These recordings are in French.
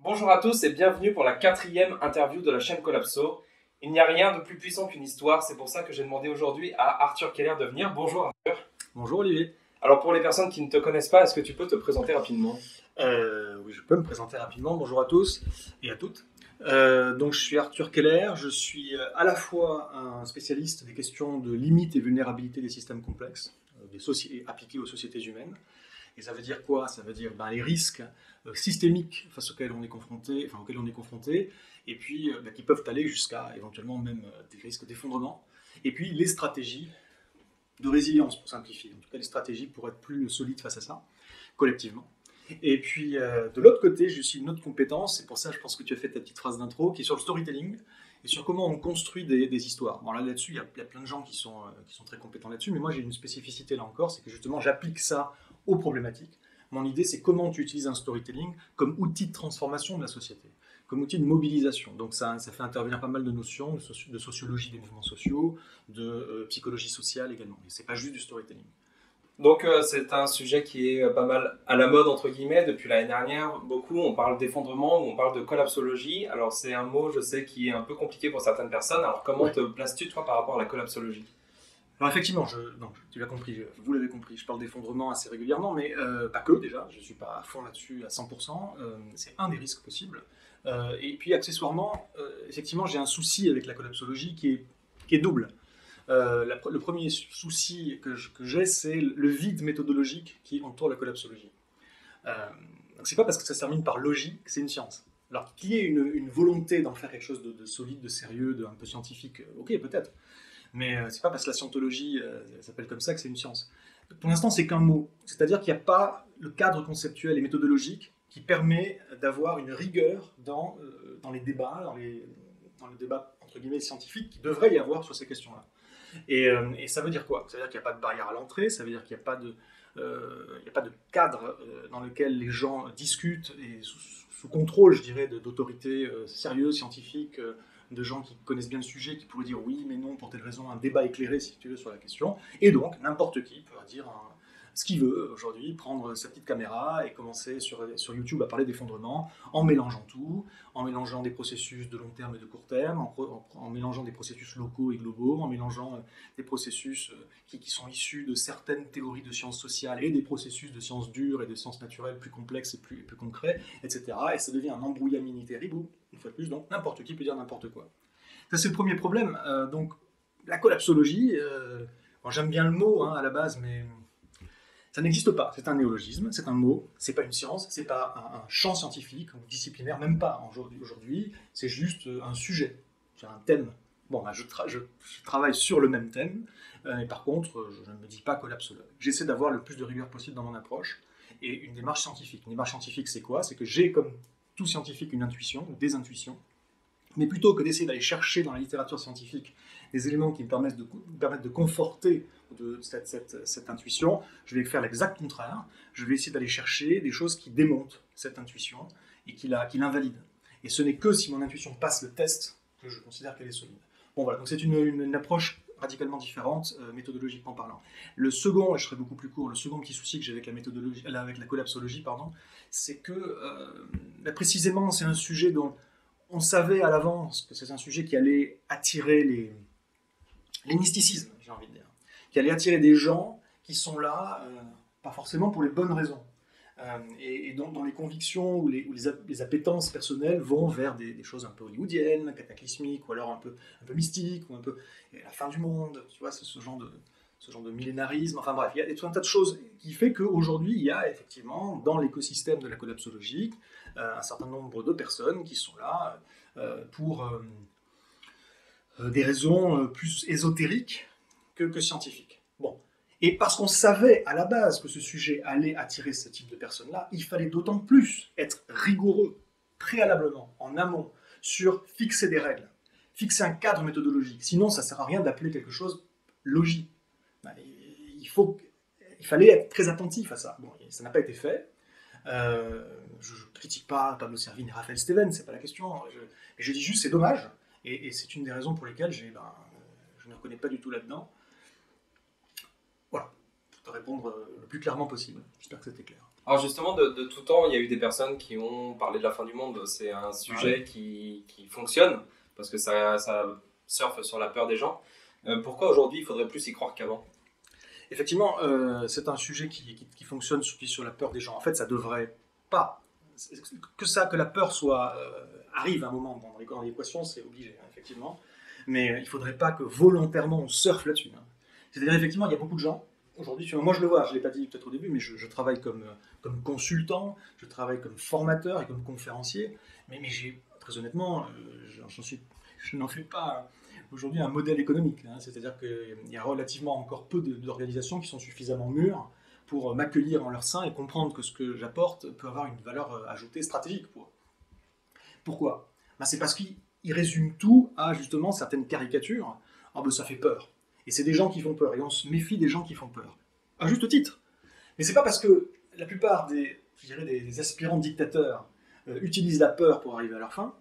Bonjour à tous et bienvenue pour la quatrième interview de la chaîne Collapso. Il n'y a rien de plus puissant qu'une histoire, c'est pour ça que j'ai demandé aujourd'hui à Arthur Keller de venir. Bonjour Arthur. Bonjour Olivier. Alors pour les personnes qui ne te connaissent pas, est-ce que tu peux te présenter rapidement? Oui, je peux me présenter rapidement. Bonjour à tous et à toutes. Donc, je suis Arthur Keller. Je suis à la fois un spécialiste des questions de limites et vulnérabilité des systèmes complexes, appliqués aux sociétés humaines. Et ça veut dire quoi? Ça veut dire les risques systémiques face auxquels on est confronté, et puis qui peuvent aller jusqu'à éventuellement même des risques d'effondrement. Et puis les stratégies de résilience, pour simplifier. En tout cas, les stratégies pour être plus solides face à ça, collectivement. Et puis, de l'autre côté, j'ai aussi une autre compétence, et pour ça, je pense que tu as fait ta petite phrase d'intro, qui est sur le storytelling, et sur comment on construit des histoires. Bon, là-dessus, il y a plein de gens qui sont très compétents là-dessus, mais moi, j'ai une spécificité là encore, c'est que justement, j'applique ça aux problématiques. Mon idée, c'est comment tu utilises un storytelling comme outil de transformation de la société, comme outil de mobilisation. Donc ça fait intervenir pas mal de notions de sociologie des mouvements sociaux, de psychologie sociale également. Et c'est pas juste du storytelling. Donc c'est un sujet qui est pas mal à la mode entre guillemets depuis l'année dernière. Beaucoup on parle d'effondrement ou on parle de collapsologie. Alors c'est un mot je sais qui est un peu compliqué pour certaines personnes. Alors comment te places-tu toi par rapport à la collapsologie? Alors effectivement, tu l'as compris, vous l'avez compris, je parle d'effondrement assez régulièrement, mais pas que déjà, je ne suis pas à fond là-dessus à 100%, c'est un des risques possibles. Et puis accessoirement, effectivement, j'ai un souci avec la collapsologie qui est double. Le premier souci que j'ai, c'est le vide méthodologique qui entoure la collapsologie. Donc c'est pas parce que ça se termine par logique que c'est une science. Alors qu'il y ait une volonté d'en faire quelque chose de solide, de sérieux, d'un peu scientifique, ok peut-être, mais c'est pas parce que la scientologie s'appelle comme ça que c'est une science. Pour l'instant, c'est qu'un mot. C'est-à-dire qu'il n'y a pas le cadre conceptuel et méthodologique qui permet d'avoir une rigueur dans les débats, dans les débats entre guillemets scientifiques qui devrait y avoir sur ces questions-là. Et ça veut dire quoi? Ça veut dire qu'il n'y a pas de barrière à l'entrée, ça veut dire qu'il n'y a pas de cadre dans lequel les gens discutent et sous contrôle, je dirais, d'autorités sérieuses, scientifiques, de gens qui connaissent bien le sujet, qui pourraient dire oui, mais non, pour telle raison, un débat éclairé, si tu veux, sur la question. Et donc, n'importe qui peut dire ce qu'il veut aujourd'hui, prendre sa petite caméra et commencer sur YouTube à parler d'effondrement, en mélangeant tout, en mélangeant des processus de long terme et de court terme, en mélangeant des processus locaux et globaux, en mélangeant des processus qui sont issus de certaines théories de sciences sociales et des processus de sciences dures et de sciences naturelles plus complexes et plus concrets, etc. Et ça devient un embrouillamini terrible, une fois de plus, donc n'importe qui peut dire n'importe quoi. Ça, c'est le premier problème. Donc, la collapsologie, j'aime bien le mot à la base, mais ça n'existe pas. C'est un néologisme, c'est un mot, c'est pas une science, c'est pas un champ scientifique ou disciplinaire, même pas aujourd'hui. C'est juste un sujet, c'est un thème. Bon, je travaille sur le même thème, mais par contre, je ne me dis pas collapsologue. J'essaie d'avoir le plus de rigueur possible dans mon approche et une démarche scientifique. Une démarche scientifique, c'est quoi? C'est que j'ai, comme tout scientifique, une intuition ou des intuitions. Mais plutôt que d'essayer d'aller chercher dans la littérature scientifique des éléments qui me permettent de conforter cette intuition, je vais faire l'exact contraire. Je vais essayer d'aller chercher des choses qui démontent cette intuition et qui l'invalident. Et ce n'est que si mon intuition passe le test que je considère qu'elle est solide. Bon voilà, donc c'est une approche radicalement différente, méthodologiquement parlant. Le second, et je serai beaucoup plus court, le second petit souci que j'ai avec la collapsologie, c'est que précisément c'est un sujet dont on savait à l'avance que c'est un sujet qui allait attirer les mysticismes, j'ai envie de dire, qui allait attirer des gens qui sont là, pas forcément pour les bonnes raisons, et dont les convictions ou les appétences personnelles vont vers des choses un peu hollywoodiennes, cataclysmiques, ou alors un peu mystiques, ou un peu la fin du monde, tu vois, c'est ce genre de millénarisme, enfin bref, il y a tout un tas de choses qui fait qu'aujourd'hui, il y a effectivement, dans l'écosystème de la collapsologie, un certain nombre de personnes qui sont là pour des raisons plus ésotériques que scientifiques. Bon. Et parce qu'on savait à la base que ce sujet allait attirer ce type de personnes-là, il fallait d'autant plus être rigoureux, préalablement, en amont, sur fixer des règles, fixer un cadre méthodologique. Sinon, ça ne sert à rien d'appeler quelque chose logique. Il fallait être très attentif à ça. Bon, ça n'a pas été fait. Je ne critique pas Pablo Servigne et Raphaël Stevens, c'est pas la question. Mais je dis juste c'est dommage, et c'est une des raisons pour lesquelles je ne me reconnais pas du tout là-dedans. Voilà, pour te répondre le plus clairement possible. J'espère que c'était clair. Alors justement, de tout temps, il y a eu des personnes qui ont parlé de la fin du monde. C'est un sujet Ouais. qui fonctionne, parce que ça surfe sur la peur des gens. Pourquoi aujourd'hui il faudrait plus y croire qu'avant? Effectivement, c'est un sujet qui fonctionne sur la peur des gens. En fait, ça devrait pas. Que la peur arrive à un moment dans l'équation, c'est obligé, hein, effectivement. Mais il ne faudrait pas que volontairement on surfe là-dessus, hein. C'est-à-dire, effectivement, il y a beaucoup de gens. Aujourd'hui, moi je le vois, je ne l'ai pas dit peut-être au début, mais je travaille comme consultant, je travaille comme formateur et comme conférencier. Mais très honnêtement, je n'en fais pas aujourd'hui un modèle économique, hein. C'est-à-dire qu'il y a relativement encore peu d'organisations qui sont suffisamment mûres pour m'accueillir en leur sein et comprendre que ce que j'apporte peut avoir une valeur ajoutée stratégique pour eux. Pourquoi? Ben, c'est parce qu'ils résument tout à justement certaines caricatures. Ah ben ça fait peur. Et c'est des gens qui font peur. Et on se méfie des gens qui font peur. À juste titre. Mais c'est pas parce que la plupart des aspirants dictateurs utilisent la peur pour arriver à leur fin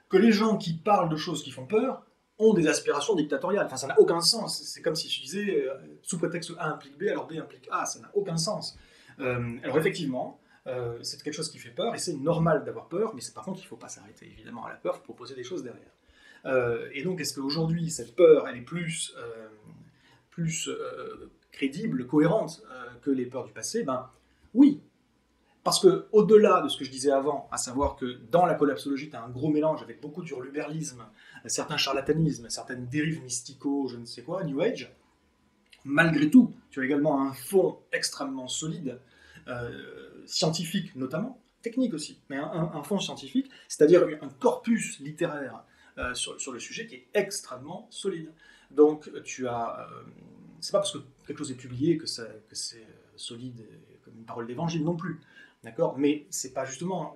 que les gens qui parlent de choses qui font peur ont des aspirations dictatoriales. Enfin, ça n'a aucun sens. C'est comme si je disais, sous prétexte A implique B, alors B implique A. Ça n'a aucun sens. Alors effectivement, c'est quelque chose qui fait peur, et c'est normal d'avoir peur, mais par contre, il ne faut pas s'arrêter évidemment à la peur, il faut proposer des choses derrière. Et donc, est-ce qu'aujourd'hui, cette peur, elle est plus crédible, cohérente que les peurs du passé? Ben oui, parce que au-delà de ce que je disais avant, à savoir que dans la collapsologie, tu as un gros mélange avec beaucoup d'hurluberlisme, certains charlatanismes, certaines dérives mystico, je ne sais quoi, New Age, malgré tout, tu as également un fond extrêmement solide, scientifique notamment, technique aussi, mais un fond scientifique, c'est-à-dire un corpus littéraire sur le sujet qui est extrêmement solide. Donc tu as... c'est pas parce que quelque chose est publié que c'est solide comme une parole d'évangile non plus. D'accord? Mais c'est pas justement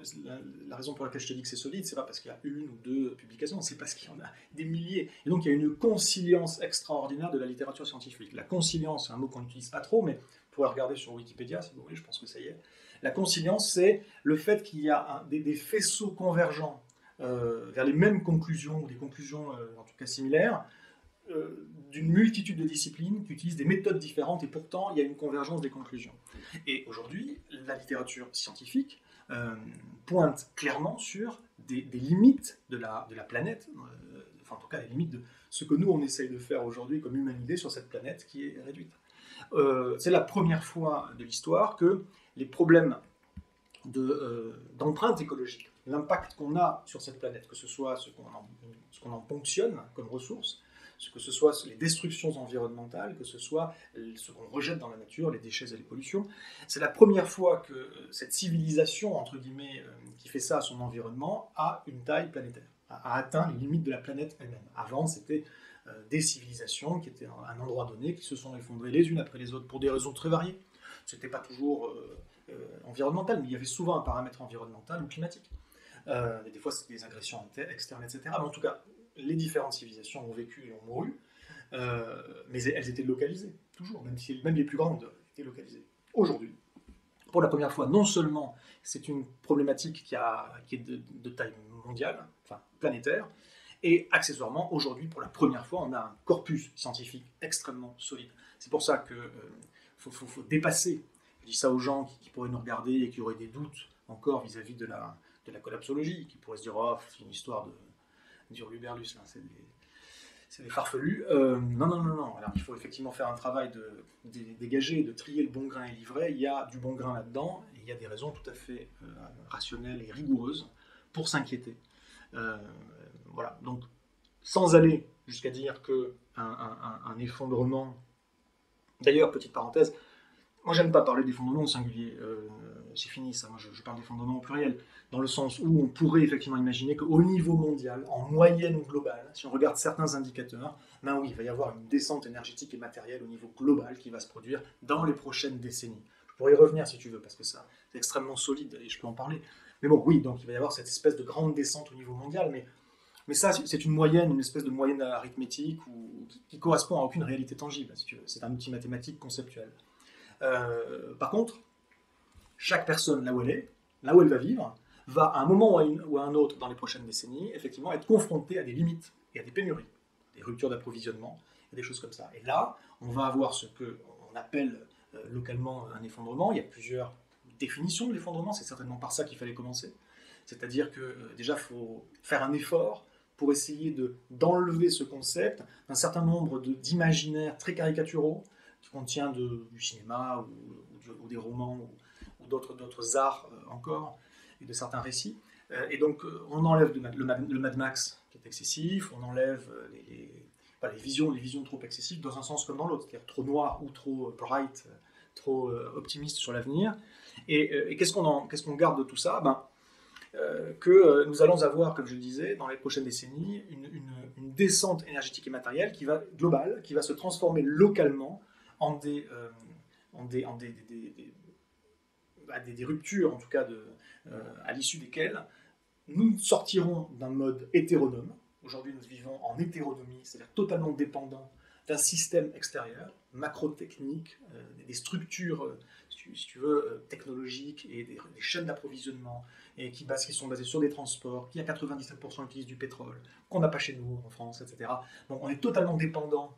la raison pour laquelle je te dis que c'est solide, c'est pas parce qu'il y a une ou deux publications, c'est parce qu'il y en a des milliers. Et donc il y a une conciliance extraordinaire de la littérature scientifique. La conciliance, c'est un mot qu'on n'utilise pas trop, mais vous pourrez regarder sur Wikipédia si vous voulez, je pense que ça y est. La conciliance, c'est le fait qu'il y a des faisceaux convergents vers les mêmes conclusions, ou des conclusions en tout cas similaires, d'une multitude de disciplines qui utilisent des méthodes différentes, et pourtant il y a une convergence des conclusions. Et aujourd'hui, la littérature scientifique pointe clairement sur des limites de la planète, enfin en tout cas les limites de ce que nous on essaye de faire aujourd'hui comme humanité sur cette planète qui est réduite. C'est la première fois de l'histoire que les problèmes d'empreinte écologique, l'impact qu'on a sur cette planète, que ce soit ce qu'on en ponctionne comme ressources, que ce soit les destructions environnementales, que ce soit ce qu'on rejette dans la nature, les déchets et les pollutions. C'est la première fois que cette civilisation, entre guillemets, qui fait ça à son environnement, a une taille planétaire, a atteint les limites de la planète elle-même. Avant, c'était des civilisations qui étaient à un endroit donné, qui se sont effondrées les unes après les autres pour des raisons très variées. C'était pas toujours environnemental, mais il y avait souvent un paramètre environnemental ou climatique. Et des fois, c'était des agressions externes, etc. Mais en tout cas, les différentes civilisations ont vécu et ont mouru, mais elles étaient localisées, toujours, même les plus grandes étaient localisées. Aujourd'hui, pour la première fois, non seulement c'est une problématique qui est de taille mondiale, enfin planétaire, et accessoirement, aujourd'hui, pour la première fois, on a un corpus scientifique extrêmement solide. C'est pour ça qu'il faut dépasser. Je dis ça aux gens qui pourraient nous regarder et qui auraient des doutes encore vis-à-vis de la collapsologie, qui pourraient se dire « Oh, c'est une histoire d'Hurluberlus, c'est des farfelus. » Non, non, non, non. Alors, il faut effectivement faire un travail de dégager, de trier le bon grain et l'ivraie. Il y a du bon grain là-dedans, et il y a des raisons tout à fait rationnelles et rigoureuses pour s'inquiéter. Voilà. Donc, sans aller jusqu'à dire qu'un effondrement... D'ailleurs, petite parenthèse, moi j'aime pas parler d'effondrement au singulier, c'est fini ça, moi je parle d'effondrement au pluriel, dans le sens où on pourrait effectivement imaginer qu'au niveau mondial, en moyenne globale, si on regarde certains indicateurs, ben oui, il va y avoir une descente énergétique et matérielle au niveau global qui va se produire dans les prochaines décennies. Je pourrais y revenir si tu veux, parce que ça c'est extrêmement solide et je peux en parler. Mais bon, oui, donc il va y avoir cette espèce de grande descente au niveau mondial, mais ça, c'est une moyenne, une espèce de moyenne arithmétique qui correspond à aucune réalité tangible, si tu veux. C'est un outil mathématique conceptuel. Par contre, chaque personne, là où elle va vivre, va à un moment ou à un autre dans les prochaines décennies, effectivement, être confrontée à des limites et à des pénuries, des ruptures d'approvisionnement, et des choses comme ça. Et là, on va avoir ce qu'on appelle localement un effondrement. Il y a plusieurs définition de l'effondrement, c'est certainement par ça qu'il fallait commencer. C'est-à-dire que déjà, il faut faire un effort pour essayer d'enlever ce concept d'un certain nombre d'imaginaires très caricaturaux qui contient du cinéma ou des romans ou d'autres arts encore, et de certains récits. Et donc, on enlève le Mad Max qui est excessif, on enlève les visions trop excessives dans un sens comme dans l'autre, c'est-à-dire trop noir ou trop bright, trop optimiste sur l'avenir. Et qu'est-ce qu'on garde de tout ça? Que nous allons avoir, comme je le disais, dans les prochaines décennies, une descente énergétique et matérielle globale, qui va se transformer localement en des ruptures, en tout cas à l'issue desquelles nous sortirons d'un mode hétéronome. Aujourd'hui, nous vivons en hétéronomie, c'est-à-dire totalement dépendant d'un système extérieur, macro-technique, des structures, si tu veux, technologiques et des chaînes d'approvisionnement et qui sont basées sur des transports, qui à 97% utilisent du pétrole, qu'on n'a pas chez nous en France, etc. Donc on est totalement dépendant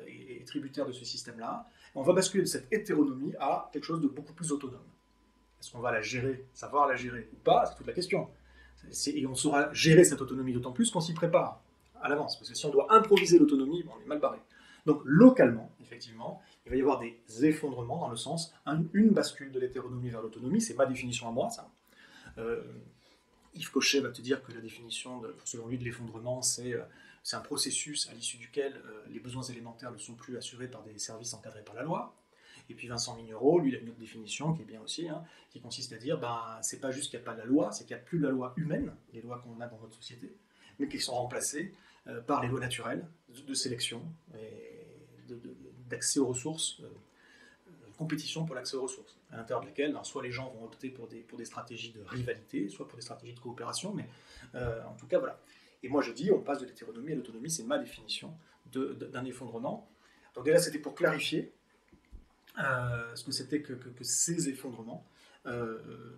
et tributaire de ce système-là. On va basculer de cette hétéronomie à quelque chose de beaucoup plus autonome. Est-ce qu'on va la gérer, savoir la gérer ou pas? C'est toute la question. Et on saura gérer cette autonomie d'autant plus qu'on s'y prépare à l'avance. Parce que si on doit improviser l'autonomie, on est mal barré. Donc localement, effectivement, il va y avoir des effondrements dans le sens, une bascule de l'hétéronomie vers l'autonomie, c'est ma définition à moi, ça. Yves Cochet va te dire que la définition, selon lui, de l'effondrement, c'est un processus à l'issue duquel les besoins élémentaires ne sont plus assurés par des services encadrés par la loi. Et puis Vincent Mignereau, lui, il a une autre définition qui est bien aussi, qui consiste à dire, c'est pas juste qu'il n'y a pas de la loi, c'est qu'il n'y a plus de la loi humaine, les lois qu'on a dans notre société, mais qui sont remplacées par les lois naturelles de sélection et d'accès aux ressources, compétition pour l'accès aux ressources, à l'intérieur de laquelle soit les gens vont opter pour des stratégies de rivalité, soit pour des stratégies de coopération, mais en tout cas, voilà. Et moi je dis, on passe de l'hétéronomie à l'autonomie, c'est ma définition d'un effondrement. Donc déjà, c'était pour clarifier ce que c'était que ces effondrements.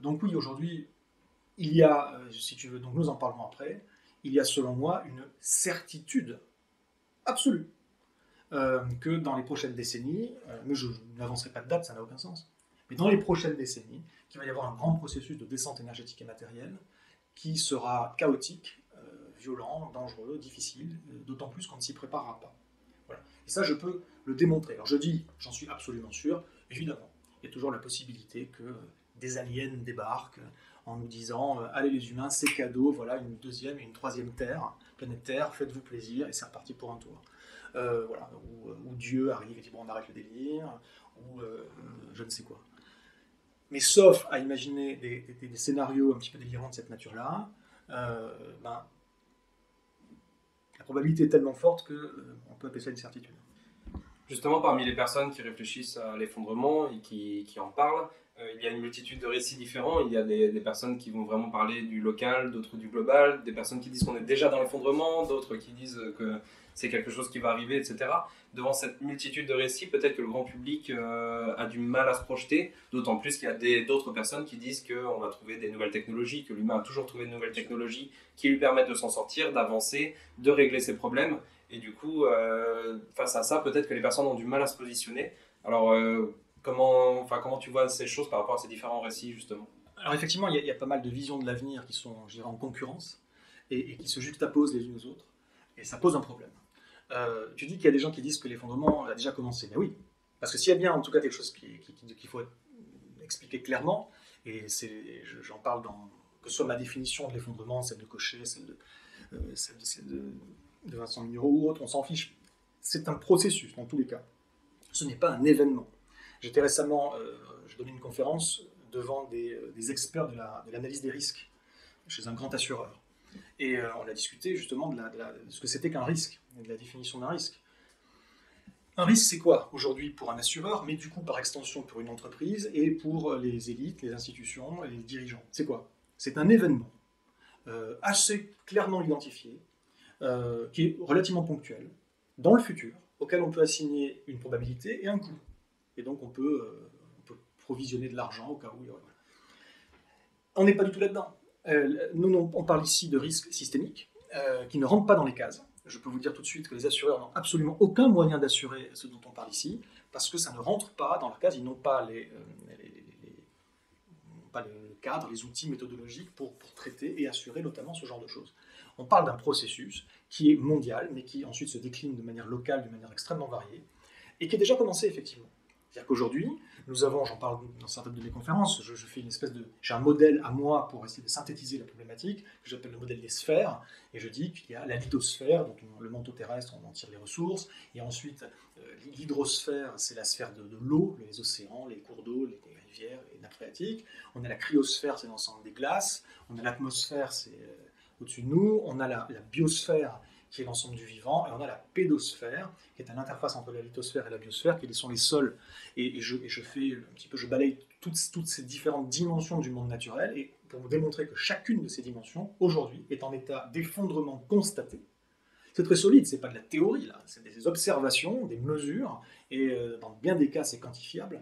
Donc oui, aujourd'hui, il y a, si tu veux, donc nous en parlerons après, il y a selon moi une certitude absolue que dans les prochaines décennies, mais je n'avancerai pas de date, ça n'a aucun sens, mais dans les prochaines décennies, qu'il va y avoir un grand processus de descente énergétique et matérielle qui sera chaotique, violent, dangereux, difficile, d'autant plus qu'on ne s'y préparera pas. Voilà. Et ça, je peux le démontrer. Alors je dis, j'en suis absolument sûr, évidemment, il y a toujours la possibilité que des aliens débarquent en nous disant allez les humains, c'est cadeau, voilà une deuxième et une troisième Terre, planète Terre, faites-vous plaisir, et c'est reparti pour un tour. Voilà, où Dieu arrive et dit bon, on arrête le délire, ou je ne sais quoi. Mais sauf à imaginer des scénarios un petit peu délirants de cette nature-là, la probabilité est tellement forte qu'on peut appeler ça une certitude. Justement, parmi les personnes qui réfléchissent à l'effondrement et qui en parlent, il y a une multitude de récits différents. Il y a des personnes qui vont vraiment parler du local, d'autres du global, des personnes qui disent qu'on est déjà dans l'effondrement, d'autres qui disent que c'est quelque chose qui va arriver, etc. Devant cette multitude de récits, peut-être que le grand public a du mal à se projeter, d'autant plus qu'il y a d'autres personnes qui disent qu'on va trouver des nouvelles technologies, que l'humain a toujours trouvé de nouvelles technologies qui lui permettent de s'en sortir, d'avancer, de régler ses problèmes. Et du coup, face à ça, peut-être que les personnes ont du mal à se positionner. Alors, comment tu vois ces choses par rapport à ces différents récits, justement? Alors effectivement, il y a pas mal de visions de l'avenir qui sont, je dirais, en concurrence et qui se juxtaposent les unes aux autres. Et ça pose un problème. Tu dis qu'il y a des gens qui disent que l'effondrement a déjà commencé. Ben oui, parce que s'il y a bien en tout cas quelque chose qu'il faut expliquer clairement, et j'en parle que ce soit ma définition de l'effondrement, celle de Cochet, celle de Vincent Mignereau ou autre, on s'en fiche. C'est un processus dans tous les cas. Ce n'est pas un événement. J'étais récemment, je donnais une conférence devant des experts de l'analyse des risques chez un grand assureur. Et on a discuté justement de ce que c'était qu'un risque, de la définition d'un risque. Un risque, c'est quoi aujourd'hui pour un assureur, mais du coup par extension pour une entreprise et pour les élites, les institutions et les dirigeants? C'est quoi? C'est un événement assez clairement identifié, qui est relativement ponctuel, dans le futur, auquel on peut assigner une probabilité et un coût. Et donc on peut provisionner de l'argent au cas où. On n'est pas du tout là-dedans. Nous, on parle ici de risques systémiques qui ne rentrent pas dans les cases. Je peux vous dire tout de suite que les assureurs n'ont absolument aucun moyen d'assurer ce dont on parle ici, parce que ça ne rentre pas dans leur case. Ils n'ont pas pas le cadre, les outils méthodologiques pour traiter et assurer notamment ce genre de choses. On parle d'un processus qui est mondial, mais qui ensuite se décline de manière locale, de manière extrêmement variée, et qui est déjà commencé effectivement. C'est-à-dire qu'aujourd'hui, nous avons, j'en parle dans certaines de mes conférences, je fais une espèce de... J'ai un modèle à moi pour essayer de synthétiser la problématique, que j'appelle le modèle des sphères, et je dis qu'il y a la lithosphère, donc le manteau terrestre, on en tire les ressources, et ensuite l'hydrosphère, c'est la sphère de l'eau, les océans, les cours d'eau, les rivières, les nappes phréatiques. On a la cryosphère, c'est l'ensemble des glaces. On a l'atmosphère, c'est au-dessus de nous. On a la biosphère, qui est l'ensemble du vivant, et on a la pédosphère, qui est à l'interface entre la lithosphère et la biosphère, qui sont les sols. Et je fais un petit peu, je balaye toutes ces différentes dimensions du monde naturel, et pour vous démontrer que chacune de ces dimensions, aujourd'hui, est en état d'effondrement constaté. C'est très solide, c'est pas de la théorie, là, c'est des observations, des mesures, et dans bien des cas, c'est quantifiable.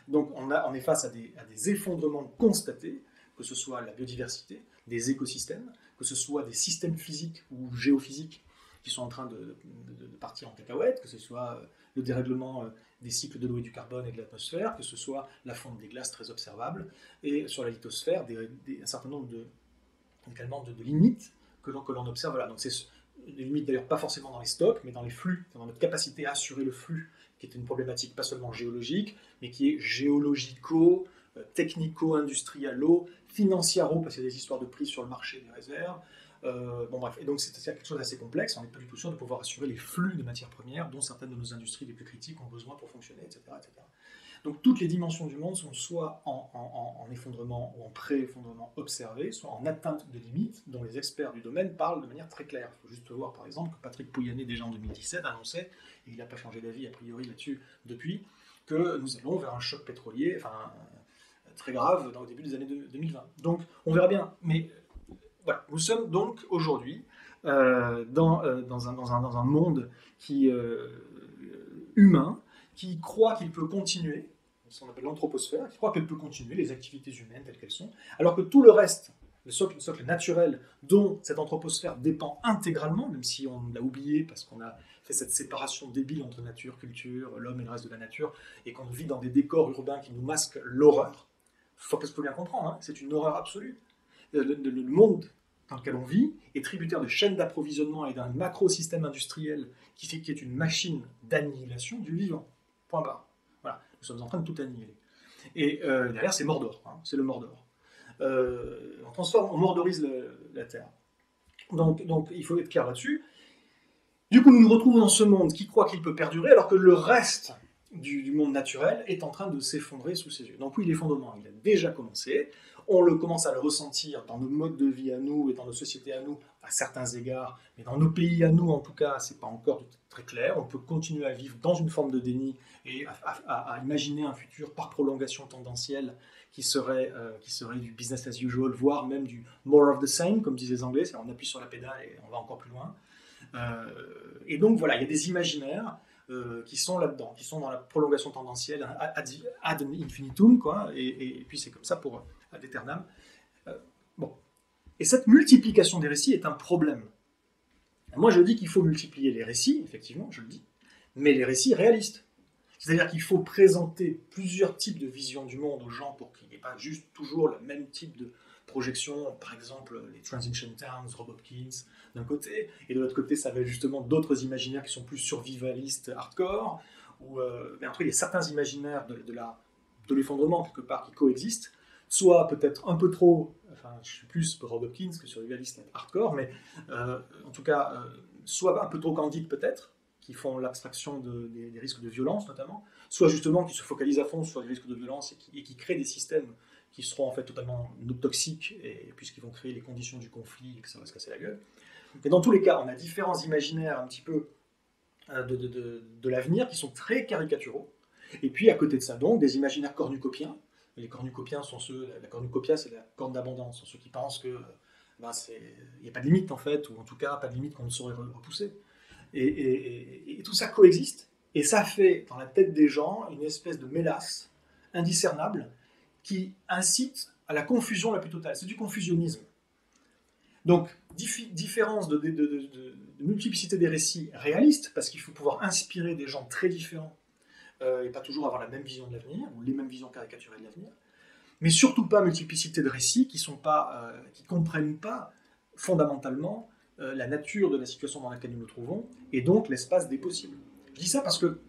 Donc on est face à des effondrements constatés, que ce soit la biodiversité, des écosystèmes, que ce soit des systèmes physiques ou géophysiques qui sont en train de partir en cacahuète, que ce soit le dérèglement des cycles de l'eau et du carbone et de l'atmosphère, que ce soit la fonte des glaces très observable, et sur la lithosphère, un certain nombre également de limites que l'on observe. Voilà. Donc c'est des limites d'ailleurs pas forcément dans les stocks, mais dans les flux, dans notre capacité à assurer le flux, qui est une problématique pas seulement géologique, mais qui est géologico, technico-industrialo, financiaro, parce qu'il y a des histoires de prix sur le marché des réserves. Bon bref, et donc c'est quelque chose d'assez complexe, on n'est pas du tout sûr de pouvoir assurer les flux de matières premières dont certaines de nos industries les plus critiques ont besoin pour fonctionner, etc. etc. Donc toutes les dimensions du monde sont soit en effondrement ou en pré-effondrement observé, soit en atteinte de limites dont les experts du domaine parlent de manière très claire. Il faut juste voir par exemple que Patrick Pouyanné, déjà en 2017, annonçait, et il n'a pas changé d'avis a priori là-dessus depuis, que nous allons vers un choc pétrolier très grave au début des années 2020. Donc on verra bien, mais voilà, nous sommes donc aujourd'hui dans un monde qui humain, qui croit qu'il peut continuer, ce qu'on appelle l'anthroposphère, qui croit qu'elle peut continuer les activités humaines telles qu'elles sont, alors que tout le reste, le socle naturel dont cette anthroposphère dépend intégralement, même si on l'a oublié parce qu'on a fait cette séparation débile entre nature, culture, l'homme et le reste de la nature, et qu'on vit dans des décors urbains qui nous masquent l'horreur. Il faut bien comprendre, hein, c'est une horreur absolue. Le monde dans lequel on vit est tributaire de chaînes d'approvisionnement et d'un macro-système industriel qui est une machine d'annihilation du vivant. Point barre. Voilà, nous sommes en train de tout annihiler. Et derrière, c'est Mordor, hein, c'est le Mordor. On mordorise la Terre. Donc, il faut être clair là-dessus. Du coup, nous nous retrouvons dans ce monde qui croit qu'il peut perdurer, alors que le reste du monde naturel est en train de s'effondrer sous ses yeux. Donc oui, l'effondrement, il a déjà commencé. On commence à le ressentir dans nos modes de vie à nous et dans nos sociétés à nous, à certains égards, mais dans nos pays à nous, en tout cas, c'est pas encore très clair. On peut continuer à vivre dans une forme de déni et à imaginer un futur par prolongation tendancielle qui serait du business as usual, voire même du more of the same, comme disent les Anglais, c'est-à-dire on appuie sur la pédale et on va encore plus loin. Et donc voilà, il y a des imaginaires qui sont là-dedans, qui sont dans la prolongation tendancielle, ad infinitum, quoi, et puis c'est comme ça pour ad aeternam. Bon. Et cette multiplication des récits est un problème. Moi, je dis qu'il faut multiplier les récits, effectivement, je le dis, mais les récits réalistes. C'est-à-dire qu'il faut présenter plusieurs types de visions du monde aux gens pour qu'il n'y ait pas juste toujours le même type de projection, par exemple les Transition Towns, Rob Hopkins, d'un côté, et de l'autre côté, ça va être justement d'autres imaginaires qui sont plus survivalistes, hardcore, mais entre il y a certains imaginaires de l'effondrement, quelque part, qui coexistent, soit peut-être un peu trop, enfin, je suis plus Rob Hopkins que survivaliste hardcore, mais en tout cas, soit un peu trop candide peut-être, qui font l'abstraction des risques de violence notamment, soit justement qui se focalisent à fond sur les risques de violence et qui créent des systèmes qui seront en fait totalement toxiques, puisqu'ils vont créer les conditions du conflit et que ça va se casser la gueule. Et dans tous les cas, on a différents imaginaires un petit peu de l'avenir qui sont très caricaturaux. Et puis à côté de ça, donc, des imaginaires cornucopiens. Les cornucopiens sont la cornucopia, c'est la corne d'abondance, sont ceux qui pensent que il n'y a pas de limite en fait, ou en tout cas pas de limite qu'on ne saurait repousser. Et tout ça coexiste, et ça fait dans la tête des gens une espèce de mélasse indiscernable qui incite à la confusion la plus totale. C'est du confusionnisme. Donc, différence de multiplicité des récits réalistes, parce qu'il faut pouvoir inspirer des gens très différents et pas toujours avoir la même vision de l'avenir, ou les mêmes visions caricaturées de l'avenir. mais surtout pas multiplicité de récits qui comprennent pas fondamentalement la nature de la situation dans laquelle nous nous trouvons, et donc l'espace des possibles. Je dis ça parce que,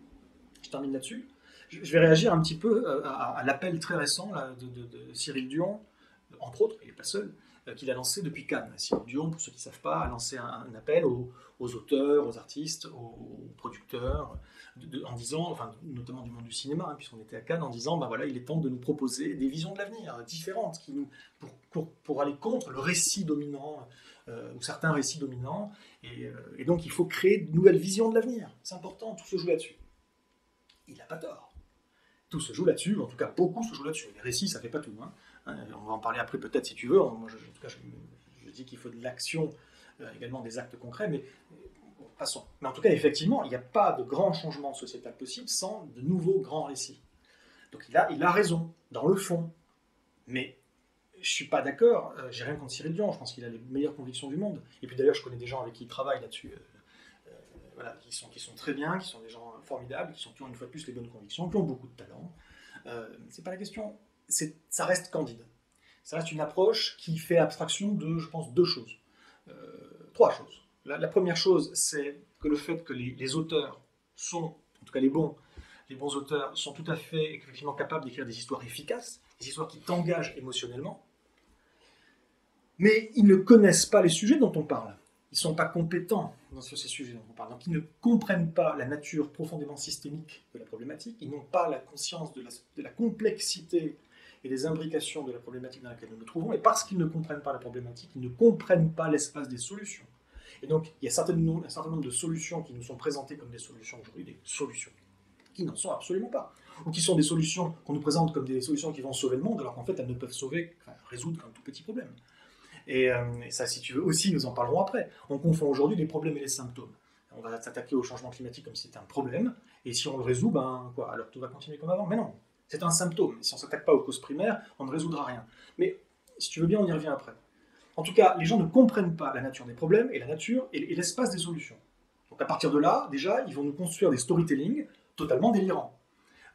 je termine là-dessus, je vais réagir un petit peu à l'appel très récent là, de Cyril Dion, entre autres, il n'est pas seul, qu'il a lancé depuis Cannes. Cyril Dion, pour ceux qui ne savent pas, a lancé un appel aux auteurs, aux artistes, aux producteurs, en disant, enfin, notamment du monde du cinéma, hein, puisqu'on était à Cannes, en disant, ben voilà, il est temps de nous proposer des visions de l'avenir différentes, pour aller contre le récit dominant, ou certains récits dominants, et donc il faut créer de nouvelles visions de l'avenir. C'est important, tout se joue là-dessus. Il n'a pas tort. Tout se joue là-dessus, en tout cas beaucoup se joue là-dessus. Les récits, ça ne fait pas tout. Hein. On va en parler après peut-être si tu veux. Moi, en tout cas, je dis qu'il faut de l'action, également des actes concrets, mais bon, passons. Mais en tout cas, effectivement, il n'y a pas de grand changement sociétal possible sans de nouveaux grands récits. Donc il a raison, dans le fond. Mais je ne suis pas d'accord, j'ai rien contre Cyril Dion, je pense qu'il a les meilleures convictions du monde. Et puis d'ailleurs, je connais des gens avec qui il travaille là-dessus, voilà, qui sont très bien, qui sont des gens formidables, qui ont une fois de plus les bonnes convictions, qui ont beaucoup de talent. C'est pas la question. Ça reste candide. Ça reste une approche qui fait abstraction de, je pense, trois choses. La première chose, c'est que le fait que les auteurs sont, en tout cas les bons auteurs, sont tout à fait effectivement capables d'écrire des histoires efficaces, des histoires qui t'engagent émotionnellement, mais ils ne connaissent pas les sujets dont on parle. Ils ne sont pas compétents sur ces sujets dont on parle. Donc ils ne comprennent pas la nature profondément systémique de la problématique, ils n'ont pas la conscience de la complexité et des imbrications de la problématique dans laquelle nous nous trouvons, et parce qu'ils ne comprennent pas la problématique, ils ne comprennent pas l'espace des solutions. Et donc il y a un certain nombre de solutions qui nous sont présentées comme des solutions aujourd'hui, des solutions qui n'en sont absolument pas, ou qui sont des solutions qu'on nous présente comme des solutions qui vont sauver le monde, alors qu'en fait elles ne peuvent résoudre qu'un tout petit problème. Et ça, si tu veux, aussi, nous en parlerons après. On confond aujourd'hui les problèmes et les symptômes. On va s'attaquer au changement climatique comme si c'était un problème, et si on le résout, alors tout va continuer comme avant. Mais non, c'est un symptôme. Si on ne s'attaque pas aux causes primaires, on ne résoudra rien. Mais si tu veux bien, on y revient après. En tout cas, les gens ne comprennent pas la nature des problèmes et la nature et l'espace des solutions. Donc à partir de là, déjà, ils vont nous construire des storytelling totalement délirants,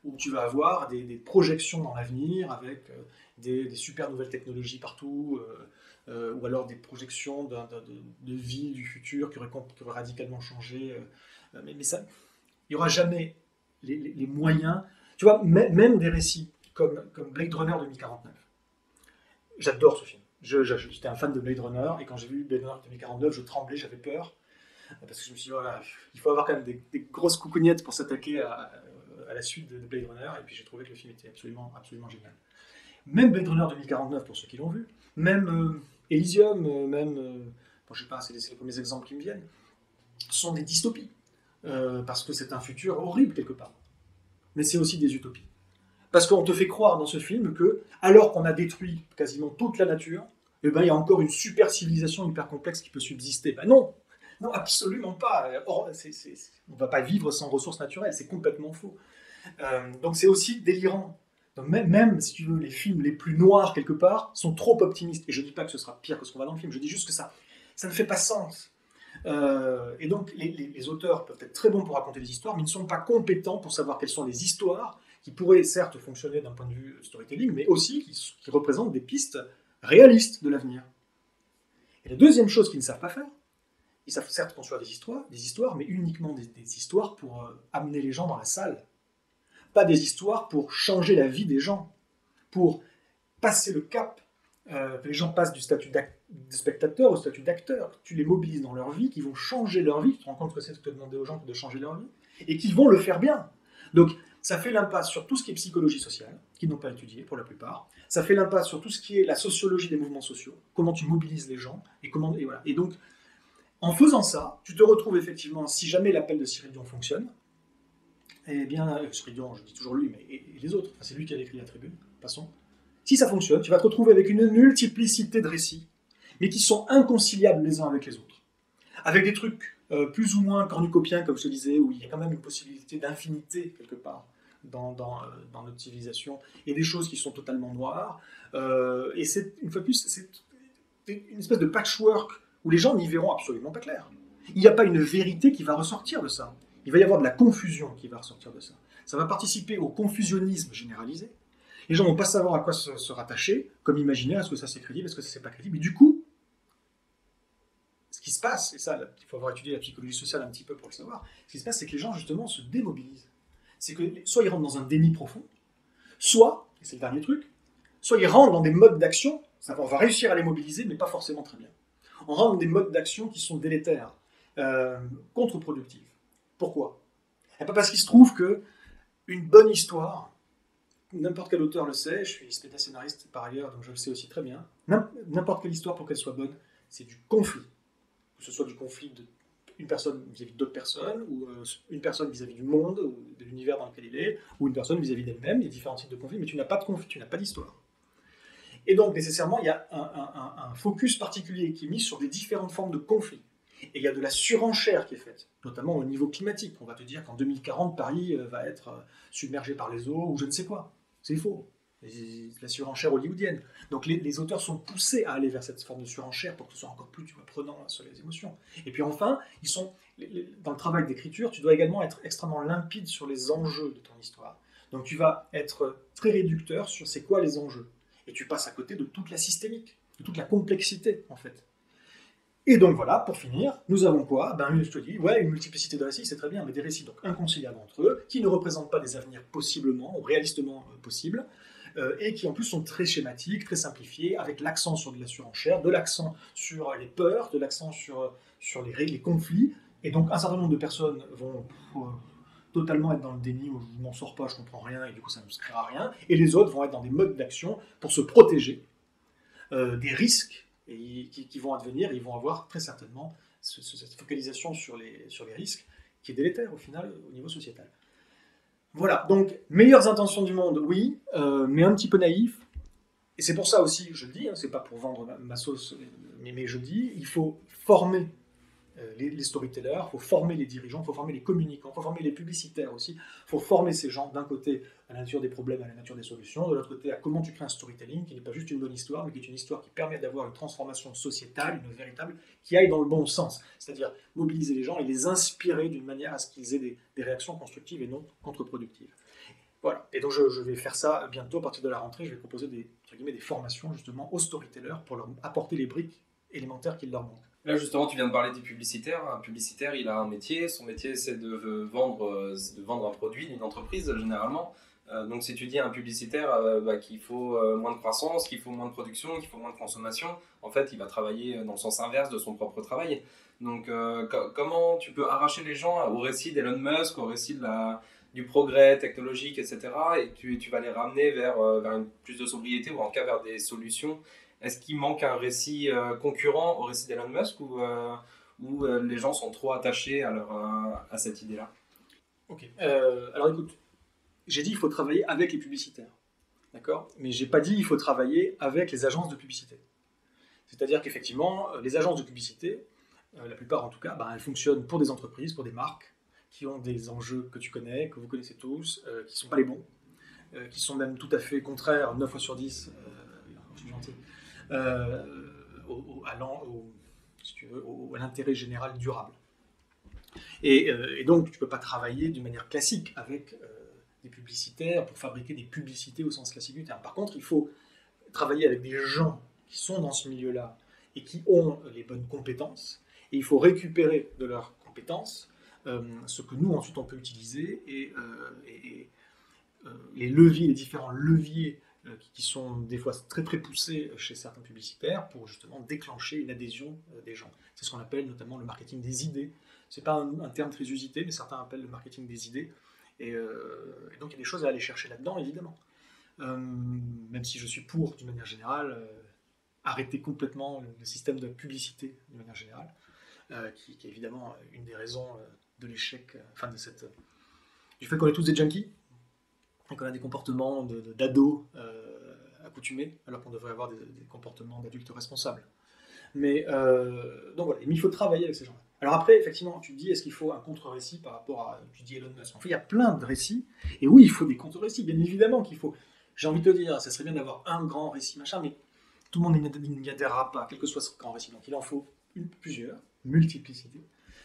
où tu vas avoir des projections dans l'avenir avec des super nouvelles technologies partout, ou alors des projections de vie du futur qui auraient radicalement changé. Mais ça, il n'y aura jamais les moyens. Tu vois, même des récits comme Blade Runner 2049. J'adore ce film. J'étais un fan de Blade Runner, et quand j'ai vu Blade Runner 2049, je tremblais, j'avais peur, parce que je me suis dit, voilà, il faut avoir quand même des grosses coucougnettes pour s'attaquer à la suite de Blade Runner, et puis j'ai trouvé que le film était absolument, absolument génial. Même Blade Runner 2049, pour ceux qui l'ont vu, même Elysium, bon, je sais pas, c'est les premiers exemples qui me viennent, sont des dystopies, parce que c'est un futur horrible quelque part. Mais c'est aussi des utopies. Parce qu'on te fait croire dans ce film que, alors qu'on a détruit quasiment toute la nature, il y a encore une super civilisation hyper complexe qui peut subsister. Non, absolument pas. On ne va pas vivre sans ressources naturelles, c'est complètement faux. Donc c'est aussi délirant. Donc même, si tu veux, les films les plus noirs, quelque part, sont trop optimistes. Et je ne dis pas que ce sera pire que ce qu'on voit dans le film, je dis juste que ça ne fait pas sens. Et donc les auteurs peuvent être très bons pour raconter des histoires, mais ils ne sont pas compétents pour savoir quelles sont les histoires qui pourraient certes fonctionner d'un point de vue storytelling, mais aussi qui représentent des pistes réalistes de l'avenir. Et la deuxième chose qu'ils ne savent pas faire, ils savent certes construire des histoires, mais uniquement des histoires pour amener les gens dans la salle. Pas des histoires pour changer la vie des gens, pour passer le cap, que les gens passent du statut de spectateur au statut d'acteur, que tu les mobilises dans leur vie, qui vont changer leur vie, tu te rends compte que c'est ce que tu as demandé aux gens de changer leur vie, et qui vont le faire bien. Donc ça fait l'impasse sur tout ce qui est psychologie sociale, qu'ils n'ont pas étudié pour la plupart, ça fait l'impasse sur tout ce qui est la sociologie des mouvements sociaux, comment tu mobilises les gens, et voilà. Et donc, en faisant ça, tu te retrouves effectivement, si jamais l'appel de Cyril Dion fonctionne, eh bien, Cyril Dion, je dis toujours lui, mais et les autres, enfin, c'est lui qui a écrit la tribune, passons. Si ça fonctionne, tu vas te retrouver avec une multiplicité de récits, mais qui sont inconciliables les uns avec les autres. Avec des trucs plus ou moins cornucopiens, comme je te disais, où il y a quand même une possibilité d'infinité, quelque part, dans notre civilisation, et des choses qui sont totalement noires. Et c'est, une fois de plus, c'est une espèce de patchwork où les gens n'y verront absolument pas clair. Il n'y a pas une vérité qui va ressortir de ça. Il va y avoir de la confusion qui va ressortir de ça. Ça va participer au confusionnisme généralisé. Les gens vont pas savoir à quoi se rattacher, comme imaginaire, est-ce que ça c'est crédible, est-ce que ça c'est pas crédible. Et du coup, ce qui se passe, et ça, il faut avoir étudié la psychologie sociale un petit peu pour le savoir, ce qui se passe, c'est que les gens, justement, se démobilisent. C'est que soit ils rentrent dans un déni profond, soit, et c'est le dernier truc, soit ils rentrent dans des modes d'action, on va réussir à les mobiliser, mais pas forcément très bien. On rentre dans des modes d'action qui sont délétères, contre-productifs. Pourquoi? Et pas parce qu'il se trouve que une bonne histoire, n'importe quel auteur le sait, je suis scénariste par ailleurs, donc je le sais aussi très bien, n'importe quelle histoire pour qu'elle soit bonne, c'est du conflit. Que ce soit du conflit d'une personne vis-à-vis d'autres personnes, ou une personne vis-à-vis du monde, ou de l'univers dans lequel il est, ou une personne vis-à-vis d'elle-même. Il y a différents types de conflits, mais tu n'as pas de conflit, tu n'as pas d'histoire. Et donc, nécessairement, il y a un focus particulier qui est mis sur les différentes formes de conflits. Et il y a de la surenchère qui est faite, notamment au niveau climatique. On va te dire qu'en 2040, Paris va être submergé par les eaux, ou je ne sais quoi. C'est faux. La surenchère hollywoodienne. Donc les auteurs sont poussés à aller vers cette forme de surenchère pour que ce soit encore plus prenant sur les émotions. Et puis enfin, dans le travail d'écriture, tu dois également être extrêmement limpide sur les enjeux de ton histoire. Donc tu vas être très réducteur sur c'est quoi les enjeux. Et tu passes à côté de toute la systémique, de toute la complexité en fait. Et donc voilà, pour finir, nous avons quoi? Je te dis, une multiplicité de récits, c'est très bien, mais des récits donc inconciliables entre eux, qui ne représentent pas des avenirs possiblement ou réalistement possibles, et qui en plus sont très schématiques, très simplifiés, avec l'accent sur de la surenchère, de l'accent sur les peurs, de l'accent sur les conflits, et donc un certain nombre de personnes vont totalement être dans le déni, où je n'en sors pas, je comprends rien, et du coup ça ne se créera rien, et les autres vont être dans des modes d'action pour se protéger des risques qui vont advenir, ils vont avoir très certainement cette focalisation sur les risques qui est délétère au final au niveau sociétal. Voilà, donc meilleures intentions du monde, oui, mais un petit peu naïf. Et c'est pour ça aussi, je le dis, c'est pas pour vendre ma sauce, mais je dis, il faut former les storytellers, il faut former les dirigeants, il faut former les communicants, il faut former les publicitaires aussi, il faut former ces gens d'un côté à la nature des problèmes, à la nature des solutions, de l'autre côté à comment tu crées un storytelling qui n'est pas juste une bonne histoire, mais qui est une histoire qui permet d'avoir une transformation sociétale, une véritable, qui aille dans le bon sens. C'est-à-dire mobiliser les gens et les inspirer d'une manière à ce qu'ils aient des réactions constructives et non contre-productives. Voilà, et donc je vais faire ça bientôt, à partir de la rentrée, je vais proposer des formations justement aux storytellers pour leur apporter les briques élémentaires qu'il leur manque. Là, justement, tu viens de parler des publicitaires. Un publicitaire, il a un métier. Son métier, c'est de vendre un produit d'une entreprise, généralement. Donc, si tu dis à un publicitaire qu'il faut moins de croissance, qu'il faut moins de production, qu'il faut moins de consommation, en fait, il va travailler dans le sens inverse de son propre travail. Donc, comment tu peux arracher les gens au récit d'Elon Musk, au récit du progrès technologique, etc. Et tu vas les ramener vers plus de sobriété, ou en tout cas vers des solutions. Est-ce qu'il manque un récit concurrent au récit d'Elon Musk, ou les gens sont trop attachés à cette idée-là? Ok. Alors écoute, j'ai dit qu'il faut travailler avec les publicitaires, d'accord? Mais j'ai pas dit qu'il faut travailler avec les agences de publicité. C'est-à-dire qu'effectivement, les agences de publicité, la plupart en tout cas, elles fonctionnent pour des entreprises, pour des marques, qui ont des enjeux que tu connais, que vous connaissez tous, qui ne sont pas les bons, qui sont même tout à fait contraires, 9 fois sur 10, je suis gentil, à l'intérêt général durable. Et donc, tu ne peux pas travailler d'une manière classique avec des publicitaires pour fabriquer des publicités au sens classique du terme. Par contre, il faut travailler avec des gens qui sont dans ce milieu-là et qui ont les bonnes compétences, et il faut récupérer de leurs compétences ce que nous, ensuite, on peut utiliser, et les différents leviers qui sont des fois très très poussés chez certains publicitaires pour justement déclencher une adhésion des gens. C'est ce qu'on appelle notamment le marketing des idées. C'est pas un terme très usité, mais certains appellent le marketing des idées. Et donc il y a des choses à aller chercher là-dedans, évidemment. Même si je suis pour, d'une manière générale, arrêter complètement le système de publicité, d'une manière générale, qui est évidemment une des raisons de l'échec, du fait qu'on est tous des junkies, et qu'on a des comportements d'ados accoutumés, alors qu'on devrait avoir des comportements d'adultes responsables. Mais donc voilà, mais il faut travailler avec ces gens-là. Alors après, effectivement, tu te dis, est-ce qu'il faut un contre-récit par rapport à, tu dis Elon Musk. En fait, il y a plein de récits, et oui, il faut des contre-récits, bien évidemment qu'il faut. J'ai envie de te dire, ça serait bien d'avoir un grand récit, machin, mais tout le monde n'y adhérera pas, quel que soit ce grand récit. Donc il en faut plusieurs, multiplicité,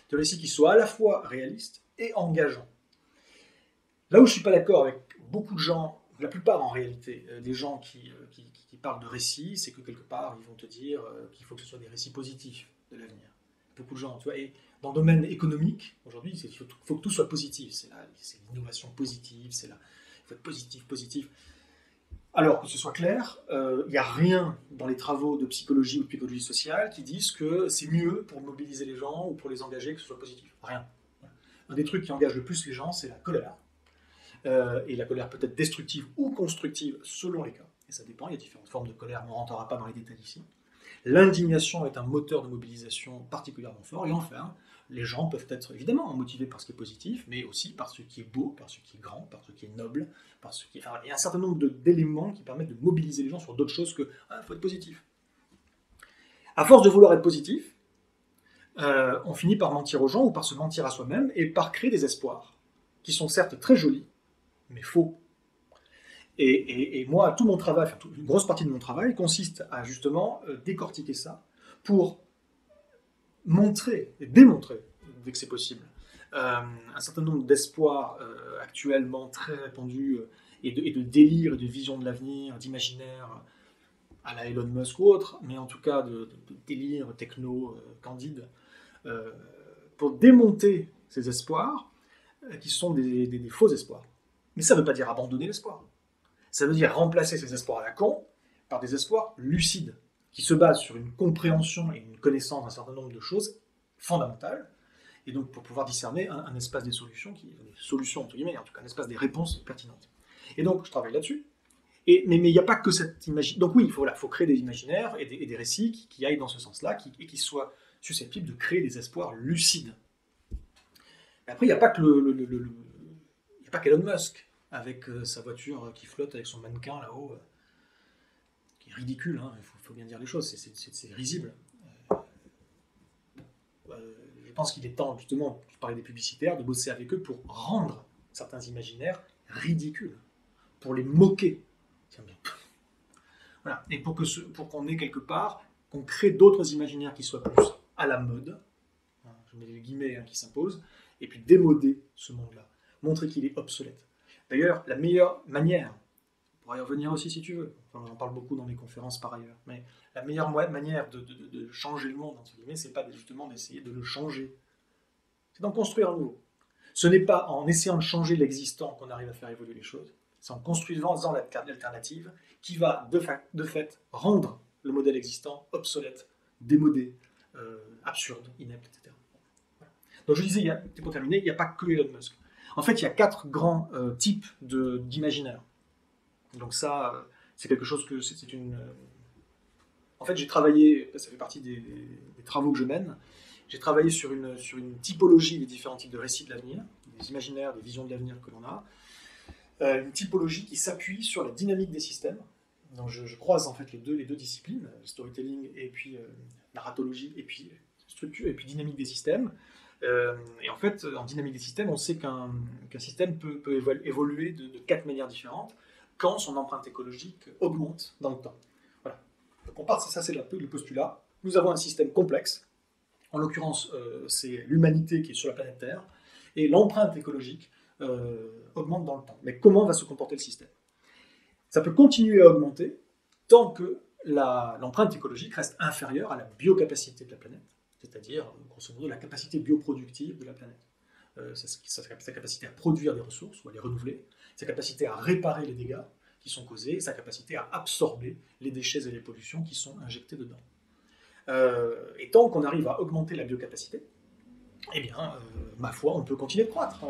de récits qui soient à la fois réalistes et engageants. Là où je ne suis pas d'accord avec beaucoup de gens, la plupart en réalité, des gens qui parlent de récits, c'est que quelque part, ils vont te dire qu'il faut que ce soit des récits positifs de l'avenir. Beaucoup de gens, tu vois, et dans le domaine économique, aujourd'hui, il faut que tout soit positif. C'est l'innovation positive, il faut être positif, positif. Alors que ce soit clair, il n'y a rien dans les travaux de psychologie ou de psychologie sociale qui disent que c'est mieux pour mobiliser les gens ou pour les engager que ce soit positif. Rien. Un des trucs qui engage le plus les gens, c'est la colère. Et la colère peut être destructive ou constructive selon les cas. Et ça dépend, il y a différentes formes de colère, on ne rentrera pas dans les détails ici. L'indignation est un moteur de mobilisation particulièrement fort, et enfin, les gens peuvent être évidemment motivés par ce qui est positif, mais aussi par ce qui est beau, par ce qui est grand, par ce qui est noble, par ce qui est... Enfin, il y a un certain nombre d'éléments qui permettent de mobiliser les gens sur d'autres choses que « faut être positif ». À force de vouloir être positif, on finit par mentir aux gens ou par se mentir à soi-même et par créer des espoirs qui sont certes très jolis, mais faux. Et moi, tout mon travail, enfin, une grosse partie de mon travail consiste à justement décortiquer ça pour montrer et démontrer, dès que c'est possible, un certain nombre d'espoirs actuellement très répandus et de délires et de visions de l'avenir, d'imaginaires à la Elon Musk ou autre, mais en tout cas de délires techno candides, pour démonter ces espoirs qui sont des faux espoirs. Mais ça ne veut pas dire abandonner l'espoir. Ça veut dire remplacer ces espoirs à la con par des espoirs lucides, qui se basent sur une compréhension et une connaissance d'un certain nombre de choses fondamentales, et donc pour pouvoir discerner un espace des solutions, des solutions entre guillemets, en tout cas un espace des réponses pertinentes. Et donc je travaille là-dessus. Mais il n'y a pas que cette imaginaire. Donc oui, il faut créer des imaginaires et des récits qui aillent dans ce sens-là, et qui soient susceptibles de créer des espoirs lucides. Et après, il n'y a pas que il n'y a pas qu'Elon Musk avec sa voiture qui flotte avec son mannequin là-haut, qui est ridicule, hein, faut bien dire les choses, c'est risible. Je pense qu'il est temps, justement, je parlais des publicitaires, de bosser avec eux pour rendre certains imaginaires ridicules, pour les moquer. Voilà. Et pour qu'on ait quelque part, qu'on crée d'autres imaginaires qui soient plus à la mode, je mets les guillemets qui s'imposent, et puis démoder ce monde-là, montrer qu'il est obsolète. D'ailleurs, la meilleure manière, on pourra y revenir aussi si tu veux, enfin, on en parle beaucoup dans les conférences par ailleurs, mais la meilleure manière de changer le monde, entre guillemets, c'est pas justement d'essayer de le changer, c'est d'en construire un nouveau. Ce n'est pas en essayant de changer l'existant qu'on arrive à faire évoluer les choses, c'est en construisant l'alternative qui va de fait rendre le modèle existant obsolète, démodé, absurde, inepte, etc. Voilà. Donc je disais, pour terminer, il n'y a pas que Elon Musk. En fait, il y a 4 grands types d'imaginaire. Donc ça, c'est quelque chose que c'est une... En fait, j'ai travaillé, ça fait partie des travaux que je mène, j'ai travaillé sur une typologie des différents types de récits de l'avenir, des imaginaires, des visions de l'avenir que l'on a, une typologie qui s'appuie sur la dynamique des systèmes. Donc je croise en fait les deux disciplines, storytelling et puis narratologie, et puis structure, et puis dynamique des systèmes. Et en fait, en dynamique des systèmes, on sait qu'un système peut évoluer de 4 manières différentes quand son empreinte écologique augmente dans le temps. Voilà. Donc on part, ça c'est le postulat. Nous avons un système complexe. En l'occurrence, c'est l'humanité qui est sur la planète Terre, et l'empreinte écologique augmente dans le temps. Mais comment va se comporter le système ? Ça peut continuer à augmenter tant que l'empreinte écologique reste inférieure à la biocapacité de la planète, c'est-à-dire, grosso modo, la capacité bioproductive de la planète. Sa capacité à produire des ressources ou à les renouveler, sa capacité à réparer les dégâts qui sont causés, sa capacité à absorber les déchets et les pollutions qui sont injectés dedans. Et tant qu'on arrive à augmenter la biocapacité, eh bien, ma foi, on peut continuer de croître.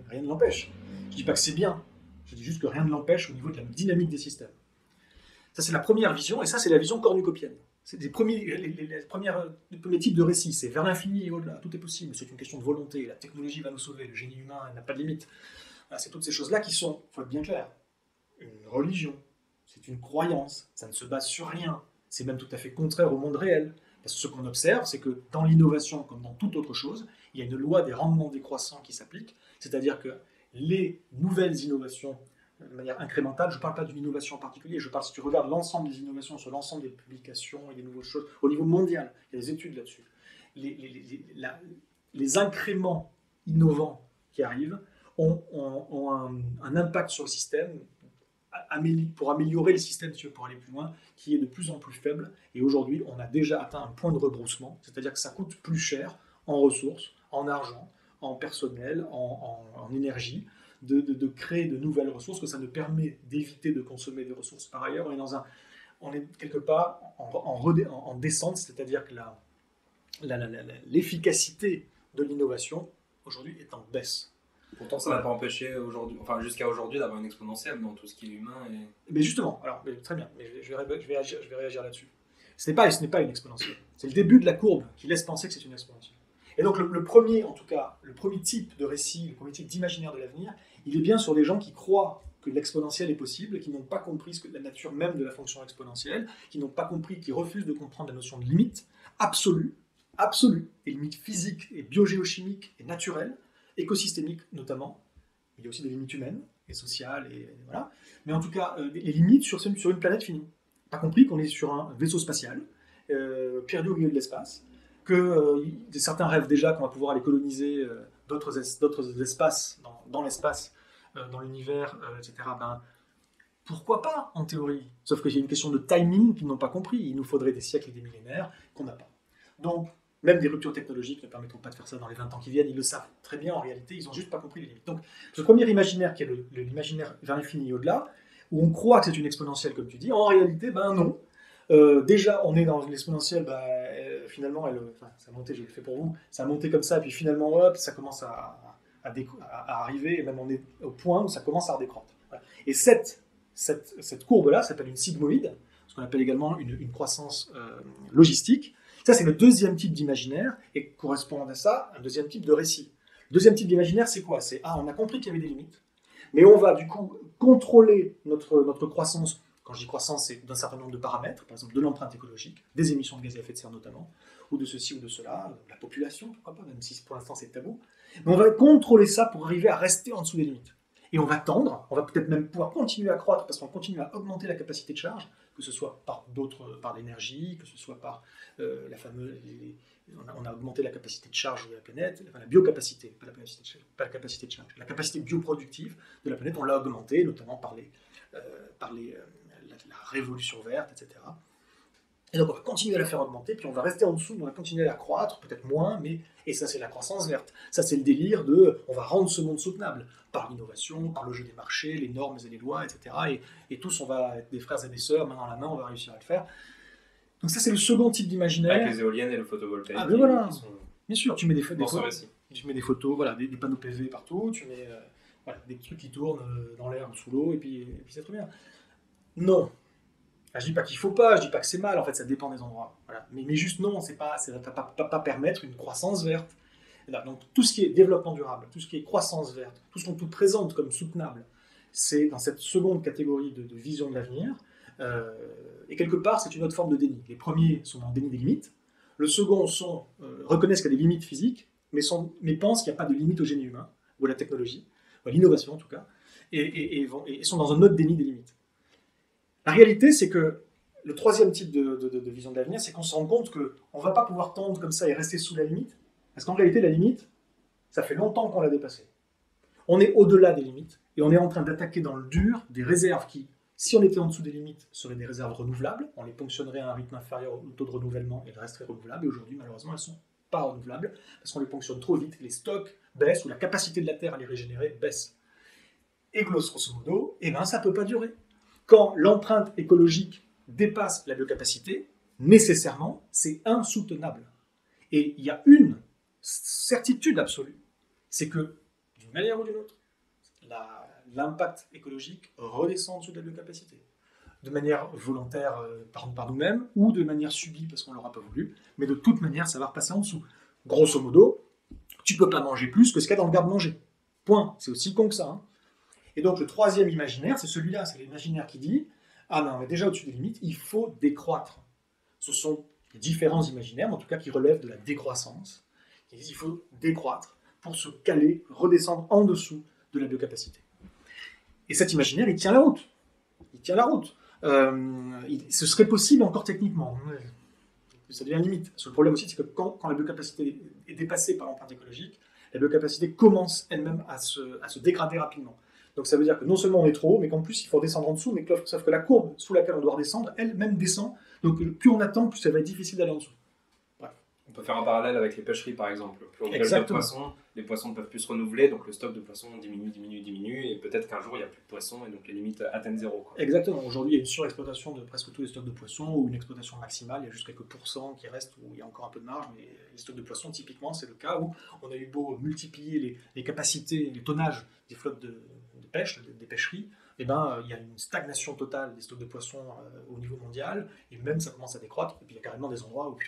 Rien ne l'empêche. Je ne dis pas que c'est bien, je dis juste que rien ne l'empêche au niveau de la dynamique des systèmes. Ça, c'est la première vision, et ça, c'est la vision cornucopienne. C'est les premiers types de récits, c'est vers l'infini et au-delà, tout est possible, c'est une question de volonté, la technologie va nous sauver, le génie humain n'a pas de limite. Voilà, c'est toutes ces choses-là qui sont, il faut être bien clair, une religion, c'est une croyance, ça ne se base sur rien, c'est même tout à fait contraire au monde réel. Parce que ce qu'on observe, c'est que dans l'innovation, comme dans toute autre chose, il y a une loi des rendements décroissants qui s'applique, c'est-à-dire que les nouvelles innovations, de manière incrémentale, je ne parle pas d'une innovation en particulier, je parle, si tu regardes l'ensemble des innovations sur l'ensemble des publications et des nouvelles choses, au niveau mondial, il y a des études là-dessus. Les incréments innovants qui arrivent ont un impact sur le système pour améliorer le système, si tu veux, pour aller plus loin, qui est de plus en plus faible. Et aujourd'hui, on a déjà atteint un point de rebroussement, c'est-à-dire que ça coûte plus cher en ressources, en argent, en personnel, en énergie, de créer de nouvelles ressources, que ça ne permet d'éviter de consommer des ressources. Par ailleurs, on est quelque part en descente, c'est-à-dire que l'efficacité de l'innovation, aujourd'hui, est en baisse. Pourtant, ça n'a pas empêché jusqu'à aujourd'hui d'avoir une exponentielle dans tout ce qui est humain. Mais justement, très bien, mais je vais réagir là-dessus. Ce n'est pas une exponentielle. C'est le début de la courbe qui laisse penser que c'est une exponentielle. Et donc le premier type de récit, le premier type d'imaginaire de l'avenir, il est bien sur les gens qui croient que l'exponentielle est possible, qui n'ont pas compris la nature même de la fonction exponentielle, qui n'ont pas compris, qui refusent de comprendre la notion de limite absolue, des limites physiques et biogéochimiques et naturelles, écosystémiques notamment. Il y a aussi des limites humaines et sociales, et voilà. Mais en tout cas, les limites sur une planète finie. Pas compris qu'on est sur un vaisseau spatial, perdu au milieu de l'espace, que certains rêvent déjà qu'on va pouvoir aller coloniser d'autres espaces dans l'espace, dans l'univers, etc. Ben, pourquoi pas, en théorie? Sauf qu'il y a une question de timing qu'ils n'ont pas compris. Il nous faudrait des siècles et des millénaires qu'on n'a pas. Donc, même des ruptures technologiques ne permettront pas de faire ça dans les 20 ans qui viennent. Ils le savent très bien, en réalité. Ils n'ont juste pas compris les limites. Donc, ce premier imaginaire, qui est l'imaginaire vers l'infini et au-delà, où on croit que c'est une exponentielle, comme tu dis, en réalité, ben non. Déjà, on est dans une exponentielle, finalement, ça a monté, je le fais pour vous, ça a monté comme ça, et puis finalement, hop, ça commence à arriver, et même on est au point où ça commence à redécroître. Voilà. Et cette courbe-là s'appelle une sigmoïde, ce qu'on appelle également une croissance logistique. Ça, c'est le deuxième type d'imaginaire, et correspond à ça, un deuxième type de récit. Le deuxième type d'imaginaire, c'est quoi? C'est, on a compris qu'il y avait des limites, mais on va du coup contrôler notre croissance. Quand je dis croissance, c'est d'un certain nombre de paramètres, par exemple de l'empreinte écologique, des émissions de gaz à effet de serre notamment, ou de ceci ou de cela, de la population, pourquoi pas, même si pour l'instant c'est tabou. Mais on va contrôler ça pour arriver à rester en dessous des limites. Et on va tendre, on va peut-être même pouvoir continuer à croître parce qu'on continue à augmenter la capacité de charge, que ce soit par l'énergie, que ce soit par la fameuse... On a augmenté la capacité de charge de la planète, enfin la biocapacité, pas la capacité de charge, la capacité bioproductive de la planète, on l'a augmentée, notamment par la révolution verte, etc. Et donc on va continuer à la faire augmenter, puis on va rester en dessous, on va continuer à croître, peut-être moins, et ça c'est la croissance verte. Ça c'est le délire on va rendre ce monde soutenable, par l'innovation, par le jeu des marchés, les normes et les lois, etc. Et tous on va être des frères et des sœurs, main dans la main, on va réussir à le faire. Donc ça c'est le second type d'imaginaire. Avec les éoliennes et le photovoltaïque. Ah ben voilà, bien sûr, tu mets des photos, voilà, des panneaux PV partout, tu mets des trucs qui tournent dans l'air ou sous l'eau, et puis c'est très bien. Non. Je dis pas qu'il faut pas, je dis pas que c'est mal, en fait ça dépend des endroits. Voilà. Mais juste non, ça ne va pas permettre une croissance verte. Là, donc tout ce qui est développement durable, tout ce qui est croissance verte, tout ce qu'on te présente comme soutenable, c'est dans cette seconde catégorie de vision de l'avenir. Et quelque part, c'est une autre forme de déni. Les premiers sont en déni des limites. Le second reconnaissent qu'il y a des limites physiques, mais pensent qu'il n'y a pas de limite au génie humain, ou à la technologie, ou à l'innovation en tout cas, et sont dans un autre déni des limites. La réalité, c'est que le troisième type de vision de l'avenir, c'est qu'on se rend compte qu'on ne va pas pouvoir tendre comme ça et rester sous la limite, parce qu'en réalité, la limite, ça fait longtemps qu'on l'a dépassée. On est au-delà des limites, et on est en train d'attaquer dans le dur des réserves qui, si on était en dessous des limites, seraient des réserves renouvelables, on les ponctionnerait à un rythme inférieur au taux de renouvellement, et elles resteraient renouvelables, et aujourd'hui, malheureusement, elles ne sont pas renouvelables, parce qu'on les ponctionne trop vite, les stocks baissent, ou la capacité de la Terre à les régénérer baisse. Et grosso modo, ça ne peut pas durer. Quand l'empreinte écologique dépasse la biocapacité, nécessairement, c'est insoutenable. Et il y a une certitude absolue, c'est que, d'une manière ou d'une autre, l'impact écologique redescend en dessous de la biocapacité. De manière volontaire par nous-mêmes, ou de manière subie parce qu'on ne l'aura pas voulu, mais de toute manière, ça va repasser en dessous. Grosso modo, tu ne peux pas manger plus que ce qu'il y a dans le garde-manger. Point. C'est aussi con que ça. Hein. Et donc le troisième imaginaire, c'est celui-là, c'est l'imaginaire qui dit « Ah non, mais déjà au-dessus des limites, il faut décroître ». Ce sont les différents imaginaires, en tout cas qui relèvent de la décroissance. Ils disent qu'il faut décroître pour se caler, redescendre en dessous de la biocapacité. Et cet imaginaire, il tient la route. Il tient la route. Ce serait possible encore techniquement. Ça devient limite. Le problème aussi, c'est que quand la biocapacité est dépassée par l'empreinte écologique, la biocapacité commence elle-même à se dégrader rapidement. Donc ça veut dire que non seulement on est trop haut, mais qu'en plus il faut descendre en dessous, mais sauf que la courbe sous laquelle on doit redescendre, elle-même descend. Donc plus on attend, plus ça va être difficile d'aller en dessous. Bref. On peut faire un parallèle avec les pêcheries par exemple. Plus on pêche de poissons, les poissons ne peuvent plus se renouveler, donc le stock de poissons diminue, et peut-être qu'un jour il n'y a plus de poissons, et donc les limites atteignent zéro. Quoi. Exactement. Aujourd'hui il y a une surexploitation de presque tous les stocks de poissons, ou une exploitation maximale, il y a juste quelques pourcents qui restent où il y a encore un peu de marge, mais les stocks de poissons, typiquement, c'est le cas où on a eu beau multiplier les capacités, les tonnages des flottes de pêche, des pêcheries, il y a une stagnation totale des stocks de poissons au niveau mondial, et même ça commence à décroître, et puis il y a carrément des endroits où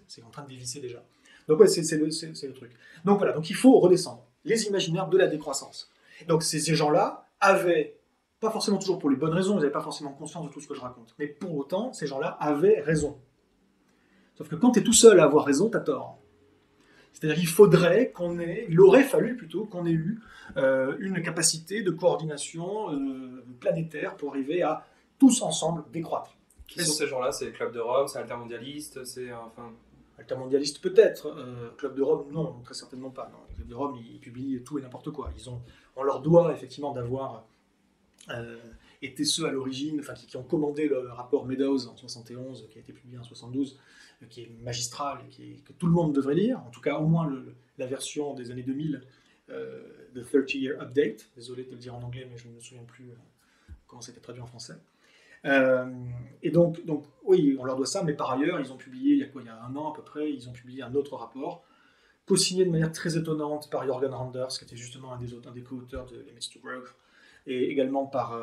c'est en train de dévisser déjà. Donc ouais, c'est le truc. Donc voilà, donc il faut redescendre. Les imaginaires de la décroissance. Donc ces gens-là avaient, pas forcément toujours pour les bonnes raisons, ils n'avaient pas forcément conscience de tout ce que je raconte, mais pour autant, ces gens-là avaient raison. Sauf que quand tu es tout seul à avoir raison, tu as tort. C'est-à-dire il aurait fallu plutôt qu'on ait eu une capacité de coordination planétaire pour arriver à tous ensemble décroître. Qui sont ces gens-là? C'est Club de Rome, c'est altermondialiste, c'est Altermondialiste peut-être, Club de Rome non, très certainement pas. Non. Club de Rome ils publient tout et n'importe quoi. On leur doit effectivement d'avoir été ceux à l'origine, qui ont commandé le rapport Meadows en 71, qui a été publié en 72, qui est magistral et que tout le monde devrait lire, en tout cas au moins la version des années 2000, The 30-Year Update, désolé de le dire en anglais, mais je ne me souviens plus comment c'était traduit en français. Et donc, oui, on leur doit ça, mais par ailleurs, ils ont publié, il y a un an à peu près, ils ont publié un autre rapport, co-signé de manière très étonnante par Jorgen Randers, qui était justement un des co-auteurs de Limits to Growth, et également par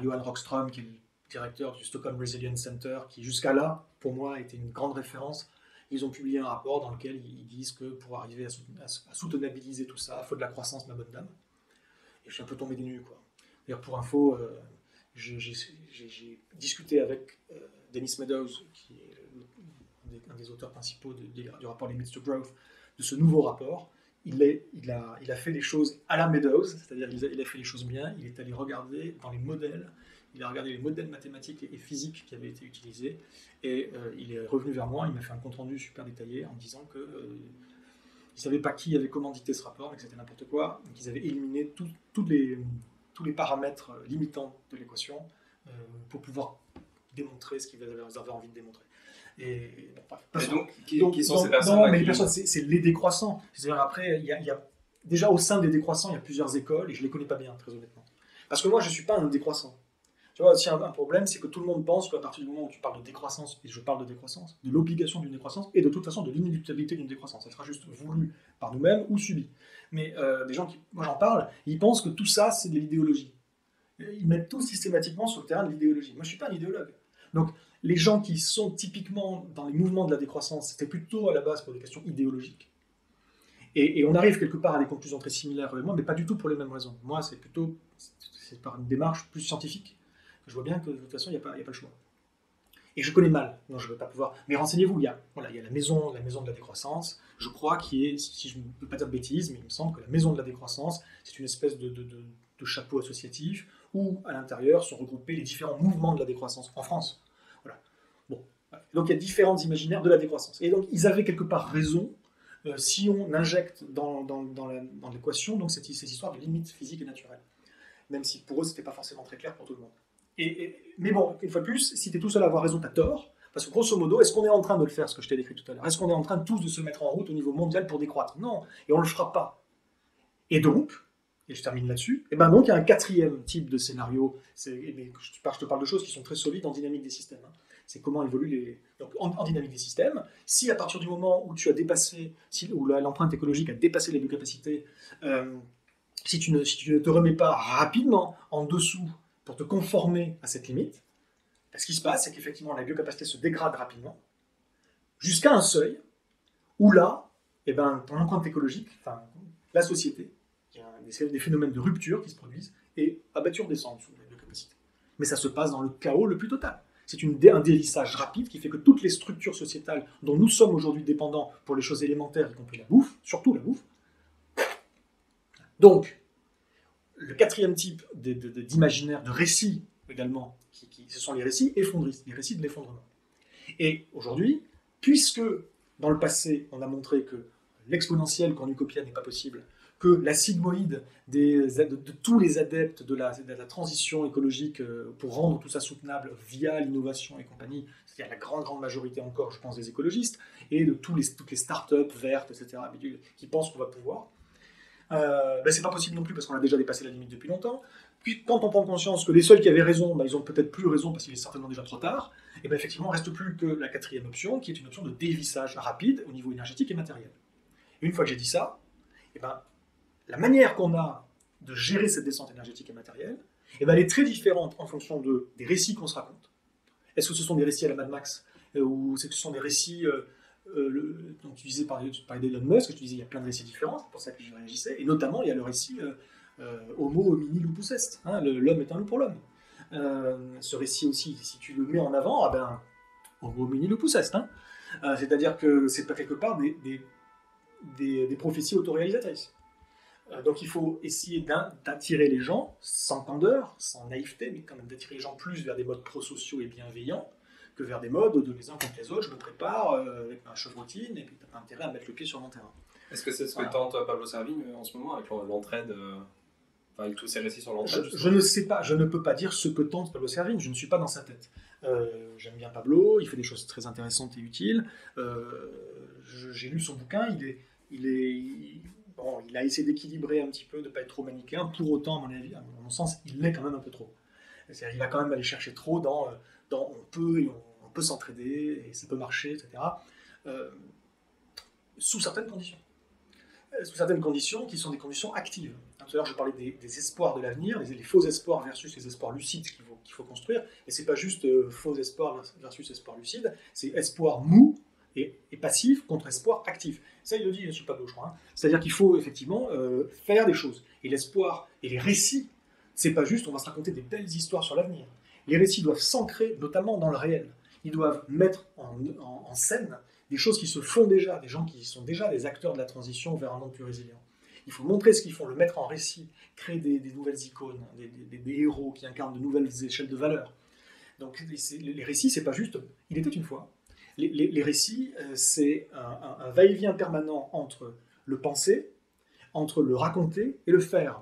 Johan Rockström, qui est le directeur du Stockholm Resilience Center, qui jusqu'à là, pour moi, était une grande référence. Ils ont publié un rapport dans lequel ils disent que pour arriver à soutenabiliser tout ça, il faut de la croissance, ma bonne dame. Et je suis un peu tombé des nues, quoi. D'ailleurs, pour info, j'ai discuté avec Dennis Meadows, qui est un des auteurs principaux du rapport Limits to Growth, de ce nouveau rapport. Il a fait les choses à la Meadows, c'est-à-dire il a fait les choses bien, il est allé regarder dans les modèles, il a regardé les modèles mathématiques et physiques qui avaient été utilisés, et il est revenu vers moi, il m'a fait un compte-rendu super détaillé en disant que il ne savait pas qui avait commandité ce rapport, mais que c'était n'importe quoi, qu'ils avaient éliminé tous les paramètres limitants de l'équation pour pouvoir démontrer ce qu'ils avaient envie de démontrer. Et qui sont ces personnes? Non, mais les personnes, c'est les décroissants. C'est-à-dire après, il y a déjà au sein des décroissants, il y a plusieurs écoles, et je ne les connais pas bien, très honnêtement. Parce que moi, je ne suis pas un décroissant. Tu vois, aussi un problème, c'est que tout le monde pense qu'à partir du moment où tu parles de décroissance, et je parle de décroissance, de l'obligation d'une décroissance, et de toute façon de l'inéluctabilité d'une décroissance, ça sera juste voulu par nous-mêmes ou subi. Mais des gens moi j'en parle, ils pensent que tout ça, c'est de l'idéologie. Ils mettent tout systématiquement sur le terrain de l'idéologie. Moi, je ne suis pas un idéologue. Donc, les gens qui sont typiquement dans les mouvements de la décroissance, c'était plutôt à la base pour des questions idéologiques. Et on arrive quelque part à des conclusions très similaires avec moi, mais pas du tout pour les mêmes raisons. Moi, c'est par une démarche plus scientifique. Je vois bien que de toute façon, il n'y a pas le choix. Et je connais mal, non, je ne vais pas pouvoir. Mais renseignez-vous, il y a la maison de la décroissance, je crois, qui est, si je ne peux pas dire de bêtises, mais il me semble que la maison de la décroissance, c'est une espèce de chapeau associatif où, à l'intérieur, sont regroupés les différents mouvements de la décroissance en France. Voilà. Bon. Donc il y a différents imaginaires de la décroissance. Et donc ils avaient quelque part raison si on injecte dans l'équation donc cette histoire de limites physiques et naturelles. Même si pour eux, ce n'était pas forcément très clair pour tout le monde. Mais bon, une fois de plus, si tu es tout seul à avoir raison, tu as tort. Parce que grosso modo, est-ce qu'on est en train de le faire, ce que je t'ai décrit tout à l'heure? Est-ce qu'on est en train tous de se mettre en route au niveau mondial pour décroître? Non, et on ne le fera pas. Et donc, et je termine là-dessus, et ben donc il y a un quatrième type de scénario. Je te parle de choses qui sont très solides en dynamique des systèmes. Hein. C'est comment évoluent les... Donc en dynamique des systèmes, si à partir du moment où tu as dépassé, où l'empreinte écologique a dépassé les biocapacités, si tu ne te remets pas rapidement en dessous pour te conformer à cette limite, ce qui se passe, c'est qu'effectivement la biocapacité se dégrade rapidement, jusqu'à un seuil où là, ton empreinte écologique, la société, il y a des phénomènes de rupture qui se produisent, et abattu en descend en dessous de la biocapacité. Mais ça se passe dans le chaos le plus total. C'est un dévissage rapide qui fait que toutes les structures sociétales dont nous sommes aujourd'hui dépendants pour les choses élémentaires, y compris la bouffe, surtout la bouffe. Donc, le quatrième type d'imaginaire, de récit également, ce sont les récits effondristes, les récits de l'effondrement. Et aujourd'hui, puisque dans le passé, on a montré que l'exponentielle cornucopia n'est pas possible, que la sigmoïde de tous les adeptes de la transition écologique pour rendre tout ça soutenable via l'innovation et compagnie, c'est-à-dire la grande majorité encore, je pense, des écologistes, et de toutes les startups vertes, etc., qui pensent qu'on va pouvoir, c'est pas possible non plus parce qu'on a déjà dépassé la limite depuis longtemps. Puis quand on prend conscience que les seuls qui avaient raison, ils ont peut-être plus raison parce qu'il est certainement déjà trop tard, et effectivement, il ne reste plus que la quatrième option, qui est une option de dévissage rapide au niveau énergétique et matériel. Et une fois que j'ai dit ça, la manière qu'on a de gérer cette descente énergétique et matérielle, elle est très différente en fonction des récits qu'on se raconte. Est-ce que ce sont des récits à la Mad Max ou est-ce que ce sont des récits dont tu disais, tu parlais d'Elon Musk, tu disais il y a plein de récits différents, c'est pour ça que je réagissais, et notamment il y a le récit Homo homini lupus est, l'homme est un loup pour l'homme. Ce récit aussi, si tu le mets en avant, Homo homini lupus est, c'est-à-dire que c'est pas quelque part des prophéties autoréalisatrices. Donc il faut essayer d'attirer les gens, sans candeur, sans naïveté, mais quand même d'attirer les gens plus vers des modes prosociaux et bienveillants que vers des modes de les uns contre les autres, je me prépare avec ma chevrotine, et puis t'as pas intérêt à mettre le pied sur mon terrain. Est-ce que c'est ce que tente Pablo Servigne en ce moment avec l'entraide, avec tous ces récits sur l'entraide? Je ne sais pas, je ne peux pas dire ce que tente Pablo Servigne, je ne suis pas dans sa tête. J'aime bien Pablo, il fait des choses très intéressantes et utiles. J'ai lu son bouquin, il a essayé d'équilibrer un petit peu, de ne pas être trop manichéen. Pour autant, à mon sens, il l'est quand même un peu trop. C'est-à-dire, il va quand même aller chercher trop dans on peut s'entraider, et ça peut marcher, etc. Sous certaines conditions. Sous certaines conditions qui sont des conditions actives. Tout à l'heure, je parlais des espoirs de l'avenir, les faux espoirs versus les espoirs lucides qu'il faut construire. Et c'est pas juste faux espoirs versus espoirs lucides, c'est espoir mou et passif contre espoir actif. Ça, il le dit, je ne suis pas Pablo, je crois. C'est-à-dire qu'il faut effectivement faire des choses. Et l'espoir et les récits, c'est pas juste on va se raconter des belles histoires sur l'avenir. Les récits doivent s'ancrer notamment dans le réel. Ils doivent mettre en scène des choses qui se font déjà, des gens qui sont déjà des acteurs de la transition vers un monde plus résilient. Il faut montrer ce qu'ils font, le mettre en récit, créer des nouvelles icônes, des héros qui incarnent de nouvelles échelles de valeur. Donc les récits, c'est pas juste « il était une fois ». Les récits, c'est un va-et-vient permanent entre le penser, entre le raconter et le faire.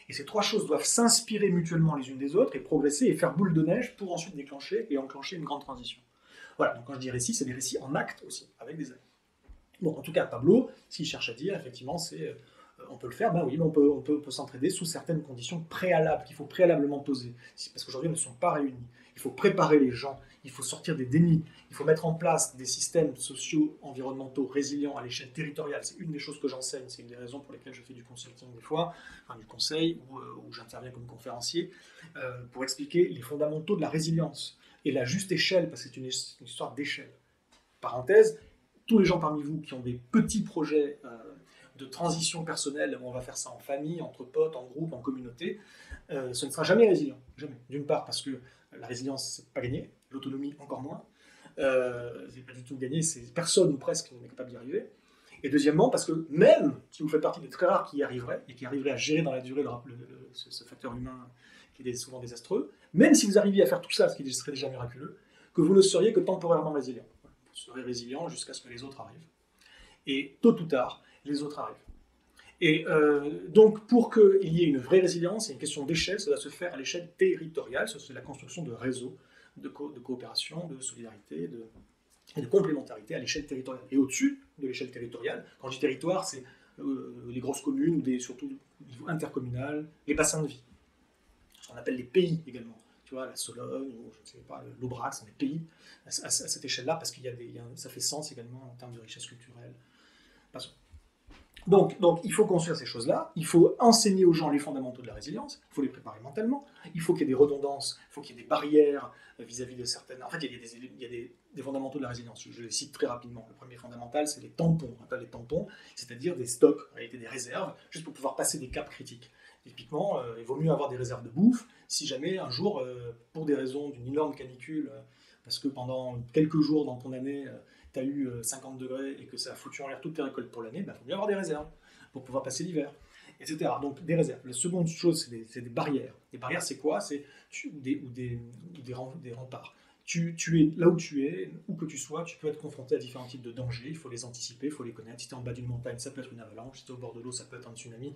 Et ces trois choses doivent s'inspirer mutuellement les unes des autres et progresser et faire boule de neige pour ensuite déclencher et enclencher une grande transition. Voilà, donc quand je dis récits, c'est des récits en acte aussi, avec des actes. Bon, en tout cas, Pablo, ce qu'il cherche à dire, effectivement, c'est on peut le faire, oui, mais on peut s'entraider sous certaines conditions préalables, qu'il faut préalablement poser. Parce qu'aujourd'hui, elles ne sont pas réunies. Il faut préparer les gens, il faut sortir des dénis, il faut mettre en place des systèmes sociaux, environnementaux, résilients à l'échelle territoriale. C'est une des choses que j'enseigne, c'est une des raisons pour lesquelles je fais du consulting des fois, du conseil, où j'interviens comme conférencier, pour expliquer les fondamentaux de la résilience et la juste échelle, parce que c'est une histoire d'échelle. Parenthèse, tous les gens parmi vous qui ont des petits projets de transition personnelle, où on va faire ça en famille, entre potes, en groupe, en communauté, ce ne sera jamais résilient. Jamais. D'une part parce que la résilience, c'est pas gagné, l'autonomie encore moins. C'est pas du tout gagné, personne ou presque n'est capable d'y arriver. Et deuxièmement, parce que même si vous faites partie des très rares qui y arriveraient, et qui arriveraient à gérer dans la durée ce facteur humain qui est souvent désastreux, même si vous arriviez à faire tout ça, ce qui serait déjà miraculeux, que vous ne seriez que temporairement résilient. Vous serez résilient jusqu'à ce que les autres arrivent. Et tôt ou tard, les autres arrivent. Et donc, pour qu'il y ait une vraie résilience, c'est une question d'échelle, ça doit se faire à l'échelle territoriale, c'est la construction de réseaux de coopération, de solidarité, et de complémentarité à l'échelle territoriale. Et au-dessus de l'échelle territoriale, quand je dis territoire, c'est les grosses communes, ou surtout au niveau intercommunal, les bassins de vie. Ce qu'on appelle les pays également. Tu vois, la Sologne, ou je ne sais pas, l'Aubrac, c'est des pays à cette échelle-là, parce qu'il ça fait sens également en termes de richesse culturelle. Donc, il faut construire ces choses-là, il faut enseigner aux gens les fondamentaux de la résilience, il faut les préparer mentalement, il faut qu'il y ait des redondances, il faut qu'il y ait des barrières vis-à-vis de certaines... En fait, il y a des fondamentaux de la résilience, je les cite très rapidement. Le premier fondamental, c'est les tampons, on appelle les tampons, c'est-à-dire des stocks, en réalité des réserves, juste pour pouvoir passer des caps critiques. Typiquement, il vaut mieux avoir des réserves de bouffe si jamais un jour, pour des raisons d'une énorme canicule, parce que pendant quelques jours dans ton année... tu as eu 50 degrés et que ça a foutu en l'air toutes tes récoltes pour l'année, il faut mieux avoir des réserves pour pouvoir passer l'hiver, etc. Donc des réserves. La seconde chose, c'est des barrières. Des barrières, c'est quoi? C'est des remparts. tu es là où tu es, où que tu sois, tu peux être confronté à différents types de dangers, il faut les anticiper, il faut les connaître. Si tu es en bas d'une montagne, ça peut être une avalanche, si tu es au bord de l'eau, ça peut être un tsunami.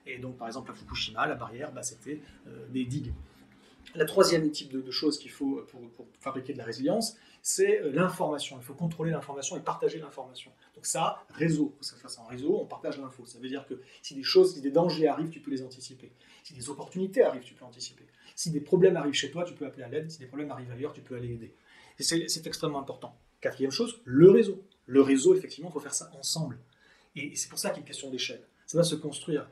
Et donc, par exemple, à Fukushima, la barrière, c'était des digues. La troisième type de choses qu'il faut pour fabriquer de la résilience, c'est l'information. Il faut contrôler l'information et partager l'information. Donc ça, réseau, il faut que ça se fasse en réseau, on partage l'info. Ça veut dire que si des dangers arrivent, tu peux les anticiper. Si des opportunités arrivent, tu peux anticiper. Si des problèmes arrivent chez toi, tu peux appeler à l'aide. Si des problèmes arrivent ailleurs, tu peux aller aider. C'est extrêmement important. Quatrième chose, le réseau. Le réseau, effectivement, il faut faire ça ensemble. Et c'est pour ça qu'il y a une question d'échelle. Ça va se construire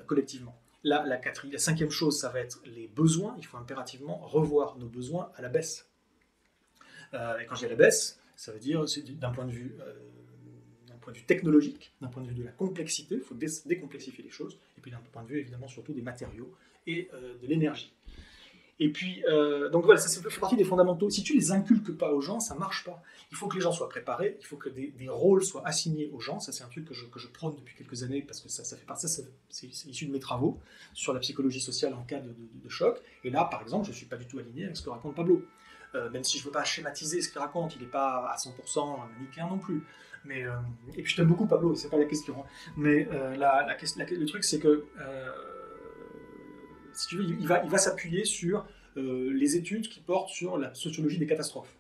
collectivement. La cinquième chose, ça va être les besoins. Il faut impérativement revoir nos besoins à la baisse. Et quand je dis à la baisse, ça veut dire d'un point de vue technologique, d'un point de vue de la complexité, il faut décomplexifier les choses, et puis d'un point de vue évidemment surtout des matériaux et de l'énergie. Et puis, donc voilà, ça fait partie des fondamentaux. Si tu les inculques pas aux gens, ça marche pas. Il faut que les gens soient préparés, il faut que des rôles soient assignés aux gens. Ça, c'est un truc que je prône depuis quelques années, parce que ça fait partie, c'est issu de mes travaux sur la psychologie sociale en cas de choc. Et là, par exemple, je suis pas du tout aligné avec ce que raconte Pablo. Même si je veux pas schématiser ce qu'il raconte, il n'est pas à 100% manichéen non plus. Mais, et puis je t'aime beaucoup, Pablo, c'est pas la question. Hein. Mais le truc, c'est que si tu veux, il va s'appuyer sur les études qui portent sur la sociologie des catastrophes.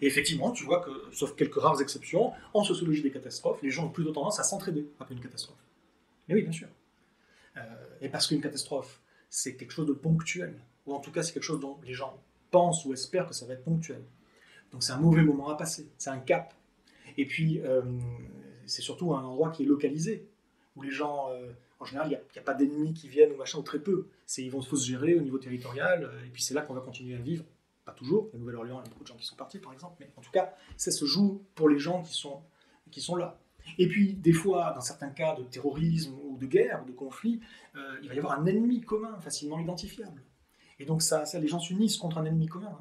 Et effectivement, tu vois que, sauf quelques rares exceptions, en sociologie des catastrophes, les gens ont plutôt tendance à s'entraider après une catastrophe. Mais oui, bien sûr. Et parce qu'une catastrophe, c'est quelque chose de ponctuel, ou en tout cas, c'est quelque chose dont les gens pensent ou espèrent que ça va être ponctuel. Donc c'est un mauvais moment à passer, c'est un cap. Et puis, c'est surtout un endroit qui est localisé, où les gens, en général, il n'y a pas d'ennemis qui viennent ou machin, ou très peu. Il faut se gérer au niveau territorial, et puis c'est là qu'on va continuer à vivre. Pas toujours, la Nouvelle-Orléans, il y a beaucoup de gens qui sont partis, par exemple, mais en tout cas, ça se joue pour les gens qui sont là. Et puis, des fois, dans certains cas de terrorisme ou de guerre, ou de conflit, il va y avoir un ennemi commun, facilement identifiable. Et donc, les gens s'unissent contre un ennemi commun.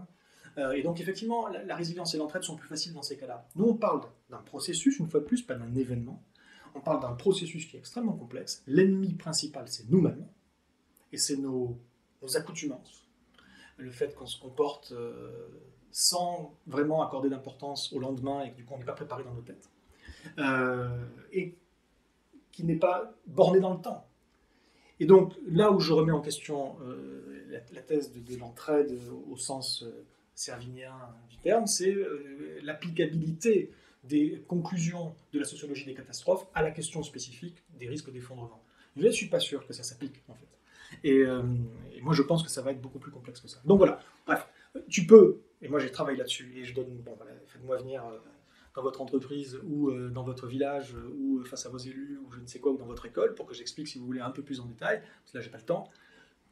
Hein. Et donc, effectivement, la résilience et l'entraide sont plus faciles dans ces cas-là. Nous, on parle d'un processus, une fois de plus, pas d'un événement. On parle d'un processus qui est extrêmement complexe. L'ennemi principal, c'est nous-mêmes, et c'est nos accoutumances. Le fait qu'on se comporte sans vraiment accorder d'importance au lendemain, et que du coup, on n'est pas préparé dans nos têtes. Et qui n'est pas borné dans le temps. Et donc, là où je remets en question la thèse de l'entraide au sens servinien du terme, c'est l'applicabilité des conclusions de la sociologie des catastrophes à la question spécifique des risques d'effondrement. Je ne suis pas sûr que ça s'applique, en fait. Et moi, je pense que ça va être beaucoup plus complexe que ça. Donc voilà, bref, tu peux, et moi j'ai travaillé là-dessus, et je donne, faites-moi venir dans votre entreprise, ou dans votre village, ou face à vos élus, ou je ne sais quoi, ou dans votre école, pour que j'explique, si vous voulez, un peu plus en détail, parce que là, j'ai pas le temps,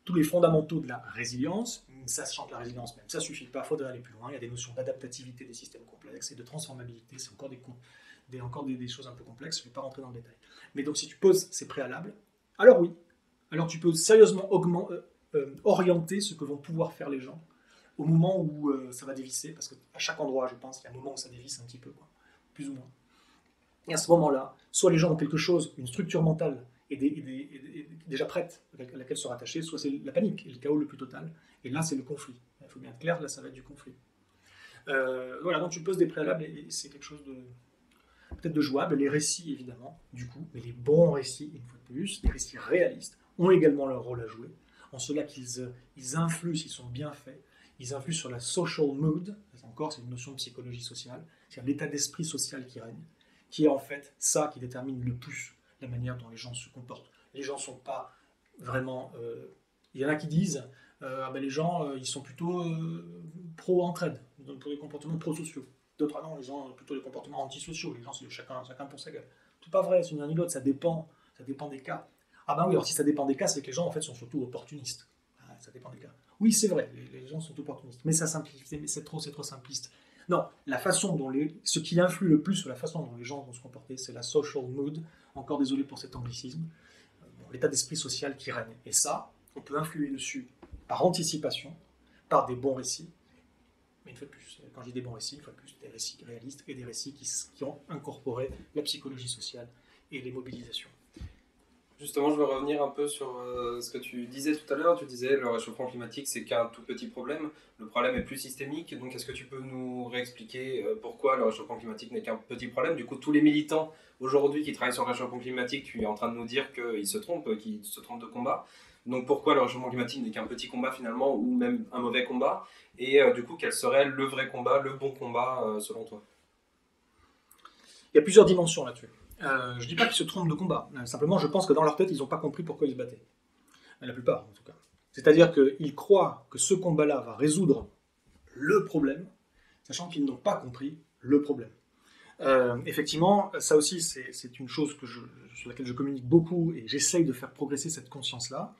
tous les fondamentaux de la résilience, sachant que la résilience même, ça suffit pas, il faudrait aller plus loin, il y a des notions d'adaptativité des systèmes complexes, et de transformabilité, c'est encore des choses un peu complexes, je ne vais pas rentrer dans le détail. Mais donc, si tu poses ces préalables, alors oui, alors tu peux sérieusement orienter ce que vont pouvoir faire les gens au moment où ça va dévisser, parce qu'à chaque endroit, je pense, il y a un moment où ça dévisse un petit peu, quoi, plus ou moins. Et à ce moment-là, soit les gens ont quelque chose, une structure mentale déjà prête à laquelle se rattacher, soit c'est la panique, et le chaos le plus total, et là c'est le conflit. Il faut bien être clair, là ça va être du conflit. Voilà, donc tu poses des préalables, et c'est quelque chose de peut-être de jouable. Les récits, évidemment, du coup, mais les bons récits, une fois de plus, les récits réalistes, ont également leur rôle à jouer, en cela qu'ils influent, s'ils sont bien faits, ils influent sur la social mood, encore c'est une notion de psychologie sociale, c'est-à-dire l'état d'esprit social qui règne, qui est en fait ça qui détermine le plus la manière dont les gens se comportent. Les gens ne sont pas vraiment... Il y en a qui disent, les gens, ils sont plutôt pro-entraide, pour des comportements pro-sociaux. D'autres, non, les gens ont plutôt des comportements antisociaux, les gens, c'est chacun pour sa gueule. C'est pas vrai, c'est ni l'un ni l'autre, ça dépend des cas. Ah ben oui, alors si ça dépend des cas, c'est que les gens en fait sont surtout opportunistes. Ah, ça dépend des cas. Oui, c'est vrai, les gens sont opportunistes, mais ça simplifie, mais c'est trop simpliste. Non, la façon dont ce qui influe le plus sur la façon dont les gens vont se comporter, c'est la social mood. Encore désolé pour cet anglicisme. L'état d'esprit social qui règne. Et ça, on peut influer dessus par anticipation, par des bons récits. Mais une fois de plus, quand je dis des bons récits, une fois de plus, des récits réalistes et des récits qui ont incorporé la psychologie sociale et les mobilisations. Justement, je veux revenir un peu sur ce que tu disais tout à l'heure. Tu disais le réchauffement climatique, c'est qu'un tout petit problème. Le problème est plus systémique. Donc, est-ce que tu peux nous réexpliquer pourquoi le réchauffement climatique n'est qu'un petit problème? Du coup, tous les militants aujourd'hui qui travaillent sur le réchauffement climatique, tu es en train de nous dire qu'ils se trompent de combat. Donc, pourquoi le réchauffement climatique n'est qu'un petit combat finalement, ou même un mauvais combat? Et du coup, quel serait le vrai combat, le bon combat selon toi? Il y a plusieurs dimensions là-dessus. Je ne dis pas qu'ils se trompent de combat. Simplement, je pense que dans leur tête, ils n'ont pas compris pourquoi ils se battaient. La plupart, en tout cas. C'est-à-dire qu'ils croient que ce combat-là va résoudre le problème, sachant qu'ils n'ont pas compris le problème. Effectivement, ça aussi, c'est une chose sur laquelle je communique beaucoup et j'essaye de faire progresser cette conscience-là.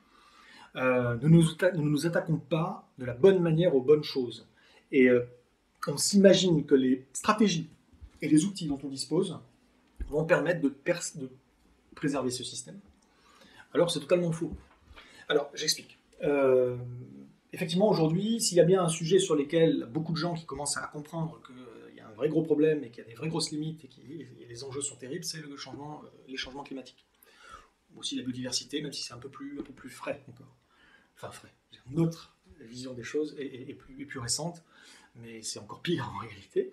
Nous ne nous attaquons pas de la bonne manière aux bonnes choses. Et on s'imagine que les stratégies et les outils dont on dispose vont permettre de préserver ce système. Alors c'est totalement faux. Alors j'explique. Effectivement, aujourd'hui, s'il y a bien un sujet sur lequel beaucoup de gens qui commencent à comprendre qu'il y a un vrai gros problème et qu'il y a des vraies grosses limites et que les enjeux sont terribles, c'est les changements climatiques. Aussi la biodiversité, même si c'est un peu plus frais encore. Enfin frais. Notre vision des choses est plus récente, mais c'est encore pire en réalité.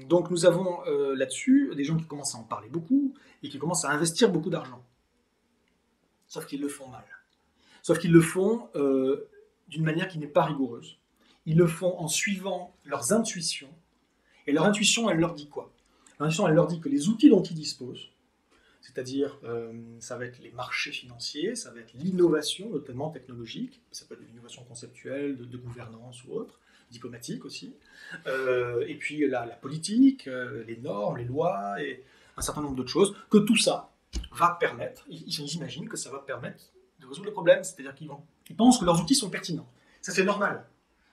Donc nous avons là-dessus des gens qui commencent à en parler beaucoup et qui commencent à investir beaucoup d'argent. Sauf qu'ils le font mal. Sauf qu'ils le font d'une manière qui n'est pas rigoureuse. Ils le font en suivant leurs intuitions. Et leur intuition, elle leur dit quoi? Leur intuition, elle leur dit que les outils dont ils disposent, c'est-à-dire ça va être les marchés financiers, ça va être l'innovation, notamment technologique, ça peut être de l'innovation conceptuelle, de gouvernance ou autre, diplomatique aussi, et puis la politique, les normes, les lois, et un certain nombre d'autres choses, que tout ça va permettre, ils imaginent que ça va permettre de résoudre le problème, c'est-à-dire qu'ils pensent que leurs outils sont pertinents. Ça, c'est normal.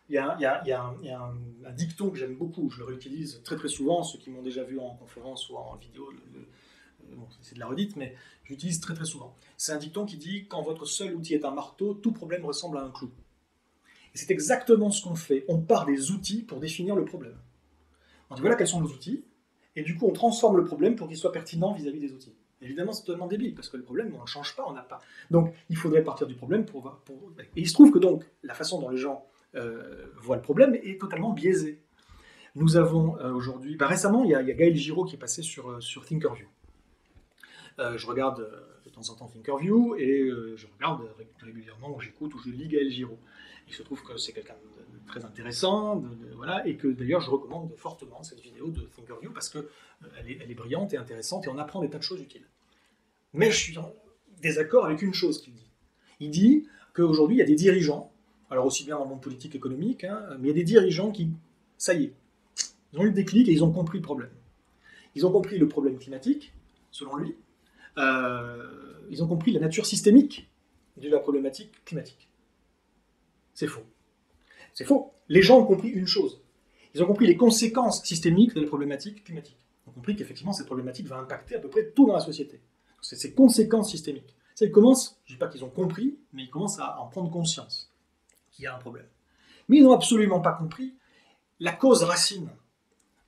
Il y a un dicton que j'aime beaucoup, je le réutilise très très souvent, ceux qui m'ont déjà vu en conférence ou en vidéo, bon, c'est de la redite, mais j'utilise très très souvent. C'est un dicton qui dit « Quand votre seul outil est un marteau, tout problème ressemble à un clou ». Et c'est exactement ce qu'on fait. On part des outils pour définir le problème. On dit voilà quels sont nos outils, et du coup on transforme le problème pour qu'il soit pertinent vis-à-vis des outils. Évidemment, c'est totalement débile, parce que le problème, on ne le change pas, on n'a pas. Donc, il faudrait partir du problème pour... Et il se trouve que donc, la façon dont les gens voient le problème est totalement biaisée. Nous avons aujourd'hui... récemment, il y a Gaël Giraud qui est passé sur Thinkerview. Je regarde de temps en temps Thinkerview, et je regarde régulièrement, ou j'écoute, ou je lis Gaël Giraud. Il se trouve que c'est quelqu'un de très intéressant, voilà, et que d'ailleurs je recommande fortement cette vidéo de Thinkerview, parce qu'elle est brillante et intéressante, et on apprend des tas de choses utiles. Mais je suis en désaccord avec une chose qu'il dit. Il dit qu'aujourd'hui, il y a des dirigeants, alors aussi bien dans le monde politique qu'économique, mais il y a des dirigeants qui, ça y est, ils ont eu le déclic et ils ont compris le problème. Ils ont compris le problème climatique, selon lui. Ils ont compris la nature systémique de la problématique climatique. C'est faux. C'est faux. Les gens ont compris une chose. Ils ont compris les conséquences systémiques de la problématique climatique. Ils ont compris qu'effectivement, cette problématique va impacter à peu près tout dans la société. C'est ces conséquences systémiques. Ça, ils commencent, je ne dis pas qu'ils ont compris, mais ils commencent à en prendre conscience qu'il y a un problème. Mais ils n'ont absolument pas compris la cause racine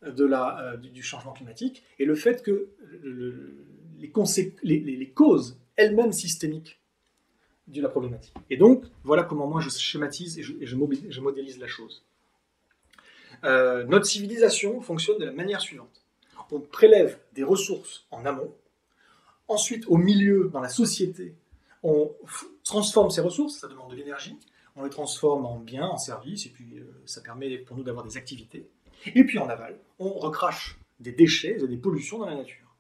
du changement climatique et le fait que les causes elles-mêmes systémiques de la problématique. Et donc, voilà comment moi je schématise et je modélise la chose. Notre civilisation fonctionne de la manière suivante. On prélève des ressources en amont. Ensuite, au milieu, dans la société, on transforme ces ressources, ça demande de l'énergie, on les transforme en biens, en services, et puis ça permet pour nous d'avoir des activités. Et puis en aval, on recrache des déchets et des pollutions dans la nature.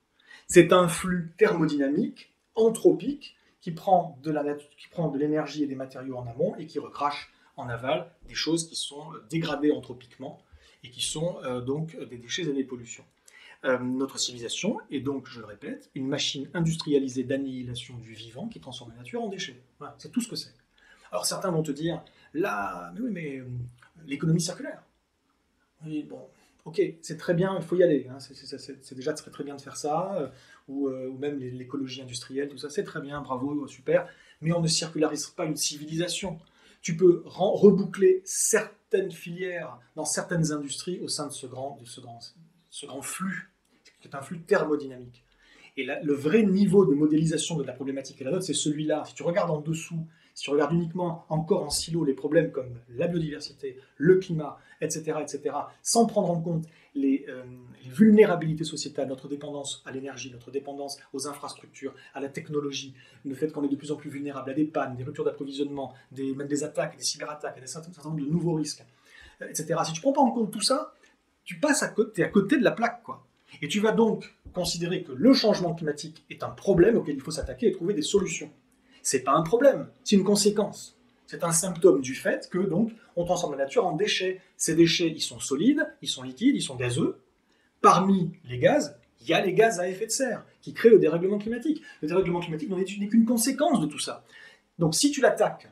C'est un flux thermodynamique, anthropique, qui prend de l'énergie et des matériaux en amont et qui recrache en aval des choses qui sont dégradées anthropiquement et qui sont donc des déchets et des pollutions. Notre civilisation est donc, je le répète, une machine industrialisée d'annihilation du vivant qui transforme la nature en déchets. Voilà, c'est tout ce que c'est. Alors certains vont te dire, là, mais oui, mais l'économie circulaire. Oui, bon, ok, c'est très bien, il faut y aller. Hein, c'est déjà très très bien de faire ça, ou même l'écologie industrielle, tout ça, c'est très bien, bravo, super. Mais on ne circularise pas une civilisation. Tu peux reboucler certaines filières dans certaines industries au sein de ce grand flux, qui est un flux thermodynamique. Et le vrai niveau de modélisation de la problématique et la nôtre, c'est celui-là. Si tu regardes en dessous, si tu regardes uniquement encore en silo les problèmes comme la biodiversité, le climat, etc., sans prendre en compte les vulnérabilités sociétales, notre dépendance à l'énergie, notre dépendance aux infrastructures, à la technologie, le fait qu'on est de plus en plus vulnérable à des pannes, des ruptures d'approvisionnement, même des attaques, des cyberattaques, à un certain nombre de nouveaux risques, etc. Si tu ne prends pas en compte tout ça, tu passes à côté de la plaque, quoi. Et tu vas donc considérer que le changement climatique est un problème auquel il faut s'attaquer et trouver des solutions. C'est pas un problème, c'est une conséquence. C'est un symptôme du fait que donc on transforme la nature en déchets. Ces déchets, ils sont solides, ils sont liquides, ils sont gazeux. Parmi les gaz, il y a les gaz à effet de serre qui créent le dérèglement climatique. Le dérèglement climatique n'est qu'une conséquence de tout ça. Donc si tu l'attaques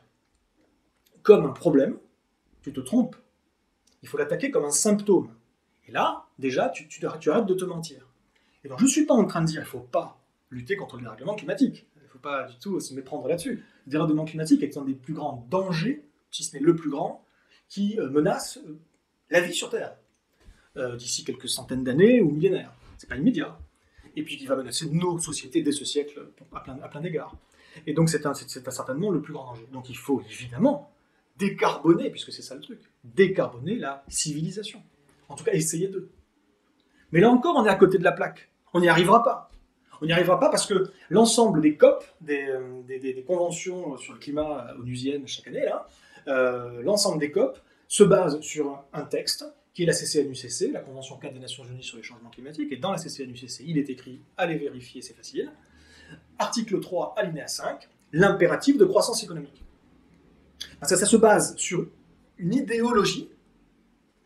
comme un problème, tu te trompes. Il faut l'attaquer comme un symptôme. Et là, déjà, tu arrêtes de te mentir. Et donc je ne suis pas en train de dire qu'il ne faut pas lutter contre le dérèglement climatique. Il ne faut pas du tout se méprendre là-dessus. Le dérèglement climatique est un des plus grands dangers, si ce n'est le plus grand, qui menace la vie sur Terre d'ici quelques centaines d'années ou millénaires. Ce n'est pas immédiat. Et puis qui va menacer nos sociétés dès ce siècle à plein d'égards. Et donc c'est certainement le plus grand danger. Donc il faut évidemment décarboner, puisque c'est ça le truc, décarboner la civilisation. En tout cas, essayer de. Mais là encore, on est à côté de la plaque. On n'y arrivera pas. On n'y arrivera pas parce que l'ensemble des COP, des conventions sur le climat onusiennes chaque année, là, l'ensemble des COP se base sur un texte qui est la CCNUCC, la Convention 4 des Nations Unies sur les changements climatiques. Et dans la CCNUCC, il est écrit, allez vérifier, c'est facile, article 3, alinéa 5, l'impératif de croissance économique. Parce que ça se base sur une idéologie,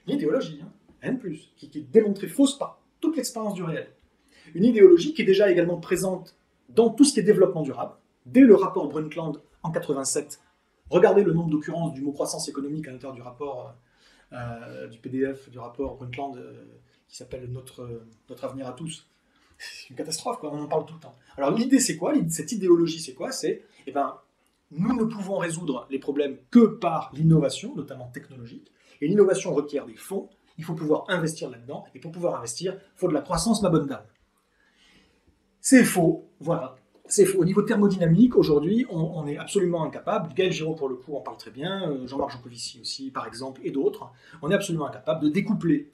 hein, rien de plus, qui est démontrée fausse par toute l'expérience du réel. Une idéologie qui est déjà également présente dans tout ce qui est développement durable. Dès le rapport Brundtland en 87, regardez le nombre d'occurrences du mot croissance économique à l'intérieur du rapport, du PDF, du rapport Brundtland qui s'appelle notre avenir à tous. C'est une catastrophe, quoi. On en parle tout le temps. Alors l'idée, c'est quoi? Cette idéologie, c'est quoi? C'est, nous ne pouvons résoudre les problèmes que par l'innovation, notamment technologique. Et l'innovation requiert des fonds. Il faut pouvoir investir là-dedans. Et pour pouvoir investir, il faut de la croissance, ma bonne dame. C'est faux, voilà. C'est faux. Au niveau thermodynamique, aujourd'hui, on est absolument incapable. Gaël Giraud, pour le coup, en parle très bien. Jean-Marc Jancovici aussi, par exemple, et d'autres. On est absolument incapable de découpler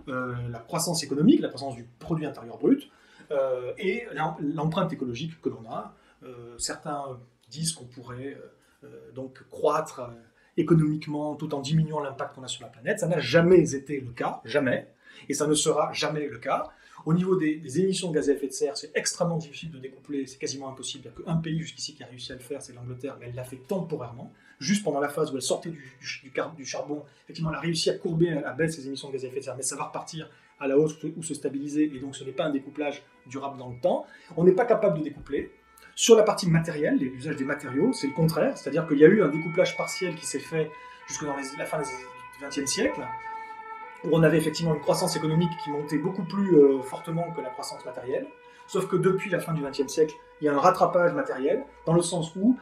la croissance économique, la croissance du produit intérieur brut, et l'empreinte écologique que l'on a. Certains disent qu'on pourrait donc croître économiquement tout en diminuant l'impact qu'on a sur la planète. Ça n'a jamais été le cas, jamais, et ça ne sera jamais le cas. Au niveau des émissions de gaz à effet de serre, c'est extrêmement difficile de découpler, c'est quasiment impossible. Il n'y a qu'un pays jusqu'ici qui a réussi à le faire, c'est l'Angleterre, mais elle l'a fait temporairement, juste pendant la phase où elle sortait du charbon. Effectivement, elle a réussi à courber à la baisse ses émissions de gaz à effet de serre, mais ça va repartir à la hausse ou se stabiliser, et donc ce n'est pas un découplage durable dans le temps. On n'est pas capable de découpler. Sur la partie matérielle, l'usage des matériaux, c'est le contraire, c'est-à-dire qu'il y a eu un découplage partiel qui s'est fait jusque dans la fin du XXe siècle, où on avait effectivement une croissance économique qui montait beaucoup plus fortement que la croissance matérielle, sauf que depuis la fin du XXe siècle, il y a un rattrapage matériel, dans le sens où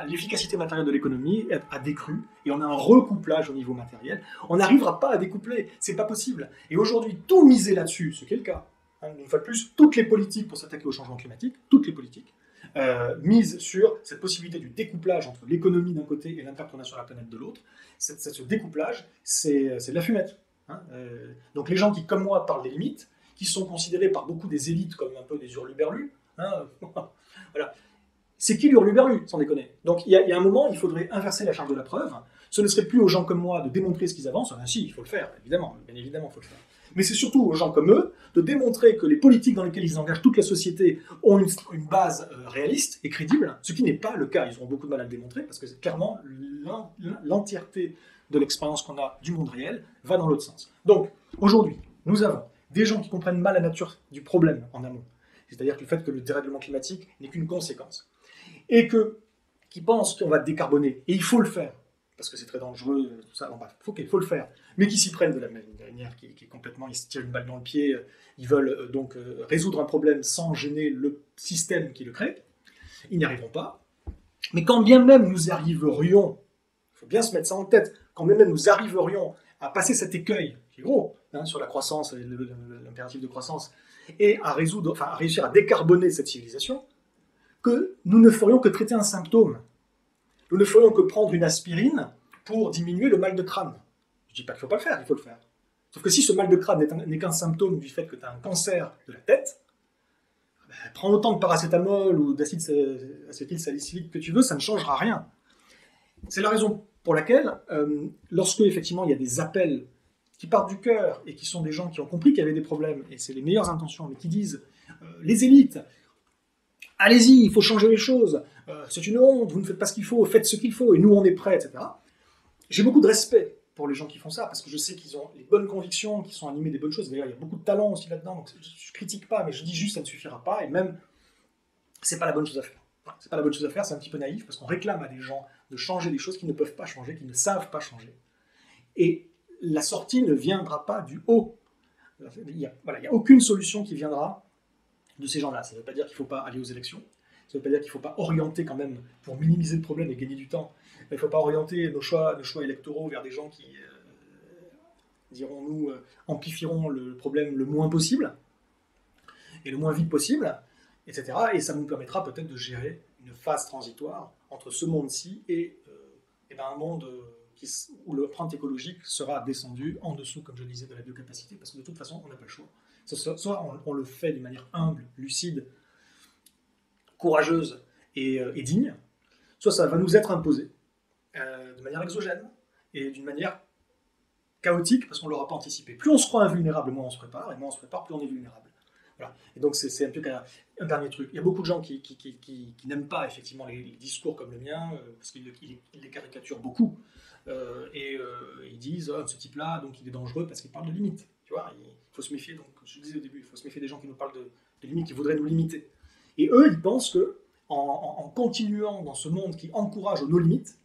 l'efficacité matérielle de l'économie a décru, et on a un recouplage au niveau matériel. On n'arrivera pas à découpler, c'est pas possible. Et aujourd'hui, tout miser là-dessus, ce qui est le cas, une fois de plus, toutes les politiques pour s'attaquer au changement climatique, toutes les politiques, mise sur cette possibilité du découplage entre l'économie d'un côté et l'impact qu'on a sur la planète de l'autre. Ce découplage, c'est de la fumette. Donc les gens qui, comme moi, parlent des limites, qui sont considérés par beaucoup des élites comme un peu des hurluberlus, voilà. C'est qui l'hurluberlu, sans déconner? Donc il y a un moment, il faudrait inverser la charge de la preuve. Ce ne serait plus aux gens comme moi de démontrer ce qu'ils avancent. Si, il faut le faire, évidemment, bien évidemment, il faut le faire. Mais c'est surtout aux gens comme eux de démontrer que les politiques dans lesquelles ils engagent toute la société ont une base réaliste et crédible, ce qui n'est pas le cas. Ils auront beaucoup de mal à le démontrer, parce que clairement, l'entièreté de l'expérience qu'on a du monde réel va dans l'autre sens. Donc, aujourd'hui, nous avons des gens qui comprennent mal la nature du problème en amont, c'est-à-dire que le fait que le dérèglement climatique n'est qu'une conséquence, et qui pensent qu'on va décarboner, et il faut le faire, parce que c'est très dangereux, tout ça, il faut le faire, mais qui s'y prennent de la manière qui est complètement, ils se tirent une balle dans le pied, ils veulent donc résoudre un problème sans gêner le système qui le crée, ils n'y arriveront pas. Mais quand bien même nous arriverions, il faut bien se mettre ça en tête, quand bien même nous arriverions à passer cet écueil, qui est gros, hein, sur la croissance, et l'impératif de croissance, et à réussir à décarboner cette civilisation, que nous ne ferions que traiter un symptôme. Nous ne ferions que prendre une aspirine pour diminuer le mal de crâne. Je ne dis pas qu'il ne faut pas le faire, il faut le faire. Sauf que si ce mal de crâne n'est qu'un symptôme du fait que tu as un cancer de la tête, ben, prends autant de paracétamol ou d'acide acétylsalicylique que tu veux, ça ne changera rien. C'est la raison pour laquelle, lorsque effectivement il y a des appels qui partent du cœur et qui sont des gens qui ont compris qu'il y avait des problèmes, et c'est les meilleures intentions, mais qui disent les élites, allez-y, il faut changer les choses, c'est une honte, vous ne faites pas ce qu'il faut, faites ce qu'il faut, et nous on est prêts, etc. J'ai beaucoup de respect pour les gens qui font ça, parce que je sais qu'ils ont les bonnes convictions, qu'ils sont animés des bonnes choses. D'ailleurs, il y a beaucoup de talent aussi là-dedans, donc je ne critique pas, mais je dis juste ça ne suffira pas, et même, c'est pas la bonne chose à faire. C'est pas la bonne chose à faire, c'est un petit peu naïf, parce qu'on réclame à des gens de changer des choses qu'ils ne peuvent pas changer, qu'ils ne savent pas changer. Et la sortie ne viendra pas du haut. Il n'y a aucune solution qui viendra de ces gens-là. Ça ne veut pas dire qu'il ne faut pas aller aux élections, ça ne veut pas dire qu'il ne faut pas orienter quand même, pour minimiser le problème et gagner du temps, il ne faut pas orienter nos choix électoraux vers des gens qui, dirons-nous, amplifieront le problème le moins possible, et le moins vite possible, etc. Et ça nous permettra peut-être de gérer une phase transitoire entre ce monde-ci et un monde où l'empreinte écologique sera descendue en dessous, comme je disais, de la biocapacité, parce que de toute façon, on n'a pas le choix. Soit on le fait d'une manière humble, lucide, courageuse et digne, soit ça va nous être imposé de manière exogène et d'une manière chaotique, parce qu'on ne l'aura pas anticipé. Plus on se croit invulnérable, moins on se prépare, et moins on se prépare, plus on est vulnérable. Voilà. Et donc c'est un peu un dernier truc. Il y a beaucoup de gens qui n'aiment pas effectivement les discours comme le mien, parce qu'ils les caricaturent beaucoup, et ils disent ce type-là, donc il est dangereux parce qu'il parle de limites. Tu vois, il faut se méfier, donc je disais au début, il faut se méfier des gens qui nous parlent de limites, qui voudraient nous limiter. Et eux, ils pensent que en continuant dans ce monde qui encourage nos limites,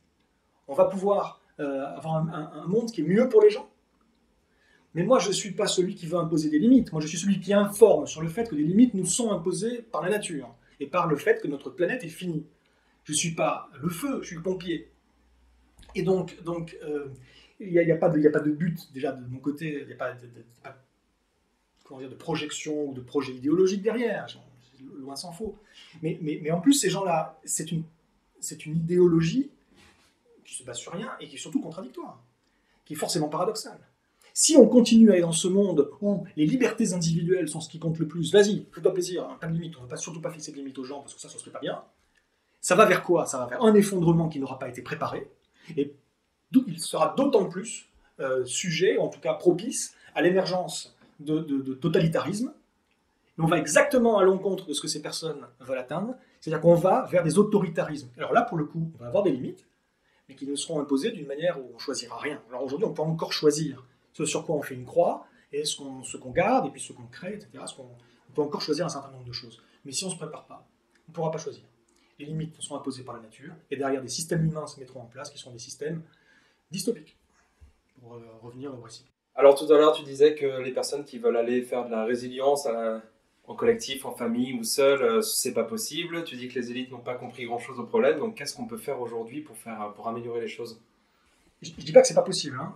on va pouvoir avoir un monde qui est mieux pour les gens. Mais moi, je ne suis pas celui qui veut imposer des limites. Moi, je suis celui qui informe sur le fait que les limites nous sont imposées par la nature et par le fait que notre planète est finie. Je ne suis pas le feu, je suis le pompier. Et donc il n'y a pas de but, déjà, de mon côté, il n'y a pas de projection ou de projet idéologique derrière, loin s'en faut. Mais en plus, ces gens-là, c'est une idéologie qui se base sur rien et qui est surtout contradictoire, qui est forcément paradoxale. Si on continue à aller dans ce monde où les libertés individuelles sont ce qui compte le plus, vas-y, fais-toi plaisir, hein, pas de limite, on ne va surtout pas fixer de limite aux gens parce que ça ne serait pas bien. Ça va vers quoi? Ça va vers un effondrement qui n'aura pas été préparé, et il sera d'autant plus sujet, en tout cas propice, à l'émergence de totalitarisme. Et on va exactement à l'encontre de ce que ces personnes veulent atteindre, c'est-à-dire qu'on va vers des autoritarismes. Alors là, pour le coup, on va avoir des limites, mais qui ne seront imposées d'une manière où on ne choisira rien. Alors aujourd'hui, on peut encore choisir ce sur quoi on fait une croix, et ce qu'on garde, et puis ce qu'on crée, etc. On peut encore choisir un certain nombre de choses. Mais si on ne se prépare pas, on ne pourra pas choisir. Les limites seront imposées par la nature, et derrière des systèmes humains se mettront en place, qui seront des systèmes dystopiques. Pour revenir au récit. Alors tout à l'heure, tu disais que les personnes qui veulent aller faire de la résilience en collectif, en famille ou seul, c'est pas possible. Tu dis que les élites n'ont pas compris grand-chose au problème, donc qu'est-ce qu'on peut faire aujourd'hui pour améliorer les choses? Je dis pas que c'est pas possible, hein.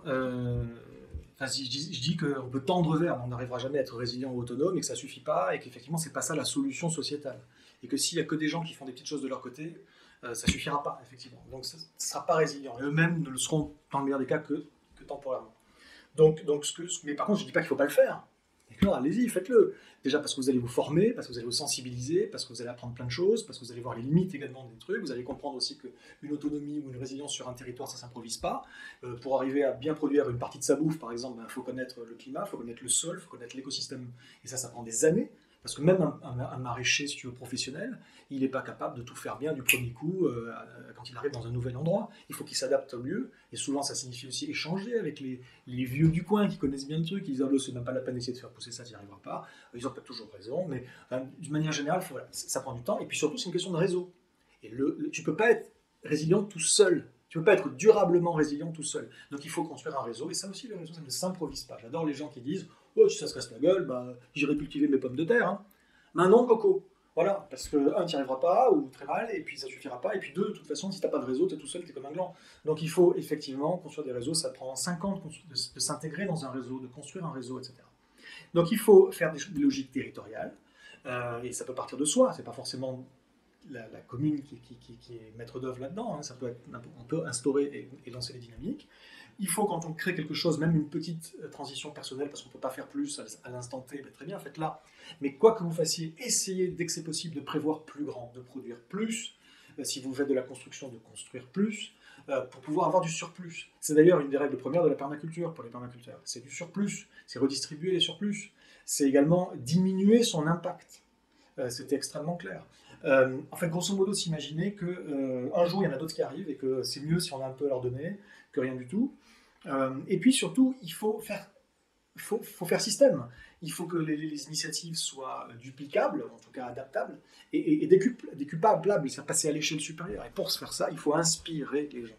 Je dis qu'on peut tendre vers, on n'arrivera jamais à être résilient ou autonome, et que ça suffit pas, et qu'effectivement c'est pas ça la solution sociétale. Et que s'il y a que des gens qui font des petites choses de leur côté, ça suffira pas, effectivement. Donc ça ne sera pas résilient. Et eux-mêmes ne le seront, dans le meilleur des cas, que temporairement. Mais par contre, je dis pas qu'il faut pas le faire. D'accord, allez-y, faites-le. Déjà parce que vous allez vous former, parce que vous allez vous sensibiliser, parce que vous allez apprendre plein de choses, parce que vous allez voir les limites également des trucs, vous allez comprendre aussi qu'une autonomie ou une résilience sur un territoire, ça ne s'improvise pas. Pour arriver à bien produire une partie de sa bouffe, par exemple, il faut connaître le climat, il faut connaître le sol, il faut connaître l'écosystème. Et ça prend des années. Parce que même un maraîcher, si tu veux, professionnel, il n'est pas capable de tout faire bien du premier coup quand il arrive dans un nouvel endroit. Il faut qu'il s'adapte au lieu. Et souvent, ça signifie aussi échanger avec les vieux du coin qui connaissent bien le truc. Ils disent « c'est même pas la peine d'essayer de faire pousser ça, tu n'y arriveras pas ». Ils ont peut-être toujours raison, mais d'une manière générale, ça prend du temps. Et puis surtout, c'est une question de réseau. Et tu ne peux pas être résilient tout seul. Tu ne peux pas être durablement résilient tout seul. Donc il faut construire un réseau. Et ça aussi, le réseau, ça ne s'improvise pas. J'adore les gens qui disent « oh, si ça se casse la gueule, j'irai cultiver mes pommes de terre. Hein. » Mais non, Coco. Voilà, parce que, un, tu n'y arriveras pas, ou très mal, et puis ça suffira pas, et puis deux, de toute façon, si tu n'as pas de réseau, tu es tout seul, tu es comme un gland. Donc il faut effectivement construire des réseaux, ça prend 5 ans de s'intégrer dans un réseau, de construire un réseau, etc. Donc il faut faire des logiques territoriales, et ça peut partir de soi, c'est pas forcément la commune qui est maître d'œuvre là-dedans, hein. Ça peut être, on peut instaurer et lancer les dynamiques. Il faut, quand on crée quelque chose, même une petite transition personnelle, parce qu'on ne peut pas faire plus à l'instant T, ben très bien, faites-la. Mais quoi que vous fassiez, essayez, dès que c'est possible, de prévoir plus grand, de produire plus. Si vous faites de la construction, de construire plus, pour pouvoir avoir du surplus. C'est d'ailleurs une des règles premières de la permaculture pour les permaculteurs. C'est du surplus, c'est redistribuer les surplus. C'est également diminuer son impact. C'était extrêmement clair. En fait, grosso modo, s'imaginer qu'un jour, il y en a d'autres qui arrivent et que c'est mieux si on a un peu à leur donner que rien du tout. Et puis surtout, il faut faire système. Il faut que les initiatives soient duplicables, en tout cas adaptables, et décupables, c'est passer à l'échelle supérieure. Et pour se faire ça, il faut inspirer les gens.